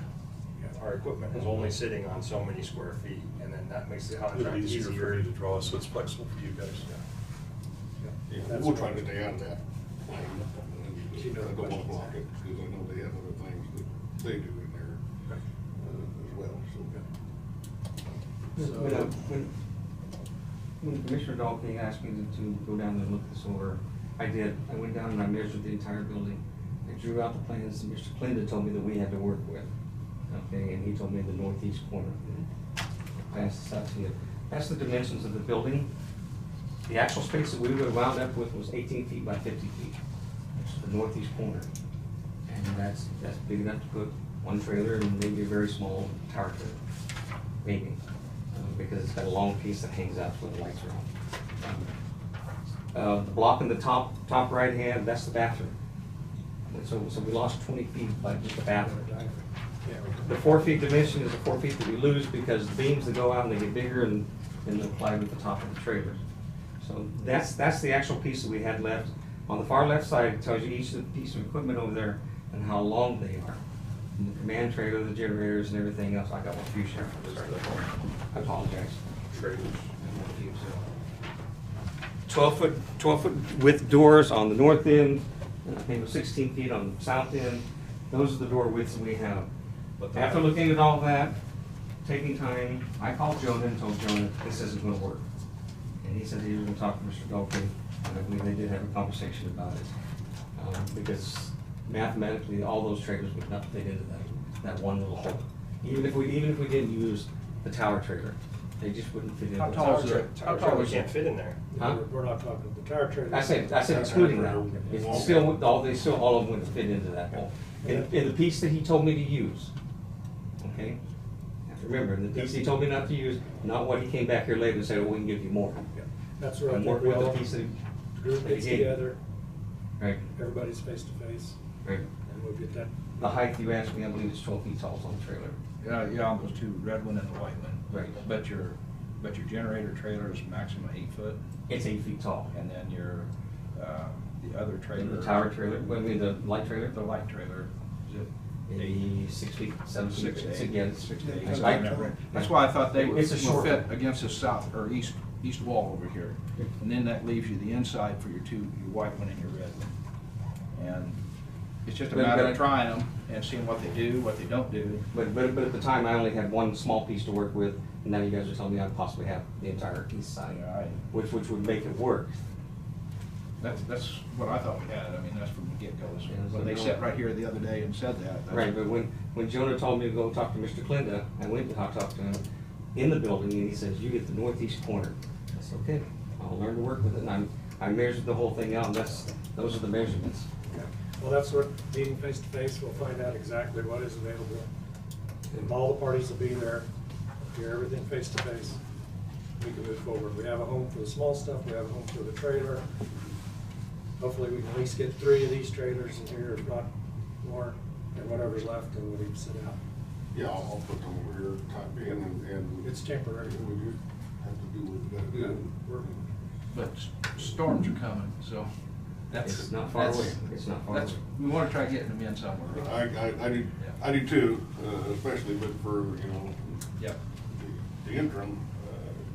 S10: our equipment is only sitting on so many square feet, and then that makes the
S7: A little
S10: contract
S7: easier for
S10: easier.
S7: me to draw, so it's flexible for you guys.
S15: Yeah, we'll try to stay out of that.
S8: Keep it
S15: I don't want to
S8: questions.
S15: block it, because I know they have other things that they do in there as well, so.
S14: When Commissioner Dahlke asked me to go down there and look this over, I did. I went down and I measured the entire building. I drew out the plans that Mr. Clinton told me that we had to work with. Okay, and he told me the northeast corner. I passed this out to you. That's the dimensions of the building. The actual space that we would have wound up with was 18 feet by 50 feet. That's the northeast corner. And that's big enough to put one trailer and maybe a very small tower trailer, maybe. Because it's got a long piece that hangs out where the lights are on. The block in the top right hand, that's the bathroom. And so we lost 20 feet by just the bathroom. The 4 feet dimension is the 4 feet that we lose because the beams that go out and they get bigger and they're applied with the top of the trailers. So that's the actual piece that we had left. On the far left side, it tells you each of the piece of equipment over there and how long they are. And the command trailer, the generators, and everything else. I got one for you, Sheriff. I apologize.
S10: Trailers.
S14: 12-foot width doors on the north end, maybe 16 feet on the south end. Those are the door widths we have.
S10: But
S14: After looking at all that, taking time, I called Jonah and told Jonah this isn't going to work. And he said he was going to talk to Mr. Dahlke, and I believe they did have a conversation about it. Because mathematically, all those trailers would not fit into that one little hole. Even if we didn't use the tower trailer, they just wouldn't fit in.
S10: How tall is it? Tower trailer can't fit in there.
S14: Huh?
S8: We're not talking the tower trailer.
S14: I said excluding that. It's still, all of them would fit into that hole. In the piece that he told me to use, okay? Remember, the piece he told me not to use, not what he came back here later and said, oh, we can give you more.
S8: Yeah. That's where I
S14: And
S8: think
S14: work
S8: we
S14: with the
S8: all,
S14: piece that
S8: group
S14: that he
S8: gets
S14: gave.
S8: together,
S14: Right.
S8: everybody's face to face.
S14: Right.
S8: And we'll get that.
S14: The height you asked me, I believe it's 12 feet tall on the trailer.
S2: Yeah, on those two, red one and the white one.
S14: Right.
S2: But your generator trailer is maximum 8 foot,
S14: It's 8 feet tall.
S2: and then your, the other trailer.
S14: The tower trailer, I mean, the light trailer?
S2: The light trailer, is it?
S14: Maybe 6 feet, 7 feet.
S2: 6 to
S14: It's
S2: 8.
S14: again,
S2: 6 to 8.
S14: it's
S2: I
S14: light.
S2: remember. That's why I thought they would
S14: It's a short
S2: fit
S14: one.
S2: against the south, or east wall over here. And then that leaves you the inside for your white one and your red one. And it's just a
S14: But-
S2: matter
S14: but-
S2: of trying them and seeing what they do, what they don't do.
S14: But at the time, I only had one small piece to work with, and now you guys are telling me I'd possibly have the entire east side,
S2: Yeah,
S14: which would make it work.
S2: That's what I thought we had. I mean, that's from the get-go.
S14: Yeah,
S2: When they sat right here the other day and said that. that's-
S14: Right, but when Jonah told me to go talk to Mr. Clinda, I went to talk to him in the building, and he says, you get the northeast corner. I said, okay, I'll learn to work with it, and I measured the whole thing out, and those are the measurements.
S8: Okay. Well, that's what, meeting face to face, we'll find out exactly what is available. And all the parties will be there, hear everything face to face. We can move forward. We have a home for the small stuff, we have a home for the trailer. Hopefully, we can at least get 3 of these trailers in here, if not more, and whatever's left, and we'll even sit out.
S15: Yeah, I'll put them over here, type in, and.
S8: It's temporary.
S15: We just have to do what we gotta do.
S2: But storms are coming, so.
S14: It's not far away. It's not far away.
S2: We want to try getting them in somewhere.
S15: I do too, especially, but for,
S2: Yep.
S15: the interim,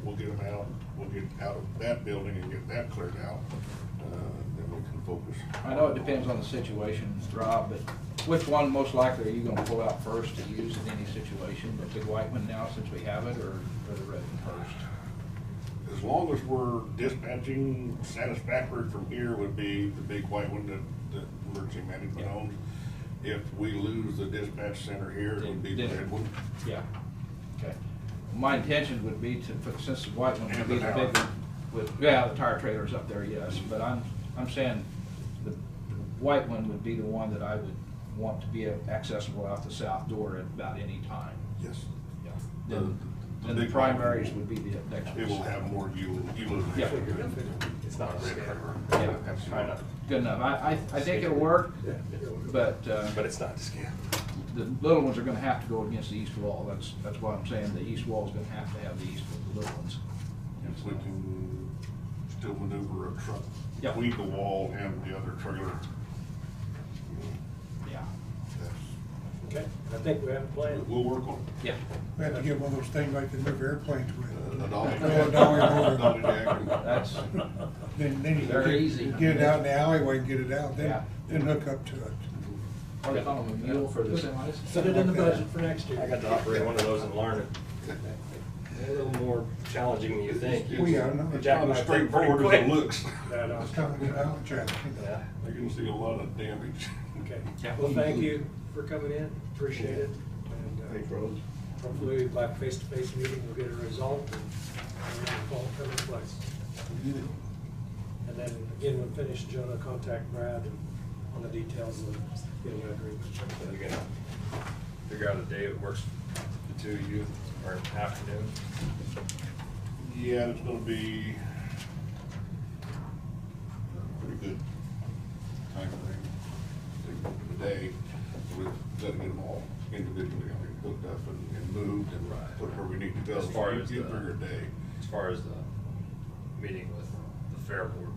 S15: we'll get them out, we'll get out of that building and get that cleared out, then we can focus.
S2: I know it depends on the situation, Rob, but which one most likely are you gonna pull out first to use in any situation? The big white one now, since we have it, or the red one first?
S15: As long as we're dispatching satisfactory from here would be the big white one that emergency management owns. If we lose the dispatch center here, it would be the red one.
S2: Yeah, okay. My intention would be to, since the white one would be the big one, the tire trailer's up there, yes, but I'm saying the white one would be the one that I would want to be accessible out the south door at about any time.
S15: Yes.
S2: Yeah. Then the primaries would be the next one.
S15: It will have more utilization.
S2: Yeah.
S9: It's not a red hammer.
S2: Yeah,
S9: Absolutely.
S2: good enough. I think it'll work, but.
S9: But it's not to scale.
S2: The little ones are gonna have to go against the east wall. That's why I'm saying the east wall is gonna have to have the east, the little ones.
S15: If we can still maneuver a truck
S2: Yep.
S15: between the wall and the other trailer.
S2: Yeah.
S8: Okay, I think we have a plan.
S15: We'll work on it.
S2: Yeah.
S6: We have to get one of those things like they move airplanes with.
S15: A dolly
S6: Oh, a dolly motor.
S15: Dolly jack and-
S2: That's
S6: Then you
S2: very
S6: can
S2: easy.
S6: get it out in the alleyway and get it out,
S2: Yeah.
S6: then hook up to it.
S2: What do they call them, a mule for the semis?
S8: Put it in the budget for next year.
S10: I got to operate one of those and learn it. A little more challenging than you think.
S6: Oh, yeah, I know.
S15: It's
S10: Jack
S15: not
S10: and
S15: as
S10: I think pretty
S15: straightforward as
S10: quick.
S15: it looks.
S8: That,
S6: It's kind of good out, Jack.
S10: Yeah.
S15: I can see a lot of damage.
S8: Okay,
S2: Yeah.
S8: well, thank you for coming in, appreciate it. And
S15: Thanks, Rose.
S8: hopefully by face-to-face meeting, we'll get a result and it'll all come in place. And then again, when finished, Jonah, contact Brad on the details of getting an agreement.
S10: So you're gonna figure out a day that works for the two of you, or afternoon?
S15: Yeah, it's gonna be a pretty good time frame. Today, we've got to get them all individually hooked up and moved and put where we need to go.
S10: As far as
S15: You
S10: the-
S15: figure a day.
S10: As far as the meeting with the fair board.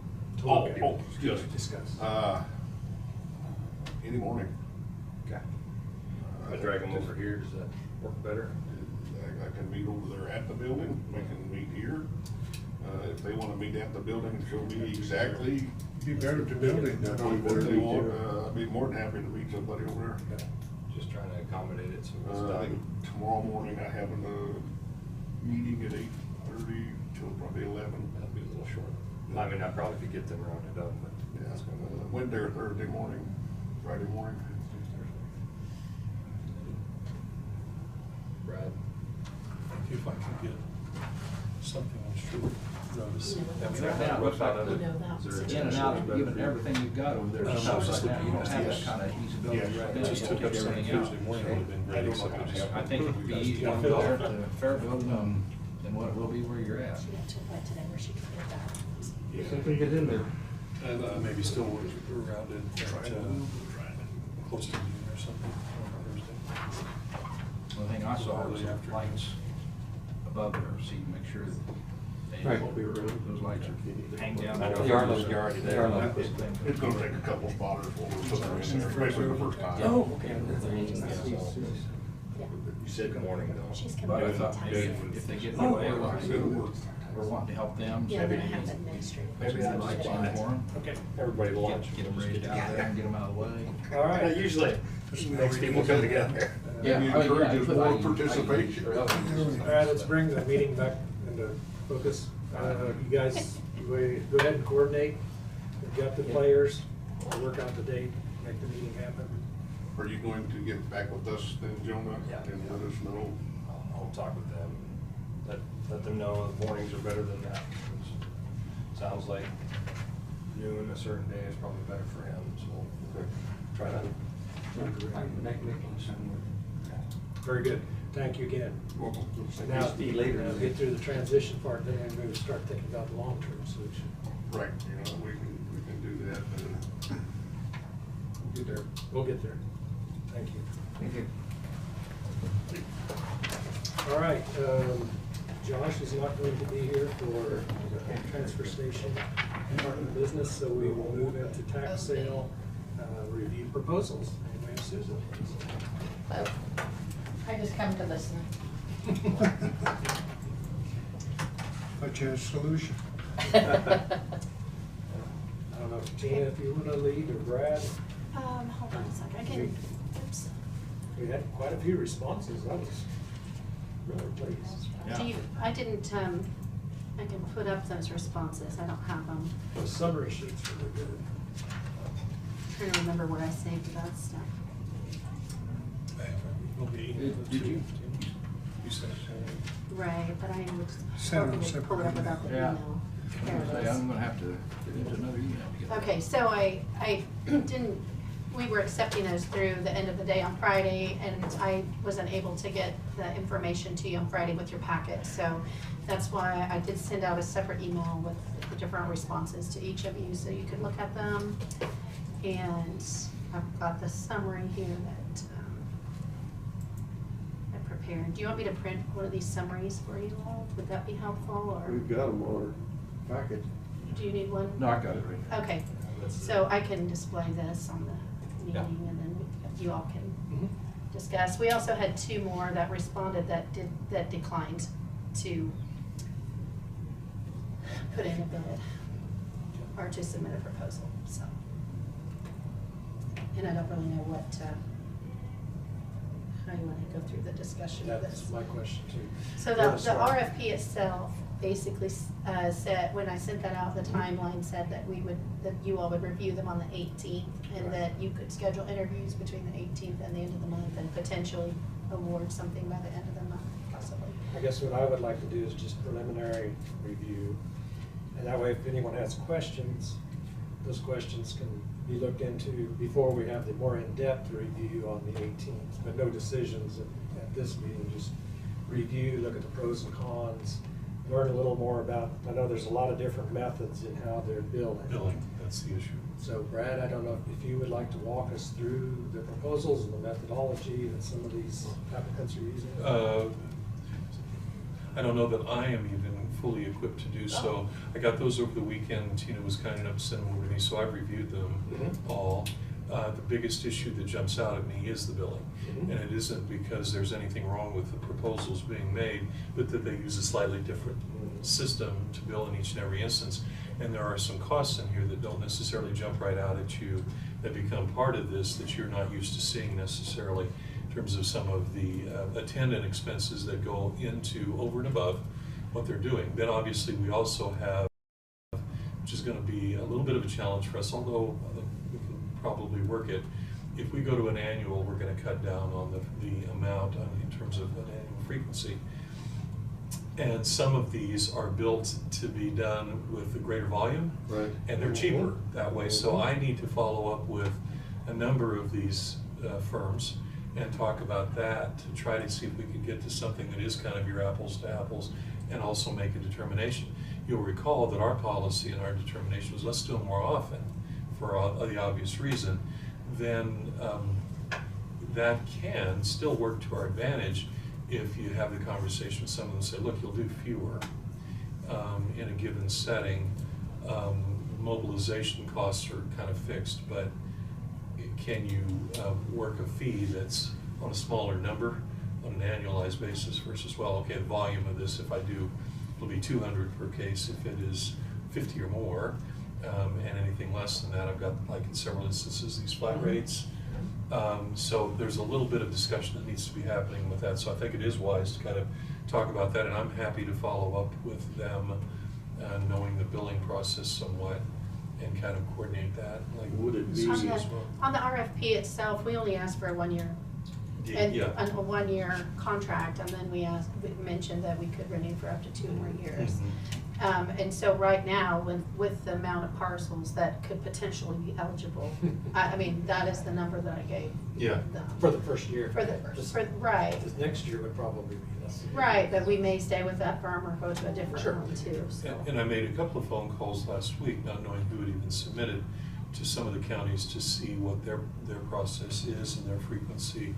S15: Excuse me.
S8: Discuss.
S15: Any morning.
S10: Okay. If I drag them over here, does that work better?
S15: I can meet over there at the building, we can meet here. If they wanna meet at the building, show me exactly
S6: Be better to building.
S15: what they want, I'd be more than happy to meet somebody over there.
S10: Okay. Just trying to accommodate it so it's
S15: I think
S10: done.
S15: tomorrow morning I have a meeting at 8:30 till probably 11.
S10: That'll be a little short. I mean, I probably could get them rounded up, but
S15: Yeah,
S10: that's gonna.
S15: Wednesday or Thursday morning, Friday morning.
S10: Brad?
S7: If I can get something on short notice.
S2: Right now, it looks like in and out of even everything you've got over there.
S7: No,
S2: So
S7: just
S2: right now, you don't have
S7: yes.
S2: that kind of easeability right now.
S7: Just
S2: You
S7: took
S2: take
S7: up some
S2: everything out.
S7: Tuesday morning, would have been great, except I just.
S2: I think it'd be easier to go there at the fair building than what it will be where you're at.
S5: She got to like today where she could get that.
S14: Simply get in there.
S7: And maybe still work around it, try to Close to noon or something on Thursday.
S2: One thing I saw was lights above there, so you can make sure that
S14: Right.
S2: those lights are hang down.
S7: I know
S14: They are
S7: those
S14: low.
S7: are already
S14: They
S7: there.
S14: are low.
S15: It's gonna take a couple spotters before we put them in there, especially the first time.
S14: Oh, okay.
S10: You said good morning though.
S5: She's
S2: But
S5: coming
S2: I
S5: in
S2: thought
S5: to
S2: maybe
S5: text.
S2: if they get in
S15: Oh,
S2: the way,
S15: okay.
S2: we're wanting to help them.
S5: Yeah,
S2: maybe
S5: then I have the administrative.
S2: Maybe
S10: I'd
S2: lights
S10: just
S2: on
S10: buy it.
S2: for them.
S8: Okay.
S10: Everybody to lunch.
S2: Get them raised out there and get them out of the way.
S8: All right.
S10: Usually makes people come together.
S2: Yeah,
S15: Maybe
S2: I mean,
S15: encourages
S2: yeah,
S15: more
S2: I-
S15: participation.
S8: All right, let's bring the meeting back into focus. You guys, go ahead and coordinate. We've got the players. We'll work out the date, make the meeting happen.
S15: Are you going to get back with us then, Jonah?
S10: Yeah.
S15: And let us know?
S10: I'll talk with them. Let them know the mornings are better than that. Sounds like noon a certain day is probably better for him, so we'll try that.
S8: Very good. Thank you again.
S15: Welcome.
S8: Now,
S14: See you later.
S8: get through the transition part, then we're going to start thinking about the long-term solution.
S15: Right, you know, we can do that, and
S8: We'll get there. We'll get there. Thank you.
S14: Thank you.
S8: All right, Josh is not going to be here for the transfer station part of the business, so we will move into tax sale, review proposals. Anybody have Susan?
S1: Hello. I just come to listen.
S6: But you had a solution.
S8: I don't know, Tina, if you want to lead, or Brad.
S5: Hold on a second, I can, oops.
S8: We had quite a few responses. I was really pleased.
S5: Do you, I didn't, I can put up those responses, I don't have them.
S8: The summary sheets were good.
S5: Trying to remember what I saved about stuff.
S2: Did you?
S7: You said,
S5: Right, but I would
S6: Send them
S5: hoping to pull it up
S6: separately.
S5: without the
S2: Yeah.
S5: email. There it
S2: Say,
S5: is.
S2: I'm gonna have to get into another email to get.
S5: Okay, so I didn't, we were accepting those through the end of the day on Friday, and I wasn't able to get the information to you on Friday with your packet, so that's why I did send out a separate email with the different responses to each of you, so you could look at them. And I've got the summary here that I prepared. Do you want me to print one of these summaries for you all? Would that be helpful, or
S3: We've got them on our packet.
S5: do you need one?
S2: No, I got it right here.
S5: Okay, so I can display this on the meeting,
S2: Yeah.
S5: and then you all can
S8: Mhm.
S5: discuss. We also had two more that responded that declined to put in a bid or to submit a proposal, so. And I don't really know what, how you wanna go through the discussion of this.
S8: That's my question too.
S5: So
S8: Where
S5: the
S8: to start?
S5: RFP itself basically said, when I sent that out, the timeline said that that you all would review them on the 18th, and
S8: Right.
S5: that you could schedule interviews between the 18th and the end of the month, and potentially award something by the end of the month, possibly.
S8: I guess what I would like to do is just preliminary review. And that way, if anyone has questions, those questions can be looked into before we have the more in-depth review on the 18th. But no decisions at this meeting, just review, look at the pros and cons, learn a little more about, I know there's a lot of different methods in how they're billing.
S7: billing, that's the issue.
S8: So Brad, I don't know if you would like to walk us through the proposals and the methodology that some of these applicants are using?
S7: I don't know that I am even fully equipped to do so. I got those over the weekend, Tina was kind enough to send them over to me, so I've reviewed them
S8: Mhm.
S7: all. The biggest issue that jumps out at me is the billing.
S8: Mhm.
S7: And it isn't because there's anything wrong with the proposals being made, but that they use a slightly different system to bill in each and every instance. And there are some costs in here that don't necessarily jump right out at you, that become part of this that you're not used to seeing necessarily, in terms of some of the attendant expenses that go into over and above what they're doing. Then obviously we also have, which is going to be a little bit of a challenge for us, although we can probably work it. If we go to an annual, we're going to cut down on the amount in terms of an annual frequency. And some of these are built to be done with a greater volume.
S3: Right.
S7: And they're cheaper that way. So I need to follow up with a number of these firms and talk about that to try to see if we can get to something that is kind of your apples to apples and also make a determination. You'll recall that our policy and our determination was let's do them more often for the obvious reason then that can still work to our advantage if you have the conversation with someone and say, look, you'll do fewer in a given setting. Mobilization costs are kind of fixed, but can you work a fee that's on a smaller number on an annualized basis versus, well, okay, the volume of this, if I do, it'll be 200 per case if it is 50 or more, and anything less than that, I've got, like in several instances, these flat rates. So there's a little bit of discussion that needs to be happening with that, so I think it is wise to kind of talk about that, and I'm happy to follow up with them, knowing the billing process somewhat, and kind of coordinate that, like, would it be as well?
S5: On the RFP itself, we only asked for a 1 year. And
S7: Yeah.
S5: a 1 year contract, and then we mentioned that we could renew for up to 2 more years. And so right now, with the amount of parcels that could potentially be eligible, I mean, that is the number that I gave.
S7: Yeah.
S8: For the first year.
S5: Right.
S8: This next year would probably be less.
S5: Right, but we may stay with that firm or go to a different
S8: Sure.
S5: one too, so.
S7: And I made a couple of phone calls last week, not knowing who had even submitted, to some of the counties to see what their process is and their frequency.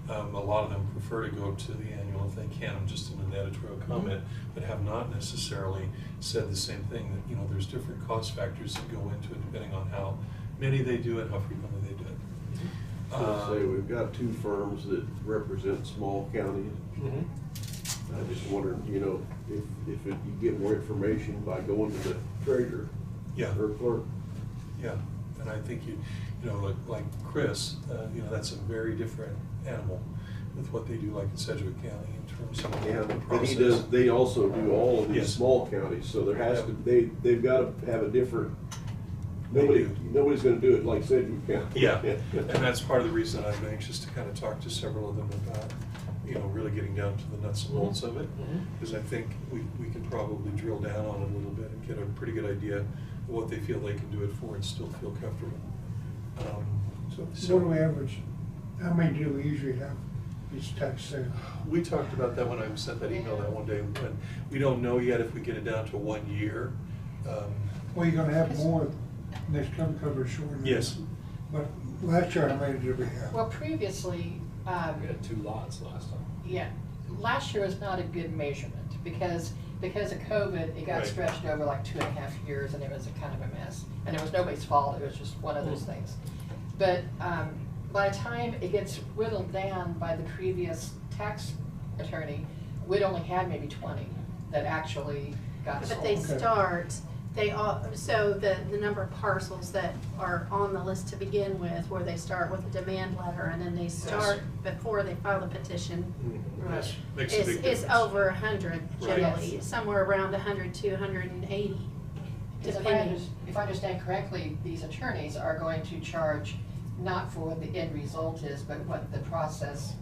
S7: A lot of them prefer to go to the annual if they can. I'm just in an editorial comment, but have not necessarily said the same thing, that, you know, there's different cost factors that go into it depending on how many they do and how frequently they do it.
S3: Say we've got 2 firms that represent small counties. I just wondered, you know, if you get more information by going to the treasurer.
S7: Yeah.
S3: Or clerk.
S7: Yeah, and I think you know, like Chris, you know, that's a very different animal with what they do, like in Sedgwick County, in terms of
S3: Yeah,
S7: the
S3: but
S7: process.
S3: he does, they also do all of these
S7: Yes.
S3: small counties, so there has to, they've got to have a different,
S7: They do.
S3: nobody's gonna do it like Sedgwick County.
S7: Yeah, and that's part of the reason I'm anxious to kind of talk to several of them about, you know, really getting down to the nuts and bolts of it, because I think we can probably drill down on it a little bit and get a pretty good idea of what they feel they can do it for and still feel comfortable.
S6: So what do we average, how many do we usually have each tax sale?
S7: We talked about that when I sent that email that one day, when we don't know yet if we get it down to 1 year.
S6: Well, you're gonna have more next time cover short.
S7: Yes.
S6: But last year, how many did we have?
S1: Well, previously,
S10: We had 2 lots last time.
S1: yeah, last year was not a good measurement because of COVID, it got
S7: Right.
S1: stretched over like 2.5 years and it was a kind of a mess. And it was nobody's fault, it was just one of those things. But by the time it gets whittled down by the previous tax attorney, we'd only had maybe 20 that actually got sold.
S5: But they start, so the number of parcels that are on the list to begin with, where they start with a demand letter and then they start before they file the petition,
S7: Yes, makes a big
S5: is
S7: difference.
S5: over 100 generally,
S1: Yes.
S5: somewhere around 100 to 180.
S1: Because if I understand correctly, these attorneys are going to charge not for what the end result is, but what the process,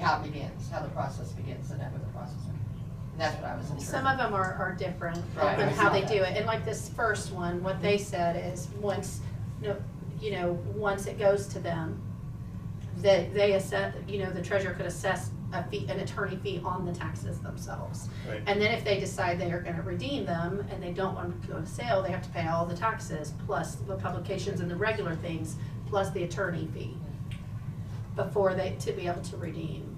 S1: how it begins, how the process begins, and what the process is. And that's what I was intrigued.
S5: Some of them are different
S1: Right.
S5: on how they do it, and like this first one, what they said is once, once it goes to them, they assess, the treasurer could assess a fee, an attorney fee on the taxes themselves.
S7: Right.
S5: And then if they decide they are gonna redeem them and they don't want to go to sale, they have to pay all the taxes, plus the publications and the regular things, plus the attorney fee to be able to redeem.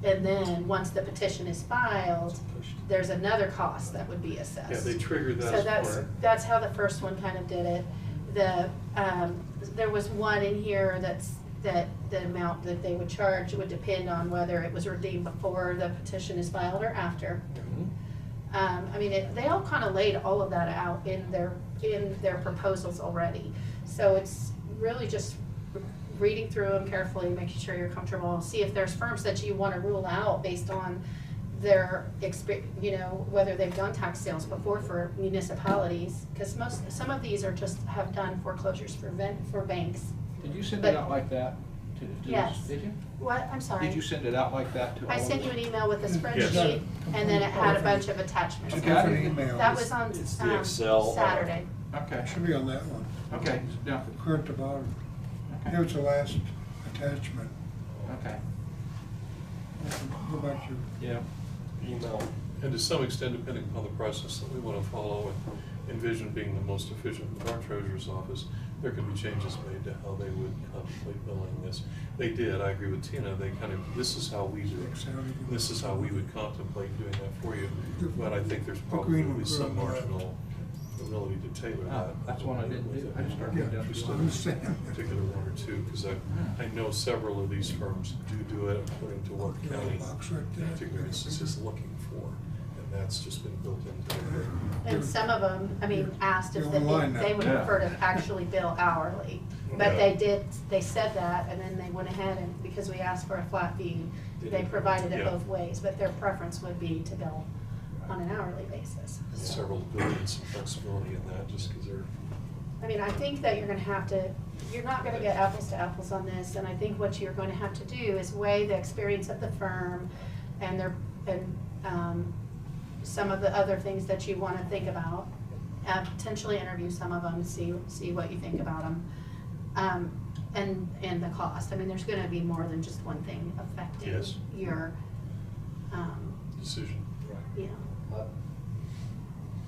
S5: And then, once the petition is filed, there's another cost that would be assessed.
S7: Yeah, they triggered that
S5: So
S7: as part.
S5: that's how the first one kind of did it. There was one in here that the amount that they would charge would depend on whether it was redeemed before the petition is filed or after. They all kind of laid all of that out in their proposals already. So it's really just reading through them carefully, making sure you're comfortable, see if there's firms that you want to rule out based on their whether they've done tax sales before for municipalities, because some of these are just have done foreclosures for banks.
S2: Did you send
S5: But-
S2: it out like that to
S5: Yes.
S2: us? Did you?
S5: What, I'm sorry?
S2: Did you send it out like that to all
S5: I
S2: of us?
S5: sent you an email with a
S7: Yes.
S5: spreadsheet, and then it had a bunch of attachments.
S6: Two different emails.
S5: That was on
S10: It's the Excel.
S5: Saturday.
S2: Okay,
S6: Should be on that one.
S2: okay, yeah,
S6: Clear at the bottom. Here's the last attachment.
S2: okay.
S6: Go back to,
S2: Yeah.
S10: Email.
S7: And to some extent, depending upon the process that we want to follow and envision being the most efficient with our treasurer's office, there could be changes made to how they would contemplate billing this. They did, I agree with Tina, they kind of, this is how we do it. This is how we would contemplate doing that for you. But I think there's probably some marginal ability to tailor that.
S2: That's one I didn't do. I just started down
S7: Just
S2: to
S7: a particular one or two, because I know several of these firms do it according to what county particular instance is looking for. And that's just been built into their.
S5: And some of them, I mean, asked if
S6: You're
S5: they,
S6: online
S5: they
S6: now.
S5: would prefer to actually bill hourly. But they said that, and then they went ahead and, because we asked for a flat fee, they provided it
S7: Yeah.
S5: both ways, but their preference would be to bill on an hourly basis.
S7: And several building some flexibility in that, just because they're.
S5: I mean, I think that you're gonna have to, you're not gonna get apples to apples on this, and I think what you're going to have to do is weigh the experience of the firm and some of the other things that you wanna think about, potentially interview some of them, see what you think about them. And the cost. I mean, there's gonna be more than just one thing affecting
S7: Yes.
S5: your,
S7: Decision.
S5: yeah.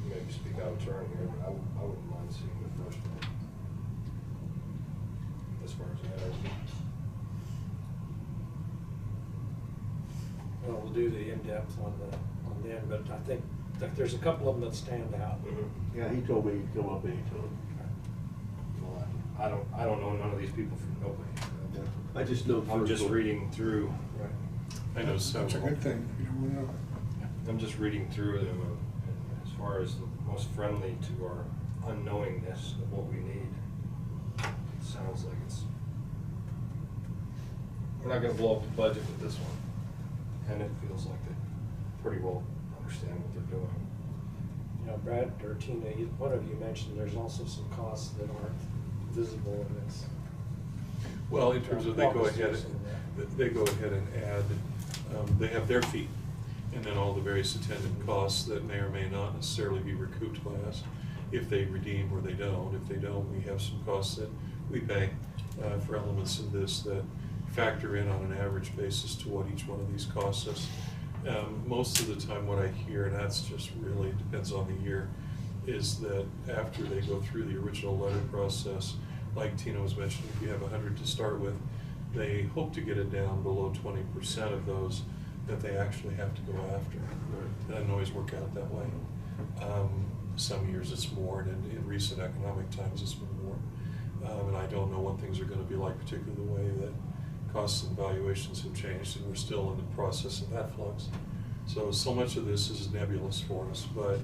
S10: Maybe speak out of turn here, but I wouldn't mind seeing the first one. As far as that is.
S8: Well, we'll do the in-depth on them, but I think that there's a couple of them that stand out.
S3: Yeah, he told me he'd come up anytime.
S10: Well, I don't know none of these people from nobody.
S3: I just know.
S10: I'm just reading through.
S7: I know
S6: That's a
S7: several.
S6: good thing, you don't know.
S10: I'm just reading through them, and as far as the most friendly to our unknowingness of what we need, it sounds like it's, we're not gonna blow up the budget with this one. And it feels like they pretty well understand what they're doing.
S8: You know, Brad or Tina, one of you mentioned there's also some costs that aren't visible in this.
S7: Well, in terms of they go ahead and add, they have their fee, and then all the various attendant costs that may or may not necessarily be recouped by us if they redeem or they don't. If they don't, we have some costs that we pay for elements of this that factor in on an average basis to what each one of these costs us. Most of the time what I hear, and that's just really depends on the year, is that after they go through the original letter process, like Tina was mentioning, if you have 100 to start with, they hope to get it down below 20% of those that they actually have to go after. It doesn't always work out that way. Some years it's more, and in recent economic times it's been more. And I don't know what things are going to be like, particularly the way that costs and valuations have changed, and we're still in the process of that flux. So much of this is nebulous for us, but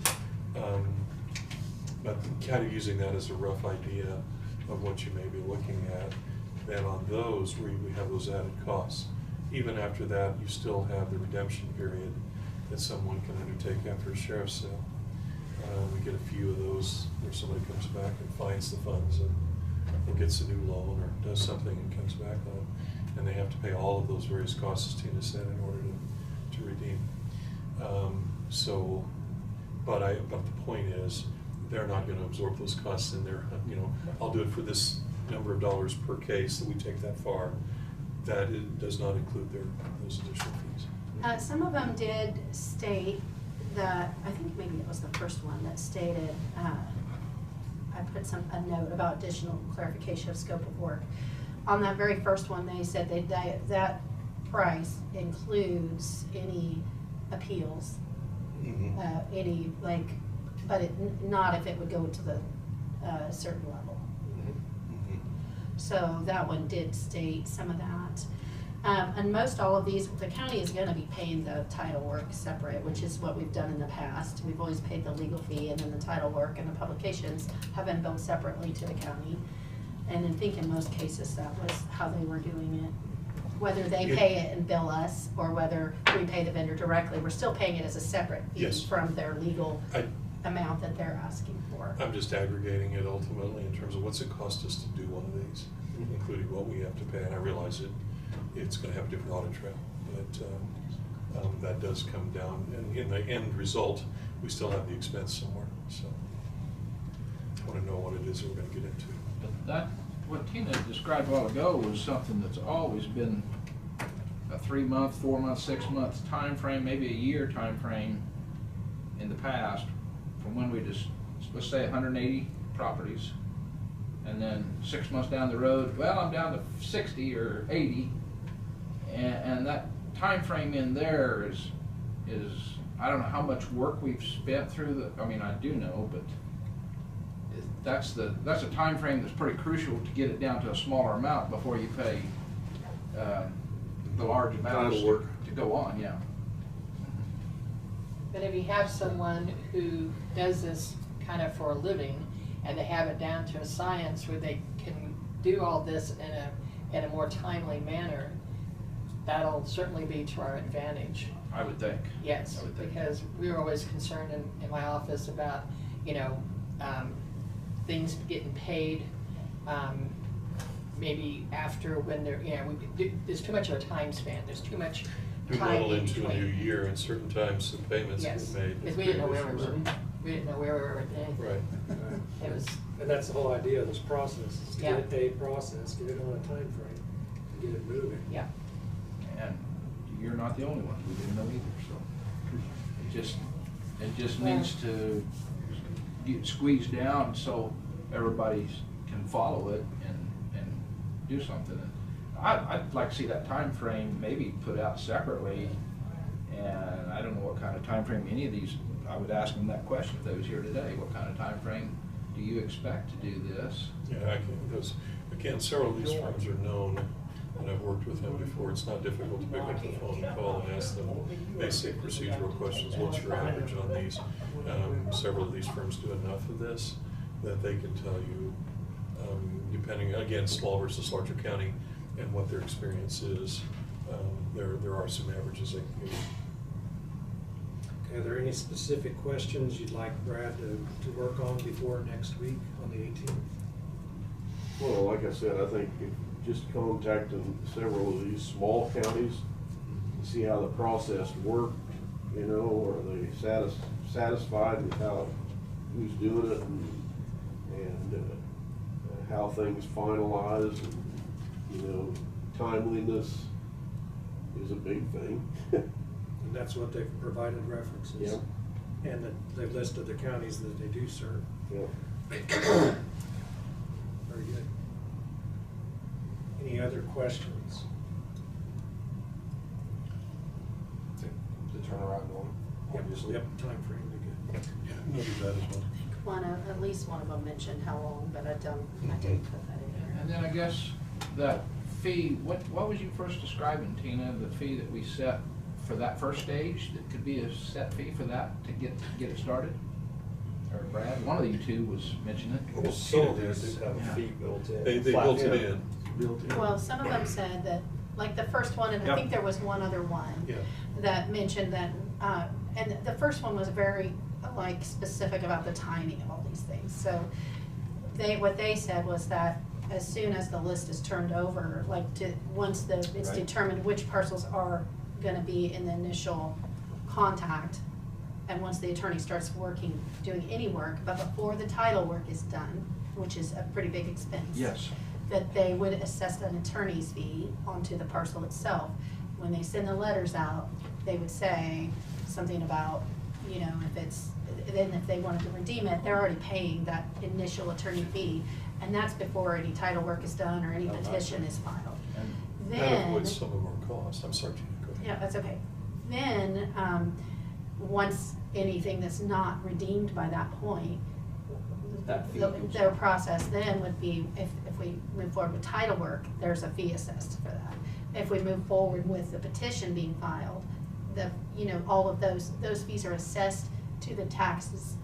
S7: kind of using that as a rough idea of what you may be looking at. Then on those, we have those added costs. Even after that, you still have the redemption period that someone can undertake after a sheriff's sale. We get a few of those where somebody comes back and finds the funds or gets a new loan or does something and comes back on it. And they have to pay all of those various costs, as Tina said, in order to redeem. But the point is, they're not going to absorb those costs in their, I'll do it for this number of dollars per case that we take that far. That it does not include those additional fees.
S5: Some of them did state that, I think maybe it was the first one that stated, I put a note about additional clarification of scope of work. On that very first one, they said that price includes any appeals, but not if it would go to the certain level. So that one did state some of that. And most all of these, the county is gonna be paying the title work separate, which is what we've done in the past. We've always paid the legal fee, and then the title work and the publications have been billed separately to the county. And I think in most cases, that was how they were doing it. Whether they pay it and bill us, or whether we pay the vendor directly, we're still paying it as a separate fee from their legal amount that they're asking for.
S7: I'm just aggregating it ultimately in terms of what's it cost us to do one of these, including what we have to pay. And I realize it's going to have a different audit trail, but that does come down. And in the end result, we still have the expense somewhere. So I want to know what it is that we're going to get into.
S2: But what Tina described a while ago was something that's always been a 3-month, 4-month, 6-month time frame, maybe a year time frame in the past, from when we just, let's say 180 properties, and then 6 months down the road, well, I'm down to 60 or 80, and that time frame in there is I don't know how much work we've spent through the. I mean, I do know, but that's a time frame that's pretty crucial to get it down to a smaller amount before you pay the large amounts
S7: Title work.
S2: to go on. Yeah.
S1: But if you have someone who does this kind of for a living, and they have it down to a science where they can do all this in a more timely manner, that'll certainly be to our advantage.
S2: I would think.
S1: Yes,
S2: I would think.
S1: because we were always concerned in my office about, things getting paid, maybe after when they're, there's too much of a time span, there's too much
S7: We
S1: time
S7: roll
S1: in
S7: into a new
S1: between.
S7: year, and certain times some payments
S1: Yes,
S7: get made.
S1: because we didn't know where we were with anything.
S7: Right.
S1: It was,
S8: And that's the whole idea of this process, is to
S1: Yeah.
S8: get it paid process, get it on a time frame, and get it moving.
S1: yeah.
S2: And you're not the only one who didn't know either, so it just
S1: Well-
S2: needs to get squeezed down so everybody can follow it and do something. And I'd like to see that time frame maybe put out separately, and I don't know what kind of time frame any of these, I would ask them that question if they was here today, what kind of time frame do you expect to do this?
S7: Yeah, again, several of these firms are known, and I've worked with them before. It's not difficult to pick up the phone and call and ask them basic procedural questions. What's your average on these? Several of these firms do enough of this that they can tell you, depending, again, small versus larger county, and what their experience is. There are some averages they can give you.
S8: Okay, are there any specific questions you'd like Brad to work on before next week on the 18th?
S3: Well, like I said, I think just contacting several of these small counties to see how the process worked, are they satisfied with who's doing it and how things finalize, and, timeliness is a big thing.
S8: And that's what they've provided references.
S3: Yeah.
S8: And that they've listed the counties that they do serve.
S3: Yeah.
S8: Very good. Any other questions?
S13: The turnaround on.
S8: Yep, time frame, we good.
S7: Yeah, noted that as well.
S5: At least one of them mentioned how long, but I didn't put that in there.
S2: And then I guess that fee, what was you first describing, Tina, the fee that we set for that first stage, that could be a set fee for that to get it started? Or Brad, one of you two was mentioning it.
S7: Well, some of these
S10: have a fee built in.
S7: They built it in.
S5: Well, some of them said that, like the first one, and I
S7: Yep.
S5: think there was one other one
S7: Yeah.
S5: that mentioned that, and the first one was very, specific about the timing of all these things. So what they said was that as soon as the list is turned over, once it's
S2: Right.
S5: determined which parcels are gonna be in the initial contact, and once the attorney starts doing any work, but before the title work is done, which is a pretty big expense.
S2: Yes.
S5: That they would assess an attorney's fee onto the parcel itself. When they send the letters out, they would say something about, if they wanted to redeem it, they're already paying that initial attorney fee, and that's before any title work is done or any petition is filed.
S2: And
S7: That
S5: Then,
S7: avoids some of our costs. I'm sorry, Gina, go ahead.
S5: yeah, that's okay. Then, once anything that's not redeemed by that point,
S2: That fee goes
S5: their
S2: up.
S5: process then would be, if we move forward with title work, there's a fee assessed for that. If we move forward with the petition being filed, all of those fees are assessed to the taxes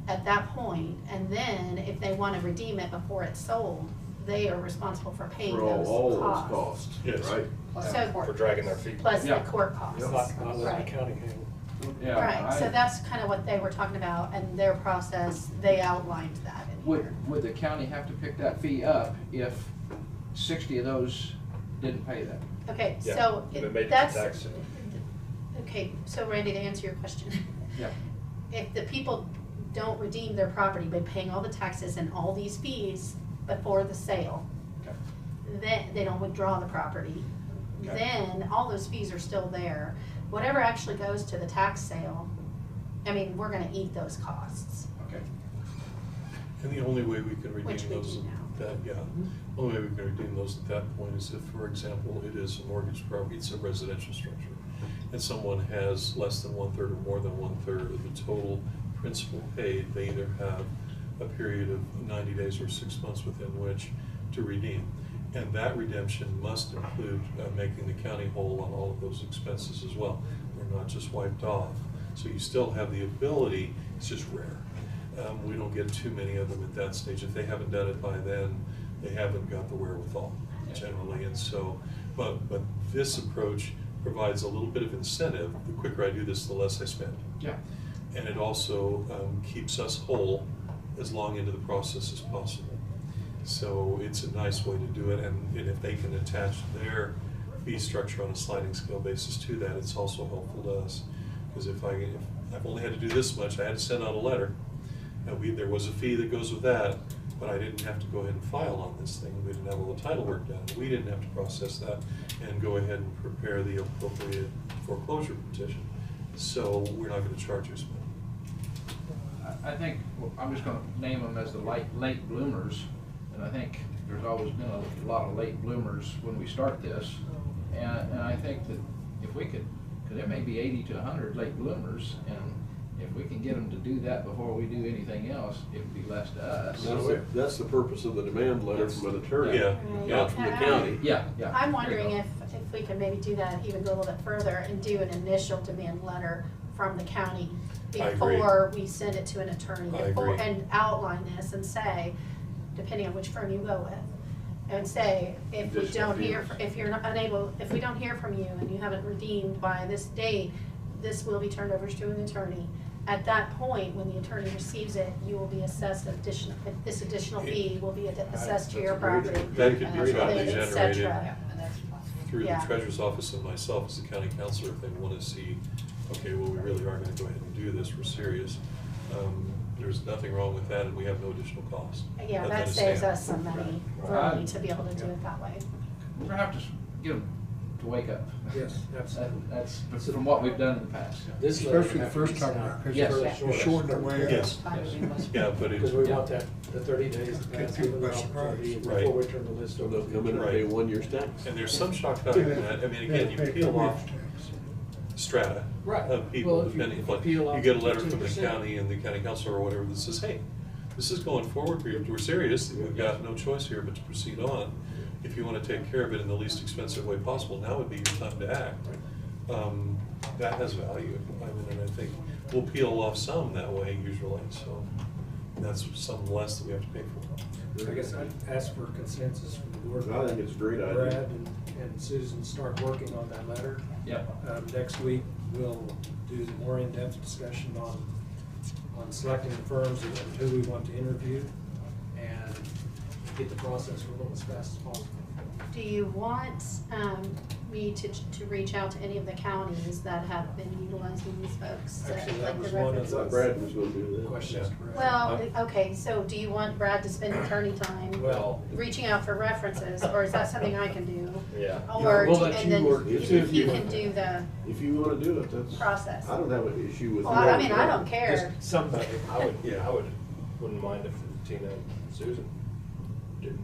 S5: at that point, and then if they want to redeem it before it's sold, they are responsible for paying
S3: For
S5: those
S3: all those
S5: costs.
S3: costs,
S7: Yes.
S3: right?
S5: So-
S10: For dragging their feet.
S5: Plus the
S2: Yeah.
S5: court costs.
S8: Not letting the
S5: Right.
S8: county hang.
S2: Yeah,
S5: Right, so that's kind of what they were talking about, and their process, they outlined that in here.
S2: Would the county have to pick that fee up if 60 of those didn't pay that?
S5: Okay,
S10: Yeah,
S5: so
S10: if it made it to
S5: that's,
S10: tax sale.
S5: okay, so Randy, to answer your question.
S2: Yeah.
S5: If the people don't redeem their property by paying all the taxes and all these fees before the sale,
S2: Okay.
S5: then they don't withdraw the property,
S2: Okay.
S5: then all those fees are still there. Whatever actually goes to the tax sale, we're gonna eat those costs.
S2: Okay.
S7: And the only way we can
S5: Which
S7: redeem
S5: we
S7: those
S5: do now.
S7: at that, yeah, only way we can redeem those at that point is if, for example, it is a mortgage property, it's a residential structure, and someone has less than 1/3 or more than 1/3 of the total principal paid, they either have a period of 90 days or 6 months within which to redeem. And that redemption must include making the county whole on all of those expenses as well. They're not just wiped off. So you still have the ability, it's just rare. We don't get too many of them at that stage. If they haven't done it by then, they haven't got the wherewithal generally. And so, but this approach provides a little bit of incentive. The quicker I do this, the less I spend.
S2: Yeah.
S7: And it also keeps us whole as long into the process as possible. So it's a nice way to do it, and if they can attach their fee structure on a sliding scale basis to that, it's also helpful to us. Because if I've only had to do this much, I had to send out a letter. There was a fee that goes with that, but I didn't have to go ahead and file on this thing. We didn't have all the title work done. We didn't have to process that and go ahead and prepare the appropriate foreclosure petition. So we're not going to charge us money.
S2: I think, I'm just gonna name them as the late bloomers, and I think there's always been a lot of late bloomers when we start this. And I think that if we could, because there may be 80 to 100 late bloomers, and if we can get them to do that before we do anything else, it would be less to us.
S3: That's the purpose of the demand letter from an attorney,
S7: Yeah.
S3: not from the county.
S2: Yeah, yeah.
S5: I'm
S2: There you
S5: wondering
S2: go.
S5: if we could maybe do that, even go a little bit further and do an initial demand letter from the county
S7: I agree.
S5: before we send it to an attorney.
S7: I agree.
S5: And outline this and say, depending on which firm you go with, and say, if we
S3: Additional
S5: don't hear,
S3: fees.
S5: if you're not unable, if we don't hear from you and you haven't redeemed by this date, this will be turned over to an attorney. At that point, when the attorney receives it, you will be assessed this additional fee will be assessed to your property.
S7: That could be
S5: and
S7: readily
S5: et
S7: generated
S5: cetera.
S1: And that's possible.
S7: through the
S5: Yeah.
S7: treasurer's office and myself as the county counselor, if they want to see, okay, well, we really are going to go ahead and do this, we're serious. There's nothing wrong with that, and we have no additional cost.
S5: Yeah,
S7: Other
S5: that
S7: than
S5: saves
S7: stamp.
S5: us some money,
S2: Right.
S5: really, to be able to do it that way.
S2: We're gonna have to get them to wake up.
S8: Yes, absolutely.
S2: That's from what we've done in the past.
S8: This letter
S6: Especially the
S8: have to
S6: first
S8: be
S6: time
S8: sent
S6: around,
S8: out
S6: because
S2: Yes.
S6: you shorten the way up.
S7: Yes, yeah, but
S8: Because we
S7: it,
S8: want that, the 30 days to pass,
S6: Get people
S8: give them
S6: by
S8: an opportunity
S6: surprise.
S8: before we
S7: Right.
S8: turn the list
S3: So
S8: over.
S3: they'll come in and pay 1 year's tax.
S7: and there's some shock value in that. I mean, again, you peel off strata
S8: Right.
S7: of people,
S8: Well, if you-
S7: depending
S8: if you
S7: upon,
S8: peel off
S7: you get a letter from the
S8: 15%.
S7: county and the county counselor or whatever that says, hey, this is going forward, we're serious, we've got no choice here but to proceed on. If you want to take care of it in the least expensive way possible, now would be your time to act. That has value. I mean, and I think we'll peel off some that way usually, so that's some less that we have to pay for.
S8: I guess I'd ask for consensus from the board.
S3: I think it's a great idea.
S8: Brad and Susan start working on that letter.
S2: Yep.
S8: Next week, we'll do the more in-depth discussion on selecting the firms and who we want to interview, and get the process rolling as fast as possible.
S5: Do you want me to reach out to any of the counties that have been utilizing these folks?
S8: Actually, that
S5: like the
S8: was one of
S3: I
S5: references?
S3: thought Brad was gonna do that.
S8: Questions, Brad?
S5: Well, okay, so do you want Brad to spend attorney time
S10: Well-
S5: reaching out for references, or is that something I can do?
S10: Yeah.
S5: Or,
S8: We'll
S5: do-
S8: let
S5: and
S8: you
S5: then
S8: work.
S5: if
S3: If
S5: he
S3: you-
S5: can do the
S3: If you wanna do it, that's.
S5: process.
S3: I don't have an issue with.
S5: Well, I mean, I don't
S8: Just
S5: care.
S8: somebody.
S10: I
S3: Yeah.
S10: wouldn't mind if Tina and Susan didn't,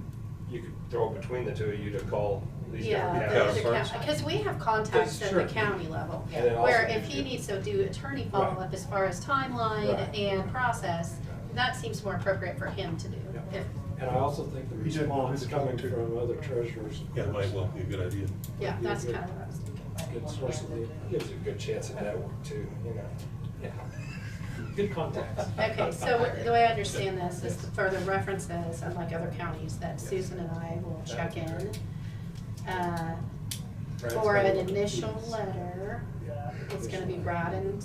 S10: you could throw it between the two of you to call these different
S5: Yeah,
S10: counties.
S5: because we have contacts at the
S8: Sure.
S5: county level,
S10: And then
S5: where
S10: also-
S5: if he needs to do attorney follow-up as far as timeline
S10: Right.
S5: and process, that seems more appropriate for him to do.
S8: Yeah.
S5: If-
S8: And I also think the
S6: He didn't know
S8: response
S6: his
S8: coming
S6: phone, too.
S8: from other treasurers.
S7: Yeah, it might well be a good idea.
S5: Yeah, that's kind of what I was thinking.
S8: Good source of lead.
S10: Gives you a good chance at network too, you know.
S8: Yeah. Good contacts.
S5: Okay, so the way I understand this is for the references, unlike other counties, that Susan and I will check in. For an initial letter, it's gonna be Brad and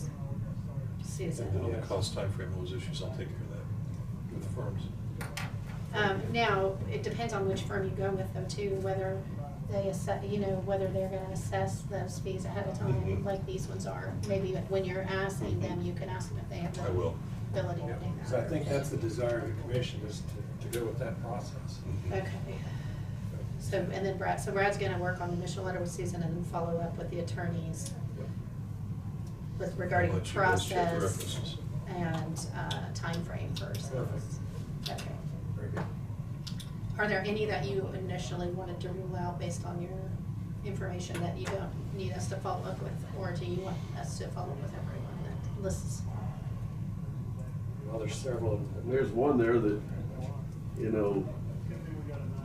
S5: Susan.
S7: And on the cost timeframe of those issues, I'll take care of that with the firms.
S5: Now, it depends on which firm you go with though too, whether they assess, whether they're gonna assess those fees ahead of time,
S7: Mhm.
S5: like these ones are. Maybe when you're asking them, you can ask them if they have
S7: I will.
S5: the ability to do that.
S8: So I think that's the desire of the commission, is to go with that process.
S5: Okay. So, and then Brad's gonna work on the initial letter with Susan and then follow up with the attorneys with regarding
S7: I'll let you guys check the
S5: process
S7: references.
S5: and timeframe for service. Okay.
S8: Very good.
S5: Are there any that you initially wanted to rule out based on your information that you don't need us to follow up with? Or do you want us to follow up with everyone that lists?
S8: Well, there's several.
S3: And there's one there that, you know,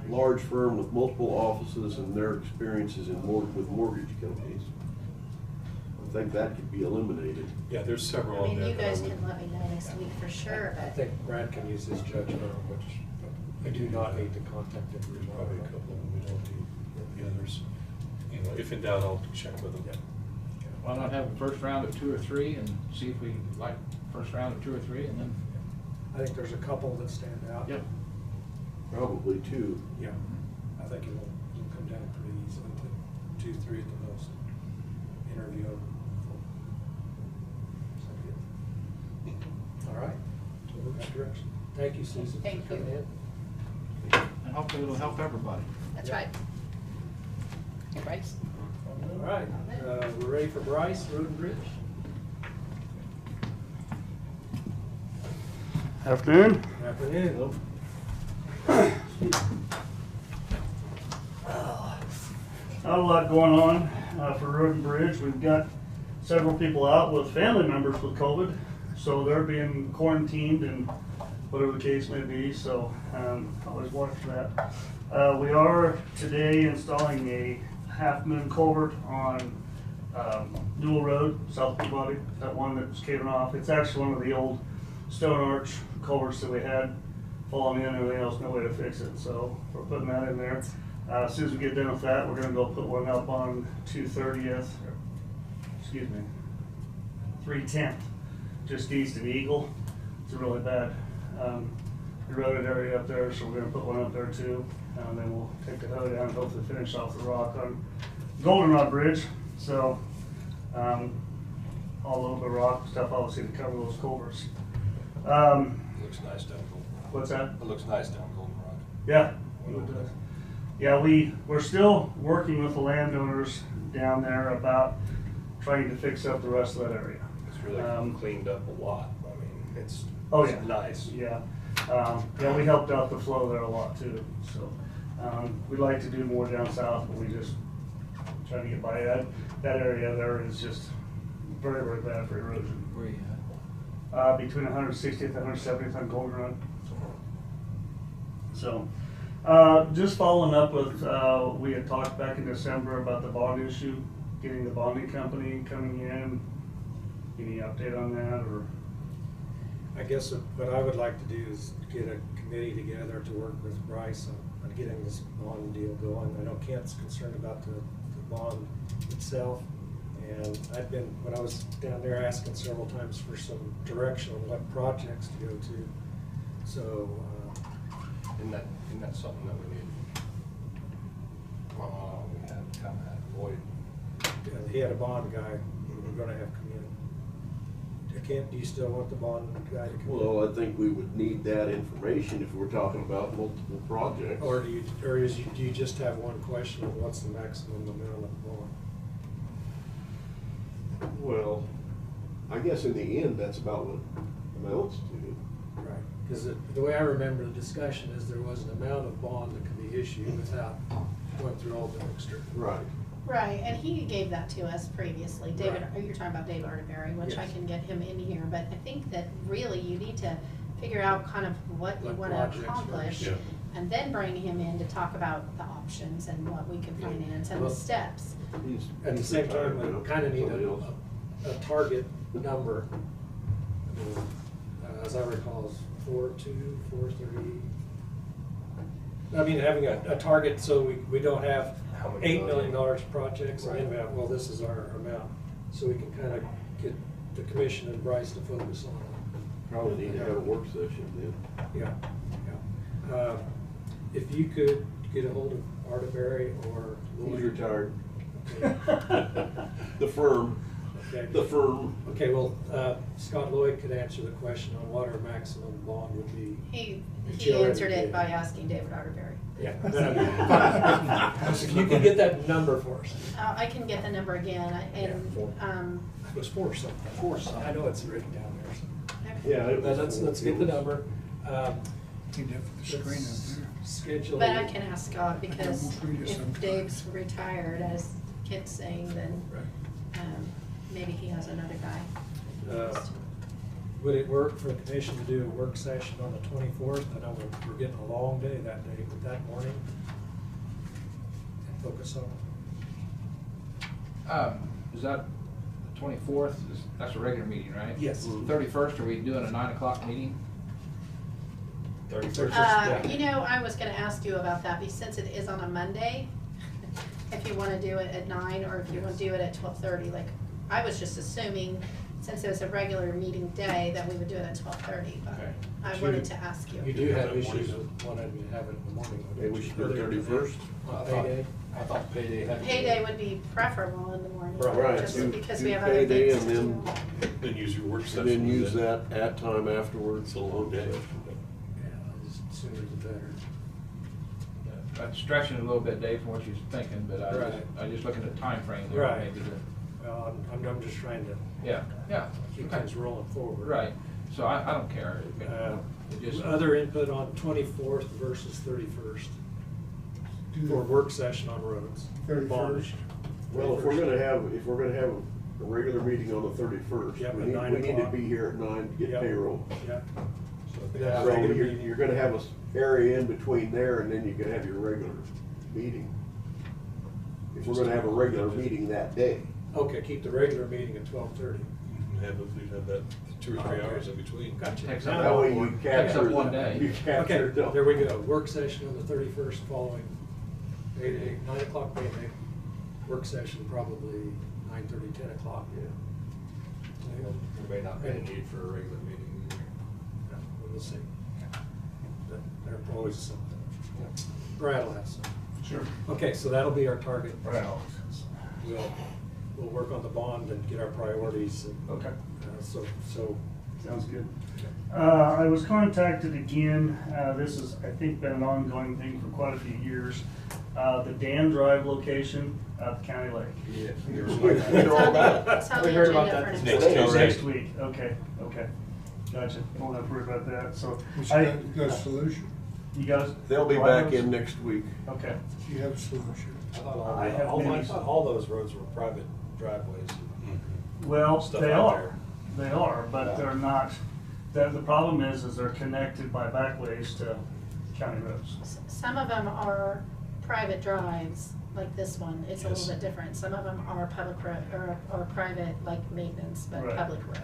S3: large firm with multiple offices and their experiences in with mortgage companies. I think that could be eliminated.
S7: Yeah, there's several
S5: I
S7: on
S5: mean,
S7: there.
S5: you
S7: that I
S5: guys
S7: would-
S5: can let me know next week for sure,
S8: I
S5: but.
S8: think Brad can use his judgment on which, I do not need to contact him.
S7: There's probably a couple of them we don't need, the others. You know, if in doubt, I'll check with them.
S2: Why not have a first round of 2 or 3 and see if we like first round of 2 or 3 and then.
S8: I think there's a couple that stand out.
S2: Yep.
S3: Probably 2.
S8: Yeah, I think it'll come down pretty easily to 2, 3 at the most. Interview over. All right, so move that direction. Thank you, Susan.
S5: Thank
S8: for coming
S5: you.
S8: in.
S2: And hopefully it'll help everybody.
S1: That's right. Hey, Bryce.
S8: All right, we're ready for Bryce, Road and Bridge.
S16: Afternoon.
S8: Afternoon.
S16: Not a lot going on for Road and Bridge. We've got several people out with family members with COVID, so they're being quarantined and whatever the case may be, so always watch for that. We are today installing a half-moon culvert on Newell Road, South Peabody, that one that was caving off. It's actually one of the old stone arch culverts that we had falling in and everything else, no way to fix it, so we're putting that in there. As soon as we get done with that, we're gonna go put one up on 230th, excuse me, 310th, just east of Eagle. It's a really bad eroded area up there, so we're gonna put one up there too. And then we'll take the hoe down and hopefully finish off the rock on Goldenrod Bridge. So, all over the rock stuff, obviously, to cover those culverts.
S7: Looks nice down Goldenrod.
S16: What's that?
S7: It looks nice down Goldenrod.
S16: Yeah. Yeah, we're still working with the landowners down there about trying to fix up the rest of that area.
S10: It's really cleaned up a lot. I mean, it's nice.
S16: Yeah. Yeah, we helped out the flow there a lot too. So we'd like to do more down south, but we just trying to get by that. That area there is just very, very bad for erosion.
S2: Where you
S16: at? Between 160th and 170th on Goldenrod. So, just following up with, we had talked back in December about the bond issue, getting the bonding company coming in. Any update on that, or?
S8: I guess what I would like to do is get a committee together to work with Bryce on getting this bond deal going. I know Kent's concerned about the bond itself, and when I was down there asking several times for some direction on what projects to go to. So,
S10: Isn't that something that we need? We had come at Lloyd.
S8: he had a bond guy we're gonna have come in. Kent, do you still want the bond guy to come in?
S3: Well, I think we would need that information if we're talking about multiple projects.
S8: Or do you just have one question of what's the maximum amount of bond?
S3: Well, I guess in the end, that's about what amounts to.
S8: Right, because the way I remember the discussion is there was an amount of bond that could be issued without going through all the extra.
S3: Right.
S5: Right, and he gave that to us previously. David,
S8: Right.
S5: you're talking about Dave Arterberry, which I
S8: Yes.
S5: can get him in here, but I think that really you need to figure out kind of what you
S8: Like
S5: wanna
S8: projects
S5: accomplish.
S8: first.
S7: Yeah.
S5: And then bring him in to talk about the options and what we can finance and the
S8: Well,
S5: steps.
S8: At the same time,
S3: retired now.
S8: we kind of need
S3: Somebody else.
S8: a target number. I mean, as I recall, it's 4.2, 4.3. I mean, having a target so we don't have
S10: How many
S8: $8 million projects and
S10: Right.
S8: then we have, well, this is our amount. So we can kind of get the commission and Bryce to focus on it.
S3: Probably need to have a work session then.
S8: Yeah, yeah. If you could get a hold of Arterberry or Lloyd.
S3: He's retired.
S8: Okay.
S3: The firm.
S8: Okay.
S3: The firm.
S8: Okay, well, Scott Lloyd could answer the question on what our maximum bond would be.
S5: He
S8: She already
S5: answered it
S8: did.
S5: by asking David Arterberry.
S8: Yeah. If you could get that number for us.
S5: I can get the number again,
S8: It was 4 something. I know it's written down there. So.
S3: Yeah, it was
S8: Let's get the number.
S6: He'd have the screen up there.
S8: Schedule.
S5: But I can ask Scott, because
S6: we'll read it
S5: if
S6: sometime.
S5: Dave's retired, as Kent's saying, then maybe he has another guy.
S8: Would it work for the commission to do a work session on the 24th? I know we're getting a long day that day, but that morning, and focus on.
S2: Is that the 24th? That's a regular meeting, right?
S8: Yes.
S2: 31st, are we doing a 9 o'clock meeting?
S8: 31st.
S5: You know, I was gonna ask you about that, because since it is on a Monday, if you wanna do it at 9, or if you wanna do it at 12:30, like, I was just assuming, since it was a regular meeting day, that we would do it at 12:30, but
S2: Okay.
S5: I wanted to ask you.
S8: You do have issues with wanting to have it in the morning.
S3: Maybe we should do it 31st?
S8: On payday?
S9: I thought payday had to be.
S5: Payday would be preferable in the morning,
S3: Right.
S5: just
S3: Do-
S5: because
S3: do
S5: we have other
S3: payday
S5: things to
S3: and
S5: do.
S7: Then use your work session.
S3: And then use that at time afterwards.
S7: It's a long day.
S8: Yeah, the sooner the better.
S2: That's stretching a little bit, Dave, from what you're thinking, but
S8: Right.
S2: I just looking at the time frame there,
S8: Right.
S2: maybe the.
S8: I'm just trying to.
S2: Yeah.
S8: Keep
S2: Okay.
S8: things rolling forward.
S2: Right, so I don't care. It just.
S8: Other input on 24th versus 31st for a work session on roads.
S6: 31st.
S3: Well, if we're gonna have a regular meeting on the 31st,
S8: Yep,
S3: we
S8: at
S3: need,
S8: 9
S3: we need to
S8: o'clock.
S3: be here at 9 to get
S8: Yep.
S3: payroll.
S8: Yeah.
S3: So you're gonna have a area in between there, and then you can have your regular meeting. If we're gonna have a regular meeting that day.
S8: Okay, keep the regular meeting at 12:30.
S7: We'd have that 2 or 3 hours in between.
S8: Gotcha.
S2: Takes
S3: That
S2: up
S3: way
S2: one-
S3: you
S2: takes
S3: capture
S2: up one
S3: the-
S2: day.
S3: you capture
S8: Okay,
S3: the-
S8: there we go. Work session on the 31st following payday, 9 o'clock payday. Work session probably 9:30, 10 o'clock.
S10: There may not be a need for a regular meeting either.
S8: Yeah, we'll see. There's always something. Brad will have some.
S6: Sure.
S8: Okay, so that'll be our target.
S6: Brad always has.
S8: We'll work on the bond and get our priorities. And,
S16: Okay.
S8: So.
S16: Sounds good. I was contacted again, this has, I think, been an ongoing thing for quite a few years. The Dan Drive location at the county lake.
S3: Yeah.
S5: It's on the
S10: We heard about
S5: agenda
S10: that
S5: for
S7: next
S5: week.
S7: Tuesday.
S16: Next week, okay. Gotcha, won't have to worry about that, so.
S6: We should got a solution.
S16: You guys?
S3: They'll be back in next week.
S16: Okay.
S6: You have a solution.
S10: I thought
S16: I have many-
S10: all those roads were private driveways.
S16: Well,
S10: Stuff
S16: they
S10: out
S16: are, but
S10: Yeah.
S16: they're not, the problem is they're connected by backways to county roads.
S5: Some of them are private drives, like this one, it's a
S7: Yes.
S5: little bit different. Some of them are public road, or private, like maintenance, but
S16: Right.
S5: public road.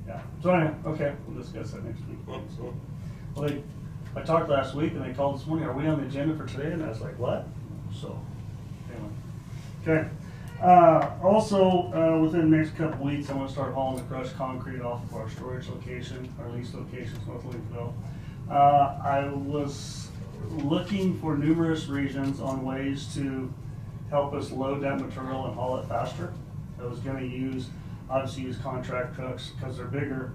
S16: Yeah, so anyway, okay, we'll discuss that next week. So, well, I talked last week and they called this morning, are we on the agenda for today? And I was like, what? So, anyway. Okay. Also, within the next couple weeks, I'm gonna start hauling the crushed concrete off of our storage location, our lease locations, North Lakeville. I was looking for numerous reasons on ways to help us load that material and haul it faster. I was gonna obviously use contract trucks because they're bigger,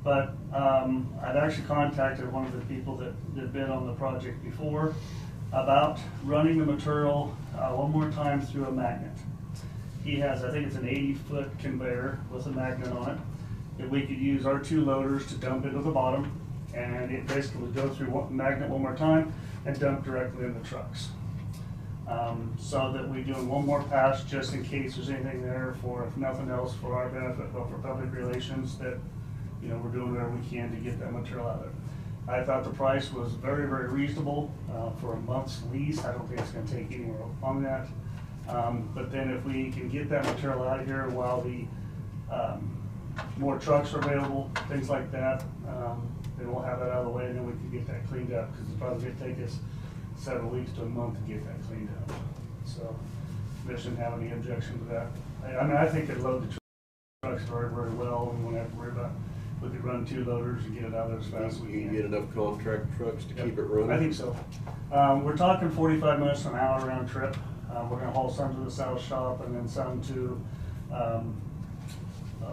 S16: but I'd actually contacted one of the people that bid on the project before about running the material one more time through a magnet. He has, I think it's an 80-foot conveyor with a magnet on it, that we could use our 2 loaders to dump into the bottom, and it basically would go through one magnet one more time and dump directly in the trucks. So that we do one more pass just in case there's anything there, for if nothing else, for our benefit, but for public relations, that, you know, we're doing whatever we can to get that material out of it. I thought the price was very, very reasonable for a month's lease. I don't think it's gonna take anywhere on that. But then if we can get that material out of here while the more trucks are available, things like that, then we'll have that out of the way, and then we can get that cleaned up, because it's probably gonna take us several weeks to a month to get that cleaned up. So, they shouldn't have any objection to that. I mean, I think it load the trucks very, very well. We won't have to worry about, we could run 2 loaders and get it out there as fast as we
S3: You
S16: can.
S3: can get enough contract trucks to
S16: Yep.
S3: keep it running?
S16: I think so. We're talking 45 minutes to an hour round trip. We're gonna haul some to the south shop and then some to,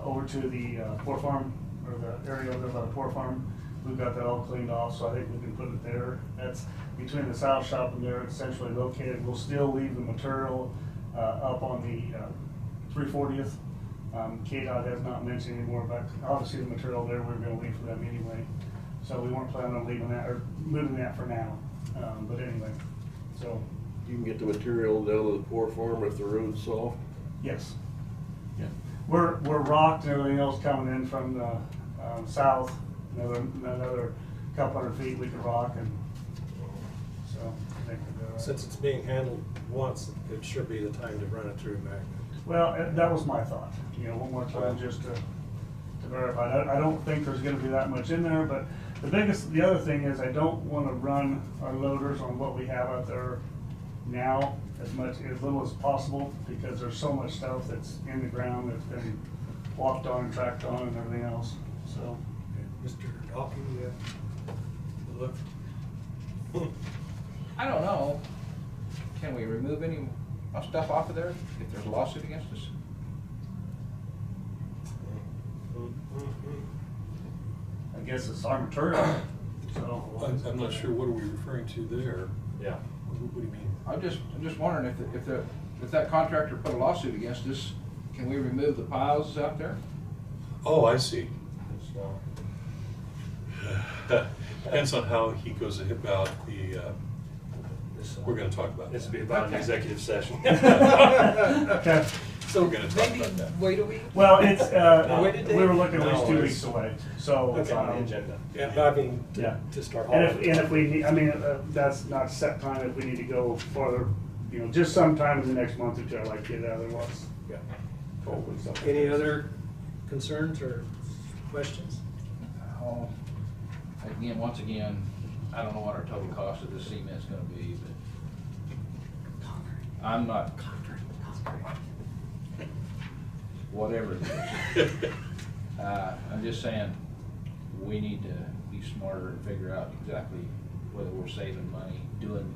S16: over to the poor farm, or the area over there by the poor farm. We've got that all cleaned off, so I think we can put it there. That's between the south shop and there, it's essentially located. We'll still leave the material up on the 340th. KDOT has not mentioned any more about, obviously the material there, we're gonna leave for them anyway. So we weren't planning on leaving that, or moving that for now, but anyway, so,
S3: You can get the material down to the pour farm if the road's soft.
S16: yes. Yeah. We're rocked and everything else coming in from the, south, another couple hundred feet we could rock, and so I think we'll be all right.
S8: Since it's being handled once, it should be the time to run it through magnet.
S16: Well, that was my thought, one more time just to verify. I don't think there's gonna be that much in there, but the other thing is I don't wanna run our loaders on what we have out there now as little as possible, because there's so much stuff that's in the ground that's been walked on and tracked on and everything else, so.
S8: Mr. Hawking, you have a look?
S2: I don't know. Can we remove any stuff off of there if there's a lawsuit against us?
S16: I guess it's our material, so.
S7: I'm not sure, what are we referring to there?
S10: Yeah.
S7: What do you mean?
S2: I'm just wondering if that contractor put a lawsuit against us, can we remove the piles out there?
S7: Oh, I see. Depends on how he goes about the, we're gonna talk about that.
S10: This would be about an executive session.
S16: Okay.
S7: So we're gonna talk about that.
S8: Wait a week?
S16: Well, it's,
S8: Wait a day?
S16: we were looking at least 2
S10: No,
S16: weeks away, so.
S10: That's on the agenda.
S8: Yeah, but I mean,
S16: Yeah.
S8: to start.
S16: And if we need, that's not set time, if we need to go farther, just sometime in the next month or two, I'd like to get it out of there once.
S8: Yeah.
S16: Hopefully something.
S8: Any other concerns or questions?
S2: Oh, once again, I don't know what our total cost of this cement's gonna be, but I'm not. Whatever it is. I'm just saying, we need to be smarter and figure out exactly whether we're saving money doing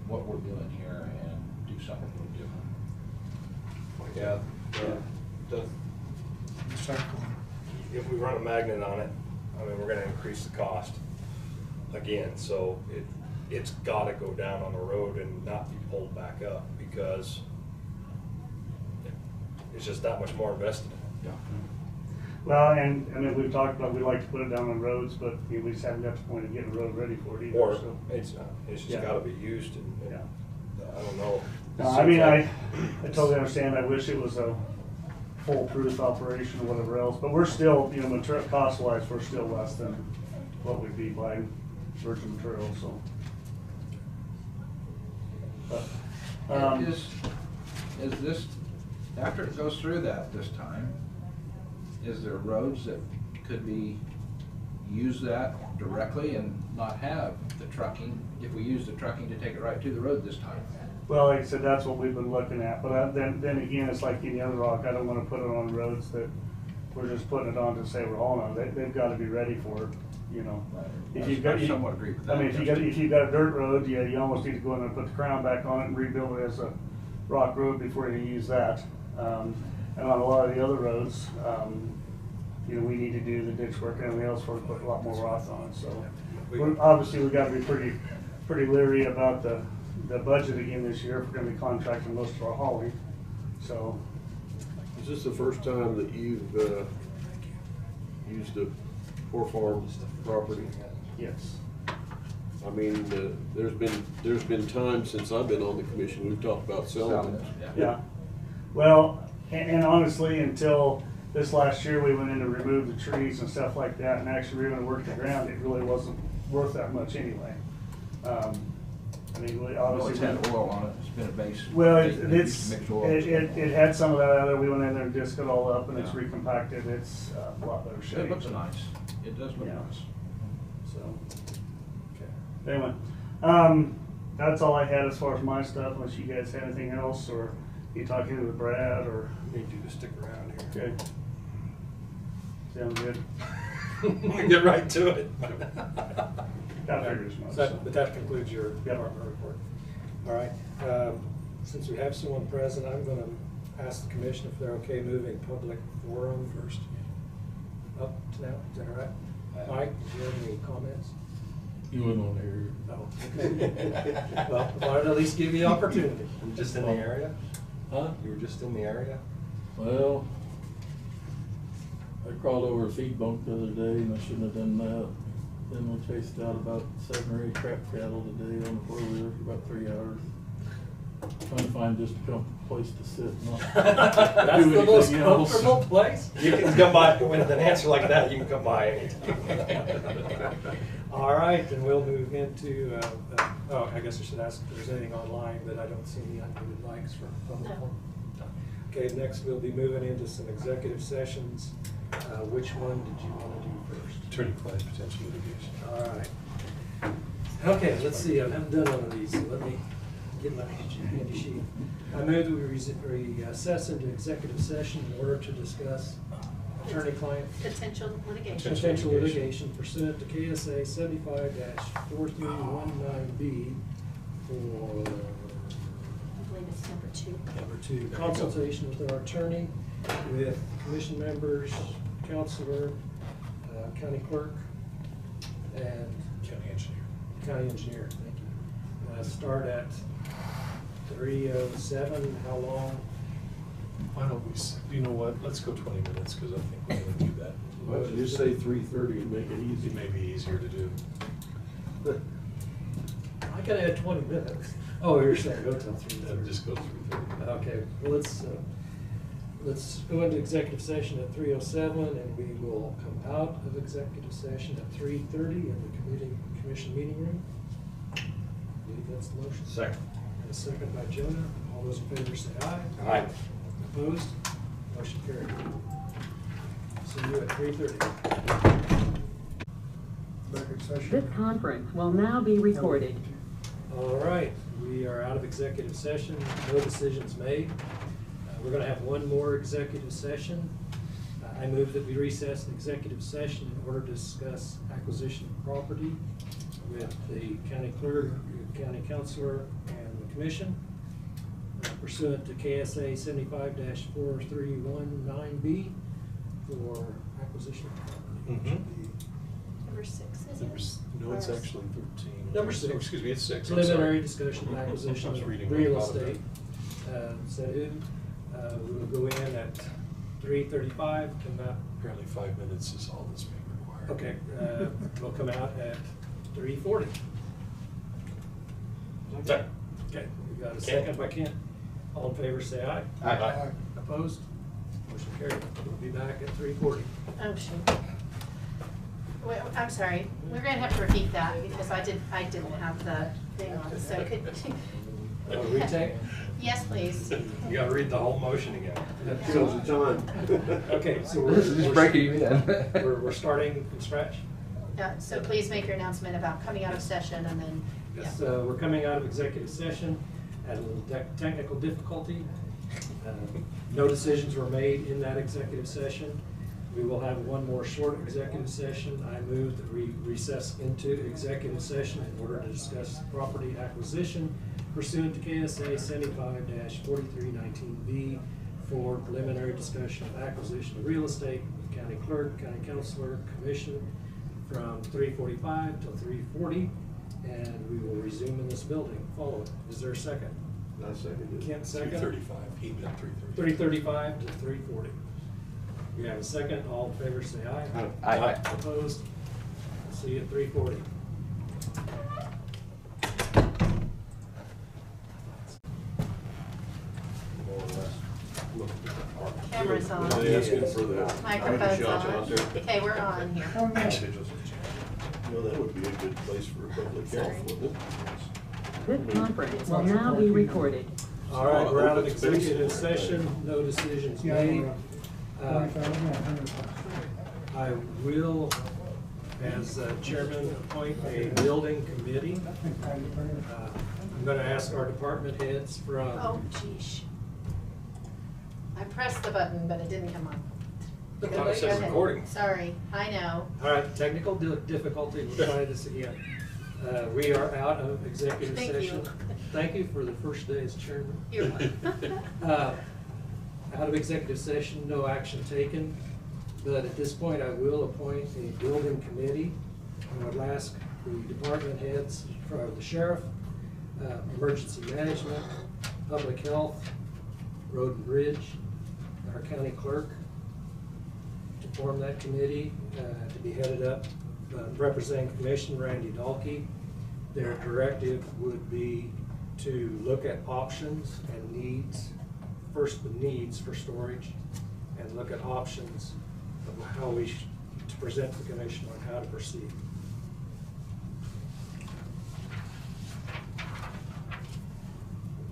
S2: what we're doing here and do something a little different.
S10: Yeah, if we run a magnet on it, I mean, we're gonna increase the cost again, so it's gotta go down on the road and not be pulled back up, because it's just that much more invested in it.
S16: Well, and we've talked about, we like to put it down on roads, but we just haven't got to the point of getting the road ready for it either,
S10: Or
S16: so.
S10: it's just
S16: Yeah.
S10: gotta be used, and
S16: Yeah.
S10: I don't know.
S16: No, I mean, I totally understand, I wish it was a foolproof operation or whatever else, but we're still, material cost-wise, we're still less than what we'd be buying virgin material, so. But,
S2: Is this, after it goes through that this time, is there roads that could use that directly and not have the trucking, if we use the trucking to take it right to the road this time?
S16: well, like I said, that's what we've been looking at, but then again, it's like any other rock, I don't wanna put it on roads that we're just putting it on to say we're hauling on, they've gotta be ready for it, If you've got,
S2: I somewhat agree with that.
S16: I mean, if you've got a dirt road, yeah, you almost need to go in and put the crown back on it and rebuild it as a rock road before you use that. And on a lot of the other roads, we need to do the ditch work and everything else before we put a lot more rock on it, so. Obviously, we gotta be pretty leery about the budget again this year, if we're gonna be contracting most of our hauling, so.
S3: Is this the first time that you've used a poor farm property?
S16: Yes.
S3: I mean, there's been times since I've been on the commission, we've talked about selling it.
S16: Yeah. Well, and honestly, until this last year, we went in to remove the trees and stuff like that, and actually we went to work the ground, it really wasn't worth that much anyway. I mean, we obviously.
S2: It's had oil on it, it's been a base.
S16: Well,
S2: they used to mix oil.
S16: it had some of that out there, we went in there and disced it all up, and it's recompacted, it's a lot better shape.
S2: It looks nice, it does look
S16: Yeah.
S2: nice.
S16: So, anyway, that's all I had as far as my stuff, unless you guys had anything else, or you talking with Brad, or?
S10: Need you to stick around here.
S16: Okay. Sound good?
S10: We get right to it.
S16: That figures much.
S8: But that concludes your department report. All right, since we have someone present, I'm gonna ask the commission if they're okay moving public forum first. Up to now, is that all right? Mike, do you have any comments?
S3: You wouldn't want to hear.
S8: Oh, okay. Well, I wanted to at least give you the opportunity.
S10: You just in the area?
S3: Huh?
S10: You were just in the area?
S3: Well, I crawled over a feed bunk the other day and I shouldn't have done that.
S17: Then we chased out about 7 or 8 trap cattle today on the 4-wheeler for about 3 hours. Trying to find just a comfortable place to sit and not
S8: That's
S17: do
S8: the most
S17: anything else.
S8: comfortable place?
S18: You can come by, with an answer like that, you can come by anytime.
S8: All right, then we'll move into, oh, I guess I should ask if there's anything online, but I don't see any unmuted mics for public
S5: No.
S8: forum. Okay, next we'll be moving into some executive sessions. Which one did you want to do first?
S7: Attorney-client potential litigation.
S8: All right. Okay, let's see, I haven't done one of these, so let me get my handy sheet. I move that we recess into executive session in order to discuss attorney-client
S5: Potential litigation.
S8: potential litigation pursuant to KSA 75-4319B for
S5: I believe it's number 2.
S8: number 2, consultation with our attorney, with commission members, counselor, county clerk, and
S7: County engineer.
S8: county engineer. Thank you. Start at 3:07. How long?
S7: Why don't we, you know what, let's go 20 minutes, because I think we're going to do that.
S17: Why don't you just say 3:30 and make it easy?
S7: It may be easier to do.
S8: I gotta add 20 minutes. Oh, you're saying go till 3:30.
S7: Just go 3:30.
S8: Okay, well, let's go into executive session at 3:07, and we will come out of executive session at 3:30 in the commission meeting room. I believe that's the motion.
S18: Second.
S8: And a second by Jonah. All those in favor say aye.
S18: Aye.
S8: Opposed? Motion carried. See you at 3:30.
S6: Back in session.
S19: This conference will now be recorded.
S8: All right, we are out of executive session, no decisions made. We're gonna have one more executive session. I move that we recess the executive session in order to discuss acquisition of property with the county clerk, county councilor, and the commission pursuant to KSA 75-4319B for acquisition of property. Which would be
S5: Number 6, is it?
S7: No, it's actually 13.
S8: Number 6.
S7: Oh, excuse me, it's 6. I'm
S8: Preliminary
S7: sorry.
S8: discussion of acquisition
S7: I was
S8: of
S7: reading
S8: real
S7: about that.
S8: estate. So we will go in at 3:35, come out.
S7: Apparently 5 minutes is all that's being required.
S8: Okay, we'll come out at 3:40.
S18: Second.
S8: Okay, we got a second by Kent. All in favor, say aye.
S18: Aye.
S8: Opposed? Motion carried. We'll be back at 3:40.
S5: Oh, shoot. Wait, I'm sorry, we're gonna have to repeat that because I didn't have the thing on, so could.
S8: Retake?
S5: Yes, please.
S18: You gotta read the whole motion again.
S17: Kills the time.
S8: Okay, so we're.
S12: This is just breaking you in.
S8: We're starting from scratch?
S5: So please make your announcement about coming out of session and then, yeah.
S8: Yes, we're coming out of executive session, had a little technical difficulty. No decisions were made in that executive session. We will have one more short executive session. I move that we recess into executive session in order to discuss property acquisition pursuant to KSA 75-4319B for preliminary discussion of acquisition of real estate with county clerk, county councilor, commission from 3:45 till 3:40, and we will resume in this building. Follow it. Is there a second?
S17: I second it.
S8: Kent, second.
S7: 3:35. He meant 3:30.
S8: 3:35 to 3:40. We have a second. All in favor, say aye.
S12: Aye.
S8: Opposed? See you at 3:40.
S7: More or less. Look at the department.
S5: Camera's on.
S17: They asking for the
S5: Microphone's
S17: shots
S5: on.
S17: out there?
S5: Okay, we're on here.
S17: You know, that would be a good place for a public health, wouldn't it?
S19: This conference will now be recorded.
S8: All right, we're out of executive session. No decisions made. I will, as chairman, appoint a building committee. I'm going to ask our department heads from.
S5: Oh, geez. I pressed the button, but it didn't come on.
S18: I thought it said
S5: Go ahead.
S18: recording.
S5: Sorry, I know.
S8: All right, technical difficulty, we'll try this again. We are out of executive
S5: Thank
S8: session.
S5: you.
S8: Thank you for the first day as chairman.
S5: You're welcome.
S8: Out of executive session, no action taken, but at this point, I will appoint a building committee. I would ask the department heads, for the sheriff, emergency management, public health, road and bridge, our county clerk, to form that committee, to be headed up representing Commission, Randy Dahlke. Their directive would be to look at options and needs, first the needs for storage, and look at options of how we to present the commission on how to proceed.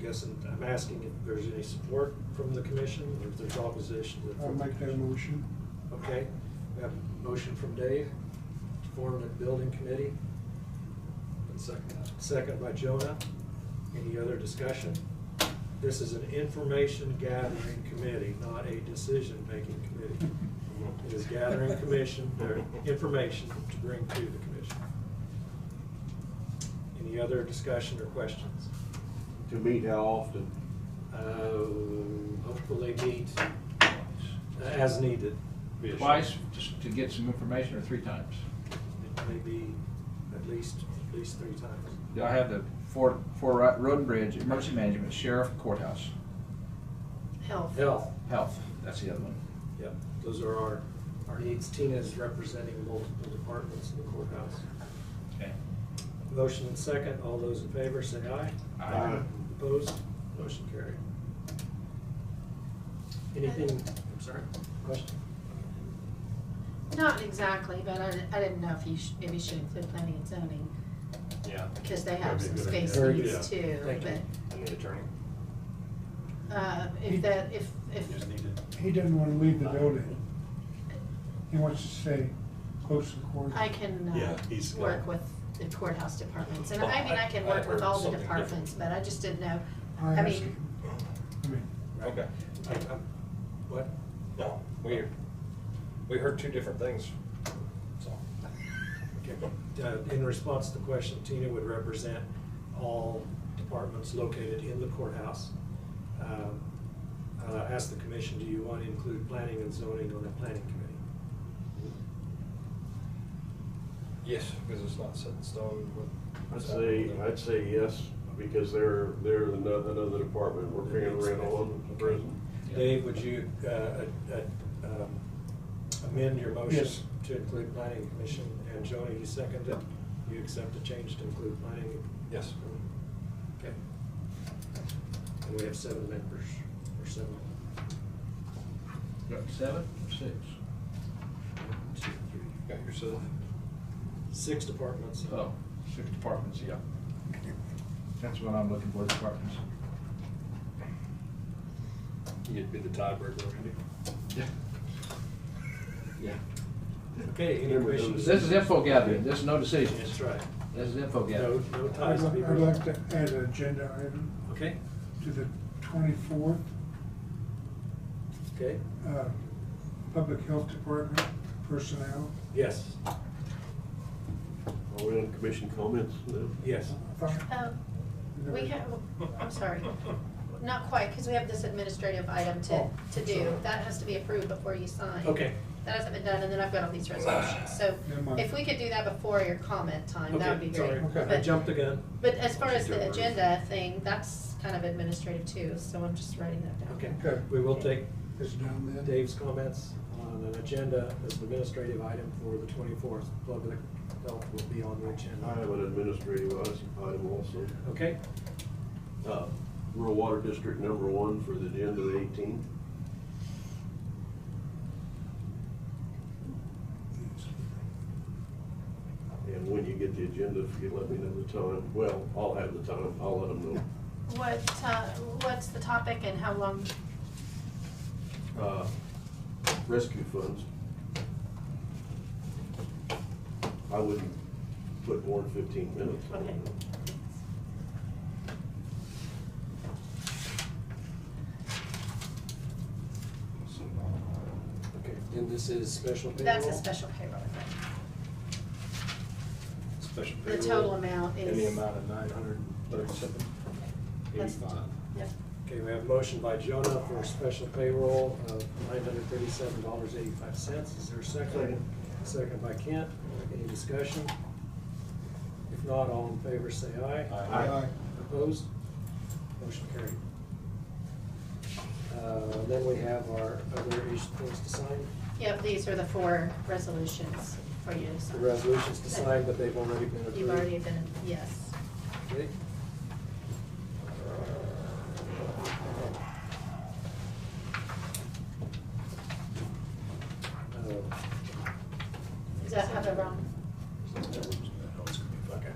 S8: I'm asking if there's any support from the commission, or if there's opposition to.
S6: I'll make that motion.
S8: Okay, we have a motion from Dave to form a building committee. And second by Jonah. Any other discussion? This is an information gathering committee, not a decision-making committee. It is gathering information to bring to the commission. Any other discussion or questions?
S3: To meet how often?
S8: Hopefully meet as needed.
S2: Twice, just to get some information, or 3 times?
S8: It may be at least 3 times.
S2: Do I have the for Road and Bridge, Emergency Management, Sheriff, Courthouse?
S5: Health.
S2: Health, that's the other one.
S8: Yep, those are our needs. Tina is representing multiple departments in the courthouse.
S2: Okay.
S8: Motion and second. All those in favor say aye.
S2: Aye.
S8: Opposed? Motion carried. Anything, I'm sorry, question?
S5: Not exactly, but I didn't know if you should include planning and zoning.
S18: Yeah.
S5: Because they have some
S18: That'd be a good
S5: space
S18: idea.
S5: needs too,
S8: Thank you.
S5: but,
S18: I need attorney.
S5: if,
S18: Just needed.
S6: He doesn't want to leave the building. He wants to stay close to the court.
S5: I can,
S7: Yeah, he's got-
S5: work with the courthouse departments, and
S7: Well,
S5: I mean, I can work
S7: I
S5: with
S7: heard
S5: all the
S7: something
S5: departments,
S7: different.
S5: but I just didn't know,
S6: I
S5: I
S6: asked
S5: mean,
S6: him. I mean,
S18: Okay.
S8: What?
S18: No, we heard 2 different things, so.
S8: Okay. In response to the question, Tina would represent all departments located in the courthouse. Ask the commission, do you want to include planning and zoning on the planning committee?
S18: Yes, because it's not set in stone.
S3: I'd say yes, because they're another department we're paying rent on the prison.
S8: Dave, would you amend your motion
S6: Yes.
S8: to include planning commission? And Joni, you seconded it? You accept the change to include planning?
S18: Yes.
S8: Okay. And we have 7 members, or 7.
S2: Got 7 or 6?
S8: 1, 2, 3.
S18: Got yourself?
S8: 6 departments.
S2: Oh, 6 departments, yeah. That's what I'm looking for, departments.
S18: You'd be the tiebreaker, Randy.
S2: Yeah. Yeah.
S8: Okay, any questions?
S2: This is info gathering, this is no decisions.
S8: That's right.
S2: This is info
S8: No,
S2: gathering.
S8: no ties to be
S6: I'd like
S8: broken.
S6: to add an agenda item
S8: Okay,
S6: to the 24th.
S8: okay,
S6: Public Health Department personnel.
S8: yes,
S3: Are we on commission comments now?
S8: yes.
S5: we have, I'm sorry, not quite, because we have this administrative item to do. That has to be approved before you sign.
S8: Okay.
S5: That hasn't been done, and then I've got all these resolutions, so
S6: Never mind.
S5: if we could do that before your comment time, that would be
S8: Okay,
S5: great.
S8: sorry, I
S5: But-
S8: jumped the gun.
S5: But as far as the
S18: Motion to approve.
S5: agenda thing, that's kind of administrative too, so I'm just writing that down.
S8: Okay,
S6: Okay.
S8: we will take
S6: It's done then.
S8: Dave's comments on an agenda as an administrative item for the 24th. Public health will be on the
S3: I
S8: agenda.
S3: have an administrative item also.
S8: Okay,
S3: Rural Water District number 1 for the agenda 18. And when you get the agenda, if you let me know the time, well, I'll have the time, I'll let them know.
S5: What's the topic and how long?
S3: Rescue funds. I wouldn't put more than 15 minutes on
S5: Okay.
S3: it.
S8: okay, and this is special payroll?
S5: That's a special payroll event.
S18: Special
S5: The
S18: payroll.
S5: total amount
S18: In the
S5: is-
S18: amount of 937.
S5: That's-
S18: 85.
S5: Yep.
S8: Okay, we have a motion by Jonah for a special payroll of $937.85. Is there a second? Second by Kent. Any discussion? If not, all in favor say aye.
S6: Aye.
S8: Opposed? Motion carried. Then we have our other things to sign.
S5: Yep, these are the 4 resolutions for you to
S18: The
S5: sign.
S18: resolutions to sign, but they've already been approved.
S5: You've already been, yes.
S18: Okay.
S5: Does that have a wrong?
S18: Okay.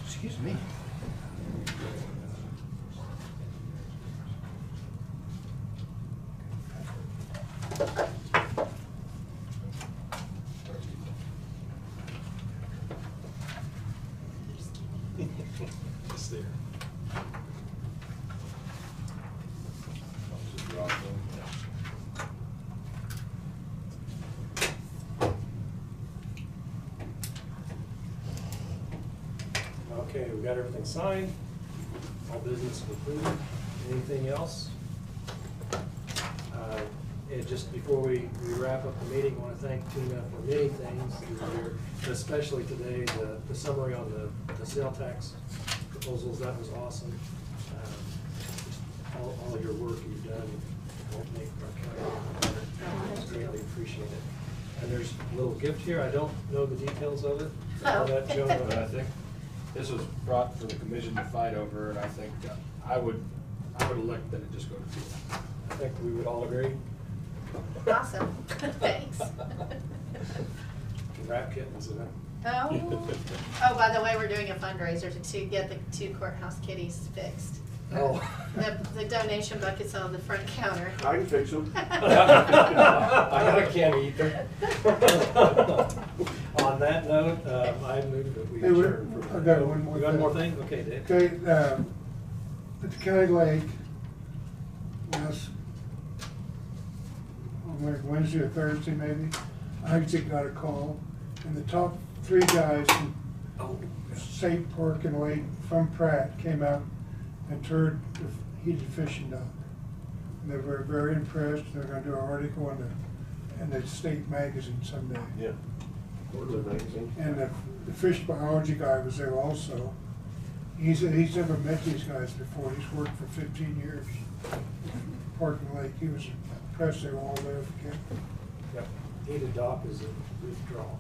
S2: Excuse me.
S18: It's there. Okay, we got everything signed. All business concluded. Anything else? And just before we wrap up the meeting, I want to thank Tina for many things this year, especially today, the summary on the sale tax proposals. That was awesome. All your work you've done helped make our county better. It's greatly appreciated. And there's a little gift here. I don't know the details of it. I'll let Joe know.
S10: But I think this was brought for the commission to fight over, and I think I would elect that it just go to Tina.
S18: I think we would all agree.
S5: Awesome, thanks.
S18: Wrap kittens in it.
S5: Oh, by the way, we're doing a fundraiser to get the 2 courthouse kitties fixed.
S18: Oh.
S5: The donation bucket's on the front counter.
S3: I can fix them.
S18: I got a can eater. On that note, I move that we
S6: Hey,
S18: adjourn.
S6: I've got one more
S18: You got
S6: thing.
S18: more thing? Okay, Dave.
S6: Okay, at the county lake, last, like Wednesday or Thursday maybe, Isaac got a call, and the top 3 guys from Safe Park and Lake from Pratt came out and toured the heated fishing dock. And they were very impressed. They're gonna do an article in the state magazine someday.
S3: Yeah. Quarterly magazine.
S6: And the fish biology guy was there also. He's never met these guys before. He's worked for 15 years. Park and Lake. He was impressed they were all there for camp.
S18: Yep. Heated dock is a withdrawal.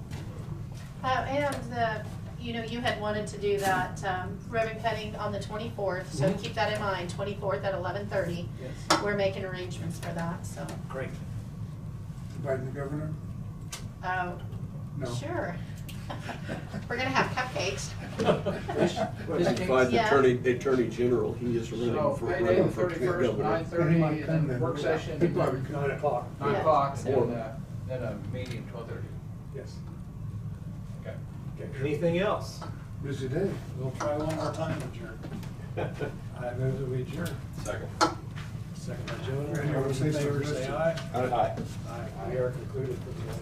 S5: And you had wanted to do that ribbon cutting on the 24th, so keep that in mind, 24th at 11:30.
S18: Yes.
S5: We're making arrangements for that, so.
S18: Great.
S6: Inviting the governor?
S5: Oh,
S6: No.
S5: sure. We're gonna have cupcakes.
S3: Find
S5: Yeah.
S3: the Attorney General, he is running
S2: So,
S3: for
S2: Friday the
S3: governor.
S2: 31st, 9:30, and then work session.
S6: He probably
S18: 9 o'clock.
S2: 9
S5: Yeah.
S2: o'clock, and
S3: Four.
S2: then a meeting 12:30.
S18: Yes.
S2: Okay.
S18: Okay. Anything else?
S6: Busy day.
S17: We'll try one more time, adjourn.
S18: I move that we adjourn.
S10: Second.
S18: Second by Jonah.
S6: Randy,
S18: All those in
S6: say
S18: favor
S6: something.
S18: say aye.
S10: Aye.
S18: Aye. We are concluded for the day.